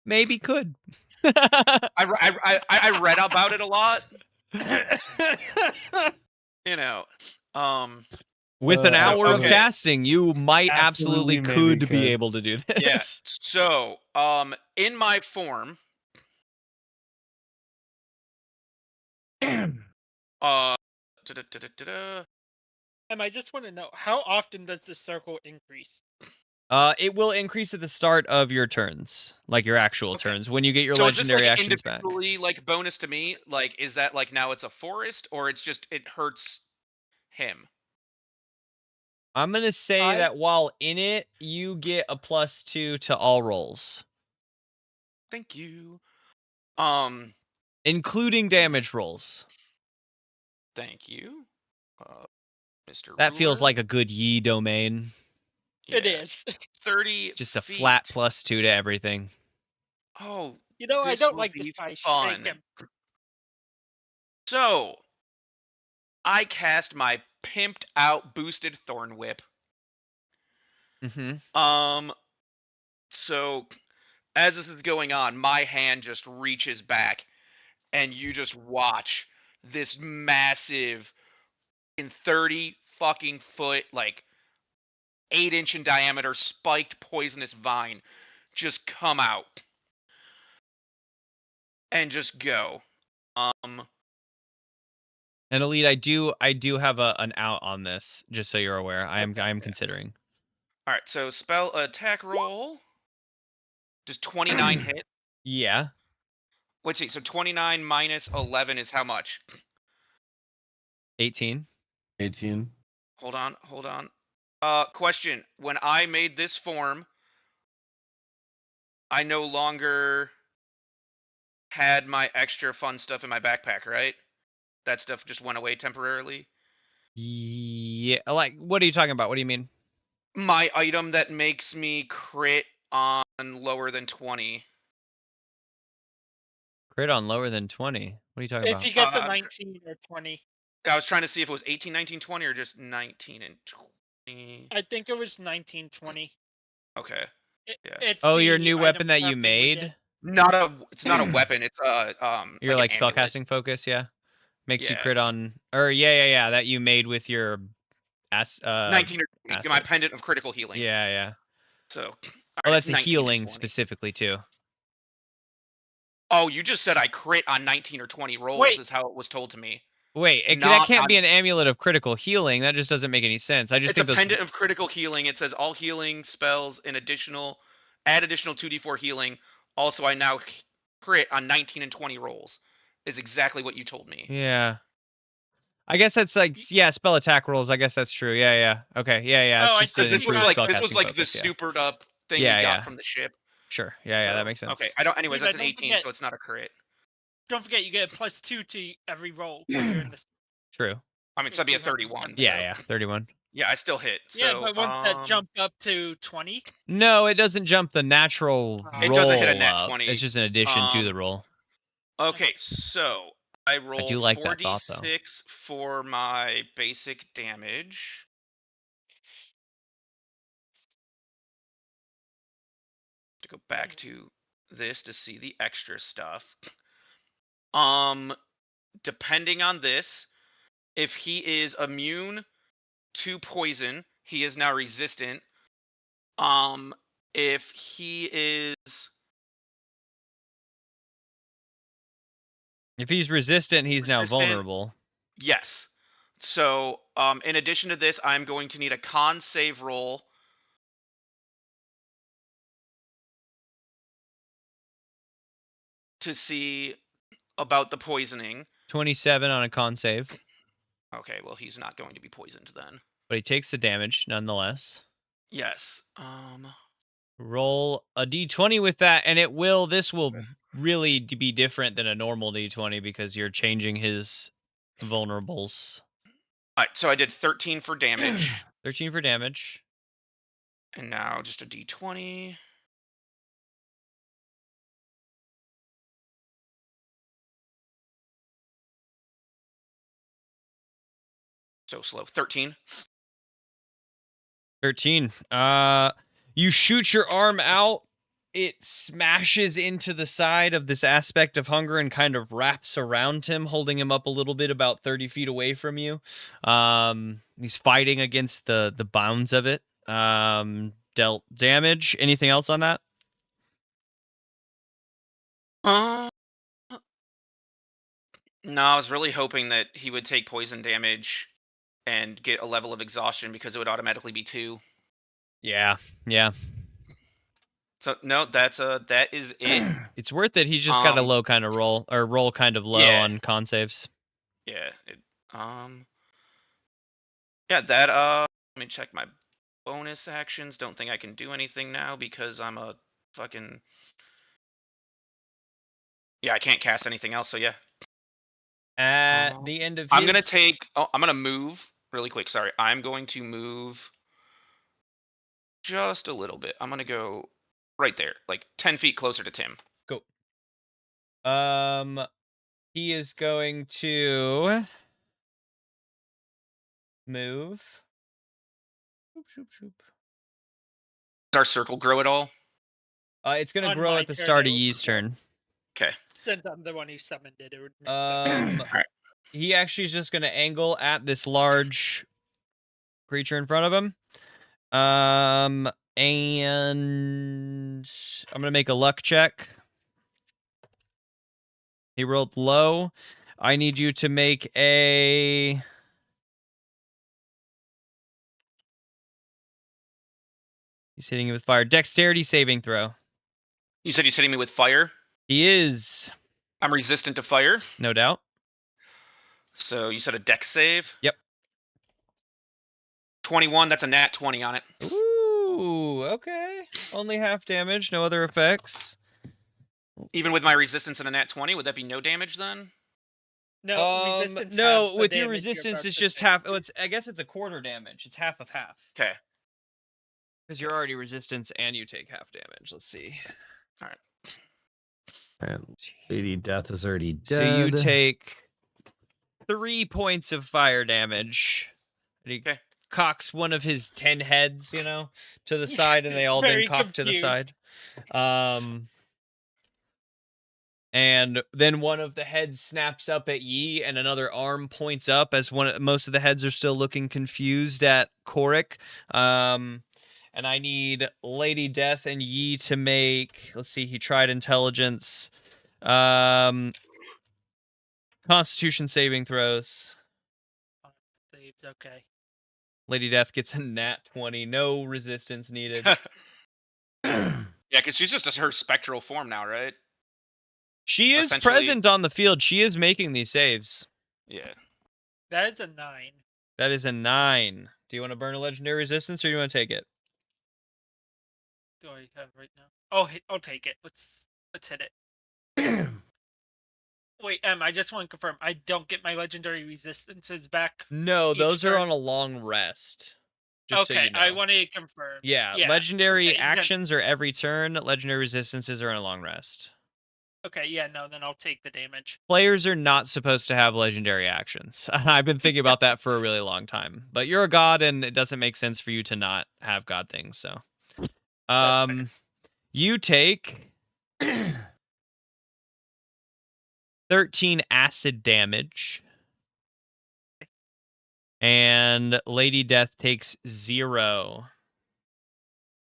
maybe could. I read about it a lot. You know, with an hour of casting, you might absolutely could be able to do this. Yeah. So, in my form, I just want to know, how often does the circle increase? It will increase at the start of your turns, like your actual turns, when you get your legendary actions back. So is this like bonus to me? Like, is that like now it's a forest, or it's just it hurts him? I'm gonna say that while in it, you get a +2 to all rolls. Thank you. Including damage rolls. Thank you, Mr. That feels like a good Yi domain. Yeah. It is 30. Just a flat +2 to everything. Oh, I don't like this fight. Fun. So, I cast my pimped out boosted Thorn Whip. So, as this is going on, my hand just reaches back, and you just watch this massive, 30 fucking foot, like 8-inch in diameter, spiked poisonous vine just come out and just go. And Elite, I do have an out on this, just so you're aware. I am considering. All right, so spell attack roll. Does 29 hit? Yeah. Let's see. So 29 minus 11 is how much? 18. 18. Hold on. Question. When I made this form, I no longer had my extra fun stuff in my backpack, right? That stuff just went away temporarily? Yeah. Like, what are you talking about? What do you mean? My item that makes me crit on lower than 20. Crit on lower than 20? What are you talking about? If he gets a 19 or 20. I was trying to see if it was 18, 19, 20, or just 19 and 20. I think it was 19, 20. Okay. Yeah. Your new weapon that you made? It's not a weapon. It's your like spellcasting focus, yeah. Makes you crit on, or yeah, that you made with your 19 or 20. My pendant of critical healing. Yeah. So. That's a healing specifically too. Oh, you just said I crit on 19 or 20 rolls is how it was told to me. Wait, that can't be an amulet of critical healing. That just doesn't make any sense. I just think it's a pendant of critical healing. It says all healing spells add additional 2d4 healing. Also, I now crit on 19 and 20 rolls. Is exactly what you told me. Yeah. I guess that's like spell attack rolls. I guess that's true. Yeah. Okay. Yeah. Oh, this was like the supered up thing we got from the ship. Sure. Yeah, that makes sense. Okay. Anyways, that's an 18, so it's not a crit. don't forget you get a +2 to every roll when you're in the. True. I mean, so that'd be a 31. Yeah, So. yeah, 31. Yeah, I still hit. Yeah, So, but won't that jump up to 20? No, it doesn't jump the natural It roll doesn't hit a nat up. 20. It's just an addition to the roll. Okay, so I roll do like that thought, though. 4d6 for my basic damage. To go back to this to see the extra stuff. Depending on this, if he is immune to poison, he is now resistant. If he is If he's resistant, he's now vulnerable. Yes. So, in addition to this, I'm going to need a con save roll to see about the poisoning. 27 on a con save. Okay, well, he's not going to be poisoned then. But he takes the damage nonetheless. Yes. Roll a d20 with that, and this will really be different than a normal d20 because you're changing his vulnerables. All right, so I did 13 for damage. 13 for damage. And now just a d20. So slow. 13. 13. You shoot your arm out. It smashes into the side of this aspect of hunger and kind of wraps around him, holding him up a little bit about 30 feet away from you. He's fighting against the bounds of it. Dealt damage. Anything else on that? No, I was really hoping that he would take poison damage and get a level of exhaustion because it would automatically be 2. Yeah. So no, that is it. It's worth it. He's just got a low kind of roll, or roll kind of low on con saves. Yeah. Yeah, that let me check my bonus actions. Don't think I can do anything now because I'm a fucking. Yeah, I can't cast anything else, so yeah. At the end of I'm gonna move really quick, sorry. I'm going to move just a little bit. I'm gonna go right there, like 10 feet closer to Tim. Go. He is going to move. Shoop. Does our circle grow at all? It's going to grow at the start of Yee's turn. Okay. Since I'm the one who summoned it, it would make sense. Right. He actually is just going to angle at this large creature in front of him. And I'm going to make a luck check. He rolled low. I need you to make a... He's hitting you with fire. Dexterity saving throw. You said he's hitting me with fire? He is. I'm resistant to fire? No doubt. So you said a dex save? Yep. 21, that's a nat 20 on it. Ooh, okay. Only half damage, no other effects. Even with my resistance and a nat 20, would that be no damage then? No, no. With your resistance, it's just half. Oh, I guess it's a quarter damage. It's half of half. Okay. Because you're already resistance and you take half damage. Let's see. All right. And Lady Death is already dead. So you take 3 points of fire damage. And he cocks one of his 10 heads, to the side, and they all then cock to the side. And then one of the heads snaps up at Yi, and another arm points up as most of the heads are still looking confused at Korik. And I need Lady Death and Yi to make... Let's see, he tried intelligence. Constitution saving throws. Saves, okay. Lady Death gets a nat 20. No resistance needed. Yeah, because she's just her spectral form now, right? She is present on the field. She is making these saves. Yeah. That is a 9. That is a 9. Do you want to burn a legendary resistance, or do you want to take it? Do I have right now? Oh, I'll take it. Let's hit it. Wait, I just want to confirm. I don't get my legendary resistances back. No, those turn? are on a long rest. Just so okay, you know. I want to confirm. Yeah, legendary actions are every turn. Legendary resistances are on a long rest. Okay, yeah, no, then I'll take the damage. Players are not supposed to have legendary actions. I've been thinking about that for a really long time. But you're a god, and it doesn't make sense for you to not have god things. So, you take 13 acid damage, and Lady Death takes 0.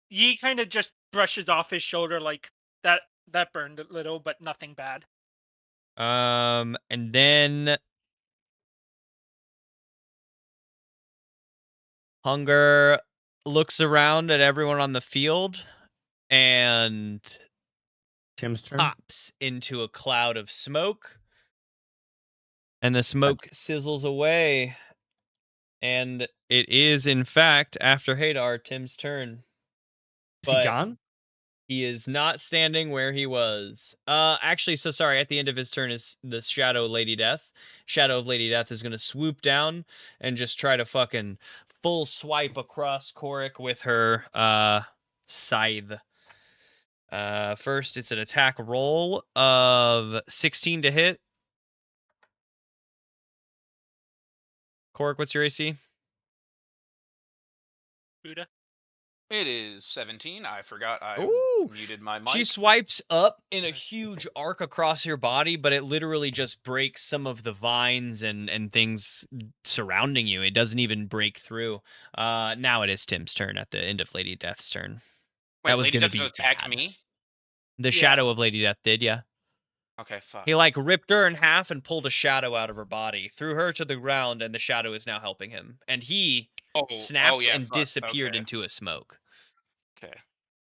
He kind of just brushes off his shoulder like that. That burned a little, but nothing bad. And then Hunger looks around at everyone on the field and Tim's turn. pops into a cloud of smoke. And the smoke sizzles away. And it is, in fact, after Hadar, Tim's turn. Is he gone? He is not standing where he was. Actually, so sorry. At the end of his turn is the Shadow of Lady Death. Shadow of Lady Death is going to swoop down and just try to fucking full swipe across Korik with her scythe. First, it's an attack roll of 16 to hit. Korik, what's your AC? Buddha. It is 17. I forgot I muted my mic. She swipes up in a huge arc across your body, but it literally just breaks some of the vines and things surrounding you. It doesn't even break through. Now it is Tim's turn at the end of Lady Death's turn. Wait, that was Lady going to Death be attack bad. me? The Shadow of Lady Death did, yeah. Okay, fuck. He like ripped her in half and pulled a shadow out of her body, threw her to the ground, and the shadow is now helping him. And he snapped and disappeared into a smoke. Okay.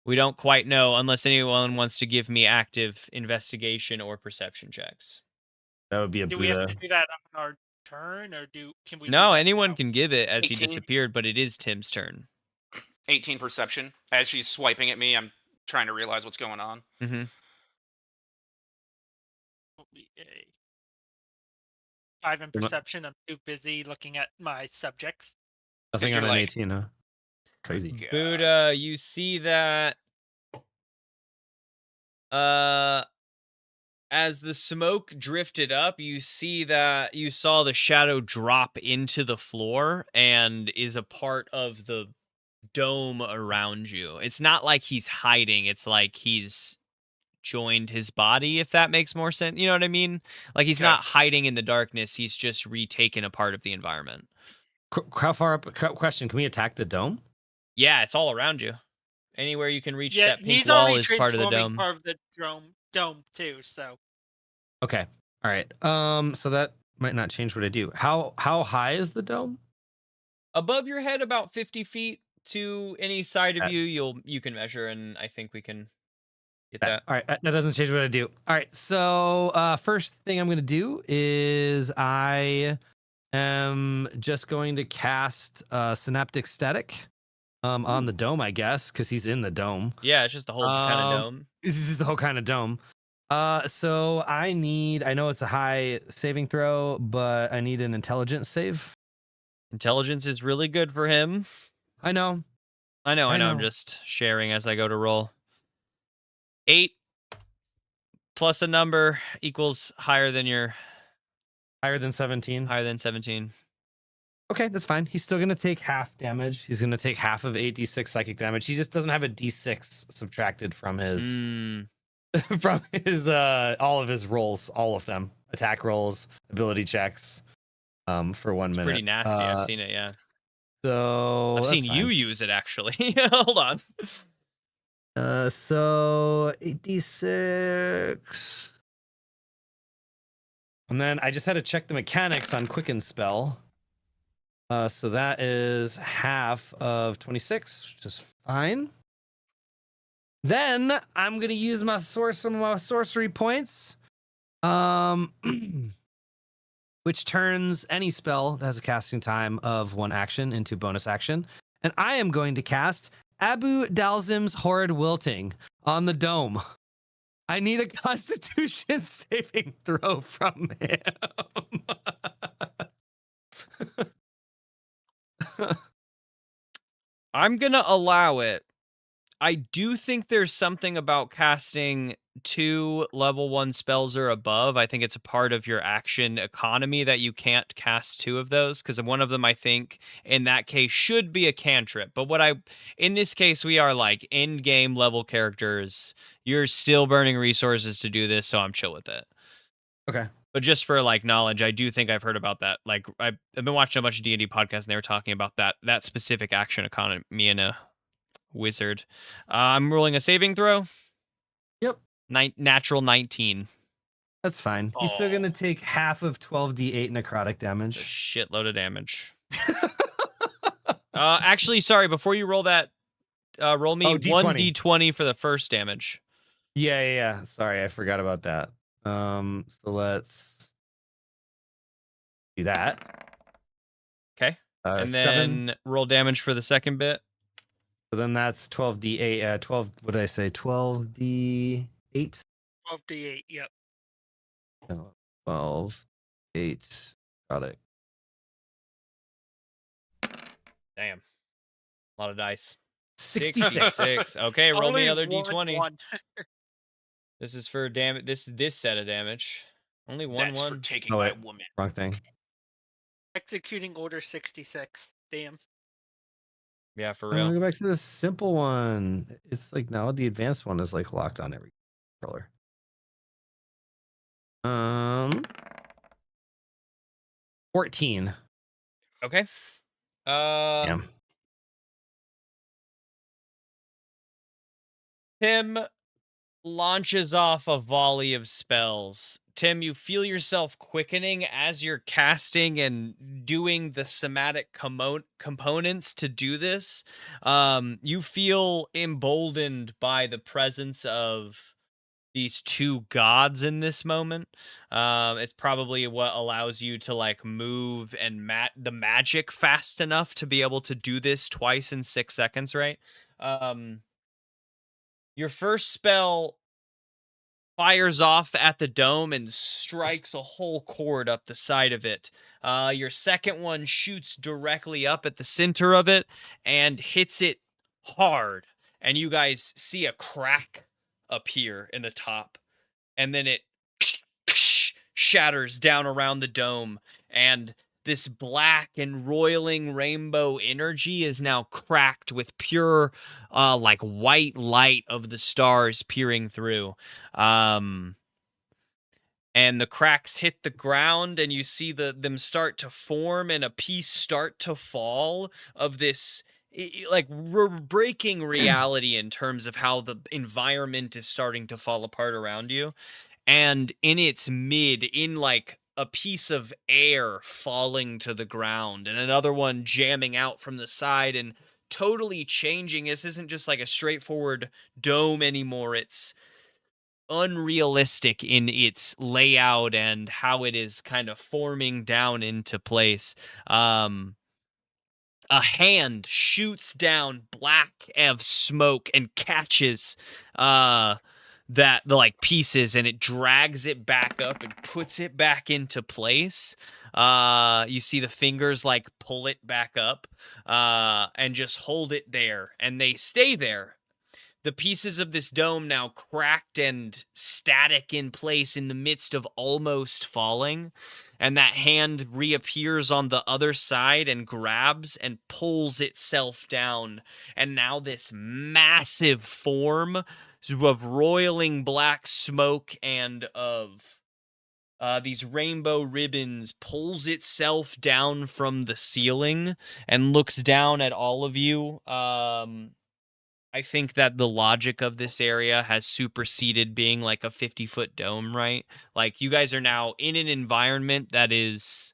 We don't quite know unless anyone wants to give me active investigation or perception checks. That would be a Do Buddha. we have to do that on our turn, or can we? No, do anyone now? can give it as 18. he disappeared, but it is Tim's turn. 18 perception. As she's swiping at me, I'm trying to realize what's going on. Mm-hmm. 5 in perception. I'm too busy looking at my subjects. Nothing on an 18, huh? Crazy. God. Buddha, you see that as the smoke drifted up, you see that you saw the shadow drop into the floor and is a part of the dome around you. It's not like he's hiding. It's like he's joined his body, if that makes more sense. You know what I mean? Like he's not hiding in the darkness. He's just retaken a part of the environment. How far up? Question: can we attack the dome? Yeah, it's all around you. Anywhere you can reach that pink he's wall is part of the dome. Part of the dome too. So. Okay. All right. So that might not change what I do. How high is the dome? Above your head, about 50 feet to any side of you. You can measure, and I think we can get that. All right. That doesn't change what I do. All right. So first thing I'm going to do is I am just going to cast Synaptic Static on the dome, I guess, because he's in the dome. Yeah, it's just the whole kind of dome. This is the whole kind of dome. So I know it's a high saving throw, but I need an intelligence save. Intelligence is really good for him. I know. I'm just sharing as I go to roll. 8 plus a number equals higher than 17. Higher than 17. Okay, that's fine. He's still going to take half damage. He's going to take half of 8d6 psychic damage. He just doesn't have a d6 subtracted from his from his all of his rolls, all of them. Attack rolls, ability checks for 1 minute. Pretty nasty. I've seen it, yeah. So I've seen you use it actually. Hold on. So 8d6. And then I just had to check the mechanics on Quicken Spell. So that is half of 26, which is fine. Then I'm gonna use some of my sorcery points, which turns any spell that has a casting time of 1 action into bonus action. And I am going to cast Abu Dalzim's Horrid Wilting on the dome. I need a Constitution saving throw from him. I'm gonna allow it. I do think there's something about casting 2 level 1 spells or above. I think it's a part of your action economy that you can't cast 2 of those, because one of them, I think, in that case, should be a cantrip. But in this case, we are like end game level characters. You're still burning resources to do this, so I'm chill with it. Okay. But just for like knowledge, I do think I've heard about that. Like I've been watching a bunch of D&D podcasts, and they were talking about that specific action economy in a wizard. I'm rolling a saving throw. Yep. Natural 19. That's fine. He's still gonna take half of 12d8 necrotic damage. A shitload of damage. Actually, sorry. Before you roll that, roll me 1d20 for the first damage. Yeah. Sorry, I forgot about that. So let's do that. Okay. And 7. then roll damage for the second bit. So then that's 12d8. 12. What did I say? 12d8. 12d8. Yep. 12. 8. Got it. Damn. A lot of dice. 66. Okay, roll me another Only d20. one. This is for damage. This set of damage. Only one. That's for taking my woman. Wrong thing. Executing order 66. Damn. Yeah, for I'm real. gonna go back to the simple one. It's like now the advanced one is like locked on every controller. 14. Okay. Damn. Tim launches off a volley of spells. Tim, you feel yourself quickening as you're casting and doing the somatic components to do this. You feel emboldened by the presence of these 2 gods in this moment. It's probably what allows you to like move and the magic fast enough to be able to do this twice in 6 seconds, right? Your first spell fires off at the dome and strikes a whole chord up the side of it. Your second one shoots directly up at the center of it and hits it hard. And you guys see a crack appear in the top. And then it shatters down around the dome. And this black and roiling rainbow energy is now cracked with pure like white light of the stars peering through. And the cracks hit the ground, and you see them start to form and a piece start to fall of this, like we're breaking reality in terms of how the environment is starting to fall apart around you. And in its mid, in like a piece of air falling to the ground and another one jamming out from the side and totally changing. This isn't just like a straightforward dome anymore. It's unrealistic in its layout and how it is kind of forming down into place. A hand shoots down black of smoke and catches the like pieces, and it drags it back up and puts it back into place. You see the fingers like pull it back up and just hold it there, and they stay there. The pieces of this dome now cracked and static in place in the midst of almost falling. And that hand reappears on the other side and grabs and pulls itself down. And now this massive form of roiling black smoke and of these rainbow ribbons pulls itself down from the ceiling and looks down at all of you. I think that the logic of this area has superseded being like a 50-foot dome, right? Like you guys are now in an environment that is,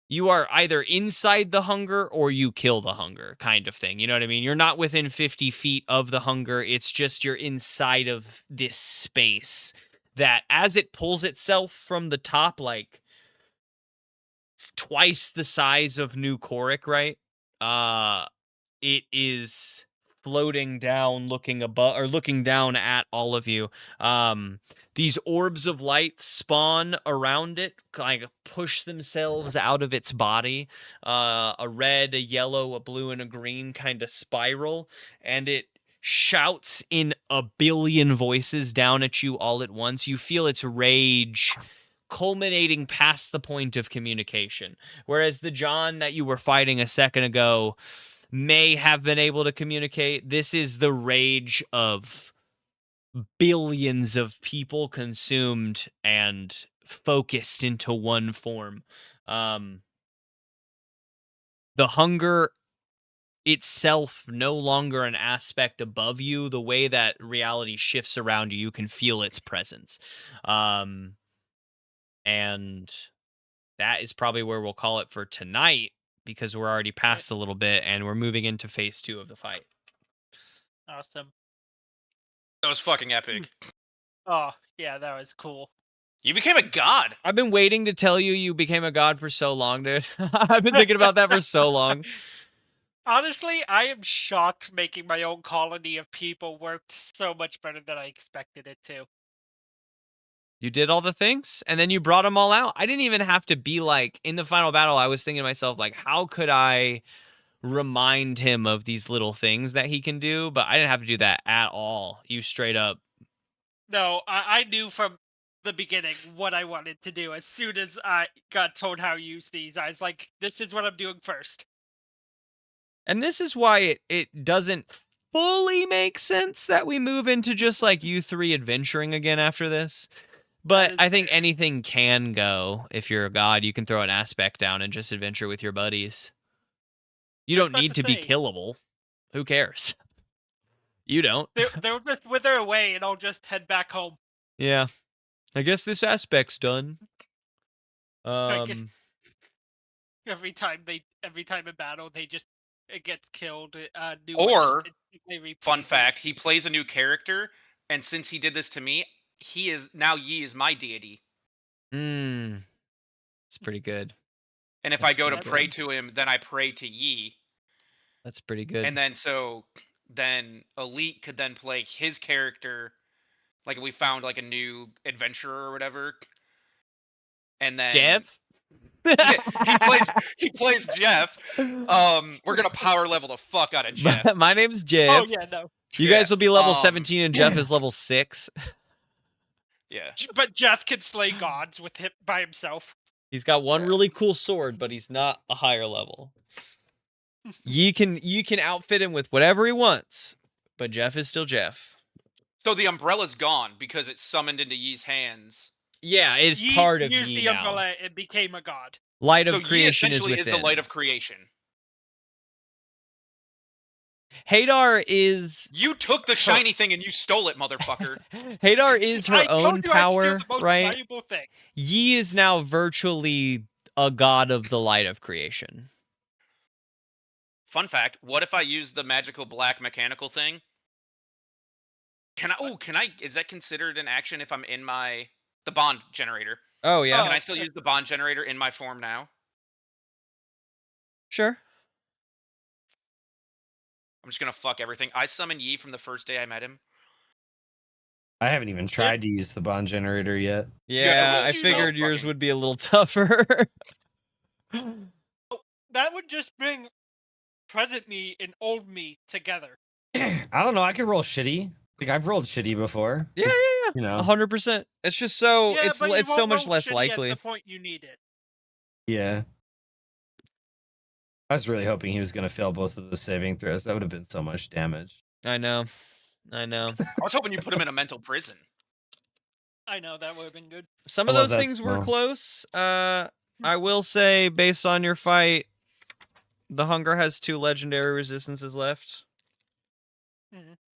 you are either inside the hunger or you kill the hunger kind of thing. You know what I mean? You're not within 50 feet of the hunger. It's just you're inside of this space that as it pulls itself from the top, like it's twice the size of New Korik, right? It is floating down, looking above or looking down at all of you. These orbs of light spawn around it, kind of push themselves out of its body. A red, a yellow, a blue, and a green kind of spiral, and it shouts in a billion voices down at you all at once. You feel its rage culminating past the point of communication. Whereas the John that you were fighting a second ago may have been able to communicate, this is the rage of billions of people consumed and focused into one form. The hunger itself no longer an aspect above you. The way that reality shifts around you, you can feel its presence. And that is probably where we'll call it for tonight, because we're already past a little bit and we're moving into phase 2 of the fight. Awesome. That was fucking epic. Oh, yeah, that was cool. You became a god. I've been waiting to tell you you became a god for so long, dude. I've been thinking about that for so long. Honestly, I am shocked making my own colony of people worked so much better than I expected it to. You did all the things, and then you brought them all out. I didn't even have to be like, in the final battle, I was thinking to myself, like, how could I remind him of these little things that he can do? But I didn't have to do that at all. You straight up. No, I knew from the beginning what I wanted to do. As soon as I got told how to use these, I was like, this is what I'm doing first. And this is why it doesn't fully make sense that we move into just like you three adventuring again after this. But I think anything can go. If you're a god, you can throw an aspect down and just adventure with your buddies. You don't need to be killable. Who cares? You don't. They'll just wither away and I'll just head back home. Yeah. I guess this aspect's done. Every time in battle it gets killed. Or fun fact, he plays a new character, and since he did this to me, Yi is my deity. It's pretty good. And if I go to pray to him, then I pray to Yi. That's pretty good. And then Elite could then play his character, like if we found like a new adventurer or whatever. And then Jeff? he plays Jeff. We're gonna power level the fuck out of Jeff. My name's Jeff. Oh yeah, no. You guys will be level 17 and Jeff is level 6. Yeah. But Jeff can slay gods with him by himself. He's got one really cool sword, but he's not a higher level. You can outfit him with whatever he wants, but Jeff is still Jeff. So the umbrella's gone because it's summoned into Yi's hands. Yeah, it is part of Yi now. Used the umbrella and became a god. Light of creation Yi essentially is within. is the light of creation. Hadar is... You took the shiny thing and you stole it, motherfucker. Hadar is her own power, right? Thing. Yi is now virtually a god of the light of creation. Fun fact, what if I use the magical black mechanical thing? Can I is that considered an action if I'm in the bond generator? Oh yeah. Can I still use the bond generator in my form now? Sure. I'm just gonna fuck everything. I summoned Yi from the first day I met him. I haven't even tried to use the bond generator yet. Yeah, I figured yours would be a little tougher. That would just bring present me and old me together. I don't know. I could roll shitty. Like I've rolled shitty before. Yeah. You know, 100%. It's just so it's so much less likely. At the point you need it. Yeah. I was really hoping he was going to fail both of the saving throws. That would have been so much damage. I know. I was hoping you put him in a mental prison. I know, that would have been good. Some of those things were close. I will say, based on your fight, the Hunger has 2 legendary resistances left.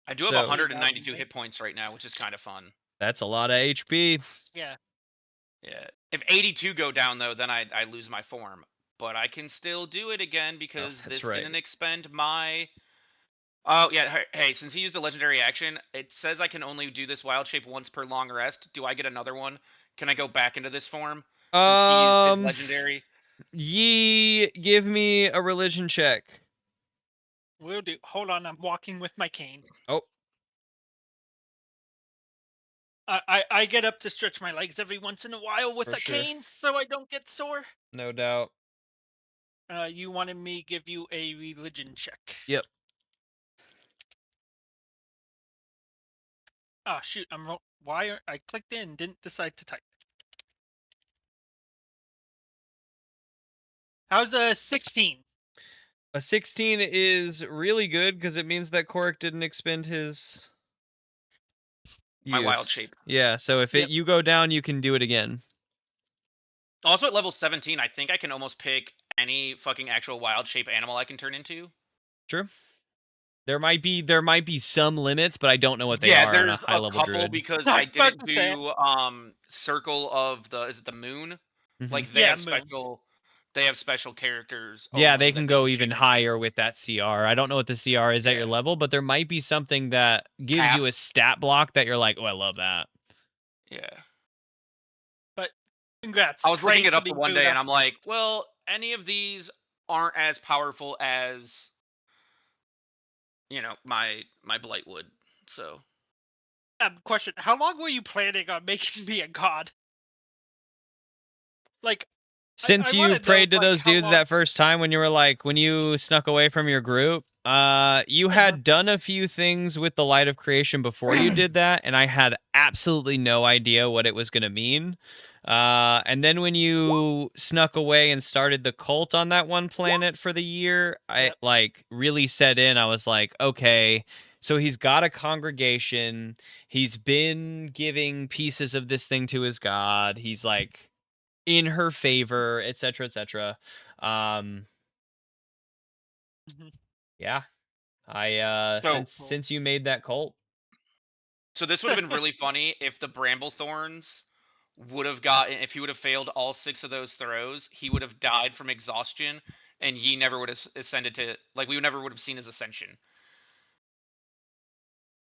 I do have 192 hit points right now, which is kind of fun. That's a lot of HP. Yeah. Yeah. If 82 go down, though, then I lose my form. But I can still do it again because this didn't expend my... Oh, yeah. Hey, since he used a legendary action, it says I can only do this wild shape once per long rest. Do I get another one? Can I go back into this form? Since he used his legendary? Yi, give me a religion check. Will do. Hold on, I'm walking with my cane. Oh. I get up to stretch my legs every once in a while with For a sure. cane so I don't get sore. No doubt. You wanted me give you a religion check. Yep. Oh shoot, I clicked in, didn't decide to type. How's a 16? A 16 is really good because it means that Korik didn't expend his My wild use. shape. Yeah, so if you go down, you can do it again. Also at level 17, I think I can almost pick any fucking actual wild shape animal I can turn into. True. There might be some limits, but I don't know what they are on a there's high level couple druid. because I I was about didn't to say do Circle of the is it the moon? Like they Yeah, have moon. special characters. Yeah, only they that can go can even change. higher with that CR. I don't know what the CR is at your Yeah. level, but there might be something that gives you a Half. stat block that you're like, oh, I love that. Yeah. But congrats. I was looking Praise it to up be the one day Buddha. and I'm like, well, any of these aren't as powerful as my Blightwood. So Question: how long were you planning on making me a god? Like, Since I you want to know, prayed to like, those how dudes long. that first time when you snuck away from your group, you had done a few things with the light of creation before you did that, and I had absolutely no idea what it was going to mean. And then when you snuck away and started the cult on that one planet for the year, I like really set in. I was like, okay, so he's got a congregation. He's been giving pieces of this thing to his god. He's like in her favor, etc., etc. Yeah. Since you made that cult. So this would have been really funny if the Bramblethorns would have gotten, if he would have failed all 6 of those throws, he would have died from exhaustion, and Yi never would have ascended to, like, we never would have seen his ascension.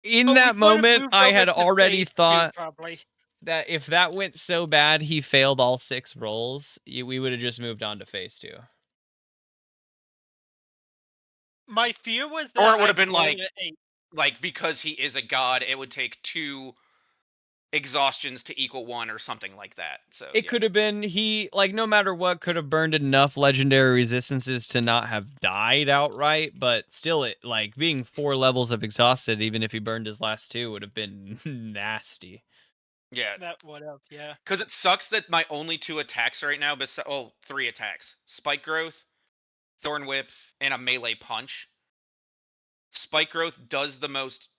In that moment, I had already thought probably that if that went so bad he failed all 6 rolls, we would have just moved on to phase 2. My fear was that, or it would have been like because he is a god, it would take 2 exhaustions to equal 1 or something like that. So it could have been no matter what could have burned enough legendary resistances to not have died outright, but still it like being 4 levels of exhausted even if he burned his last 2 would have been nasty. Yeah. That would have, yeah. Because it sucks that my only 2 attacks right now, 3 attacks: Spike Growth, Thorn Whip, and a melee punch. Spike Growth does the most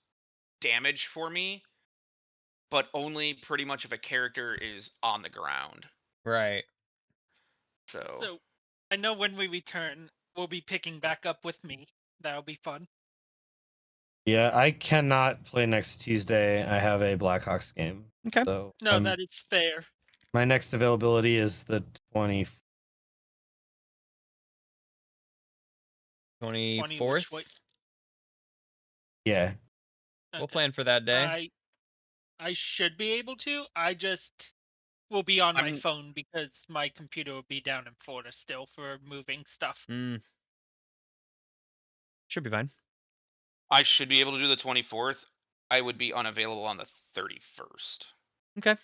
damage for me, but only pretty much if a character is on the ground. Right. So I know when we return, we'll be picking back up with me. That'll be fun. Yeah, I cannot play next Tuesday. I have a Blackhawks game. Okay. So no, that is fair. My next availability is the 24th. Yeah. We'll plan for that day. I should be able to. I just will be on my phone because my computer will be down in Florida still for moving stuff. Should be fine. I should be able to do the 24th. I would be unavailable on the 31st. Okay.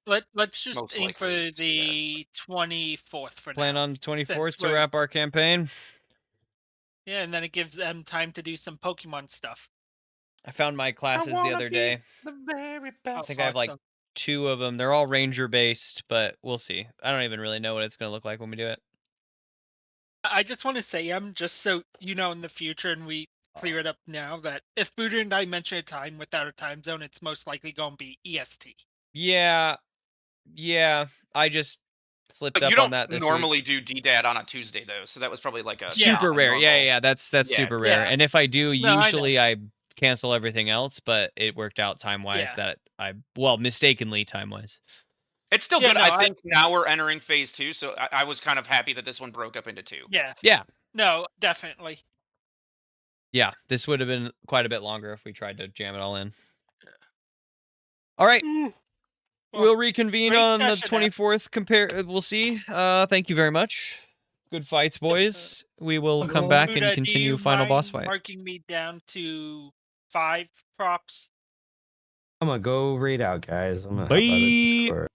Let's just aim for the 24th for Plan now. on the 24th to wrap our campaign. Yeah, and then it gives them time to do some Pokemon stuff. I found my classes the other day. I think I have like 2 of them. They're all ranger based, but we'll see. I don't even really know what it's going to look like when we do it. I just want to say, just so you know in the future, and we clear it up now, that if Buddha and I mention a time without a time zone, it's most likely going to be EST. Yeah. I just slipped up on that this week. You don't normally do DDAD on a Tuesday though, so that was probably like a super rare. Yeah. That's super rare. And if I do, usually I cancel everything else, but it worked out time-wise that mistakenly time-wise. It's still good. I think now we're entering phase 2, so I was kind of happy that this one broke up into 2. Yeah. No, definitely. Yeah, this would have been quite a bit longer if we tried to jam it all in. All right. We'll reconvene on the 24th. We'll see. Thank you very much. Good fights, boys. We will come back and continue final boss fight. Marking me down to 5 props. I'm gonna go raid out, guys. I'm gonna hop out of Discord.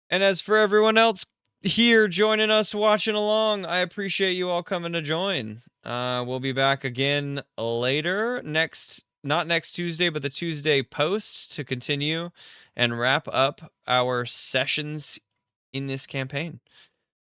And as for everyone else here joining us, watching along, I appreciate you all coming to join. We'll be back again later, not next Tuesday, but the Tuesday post to continue and wrap up our sessions in this campaign.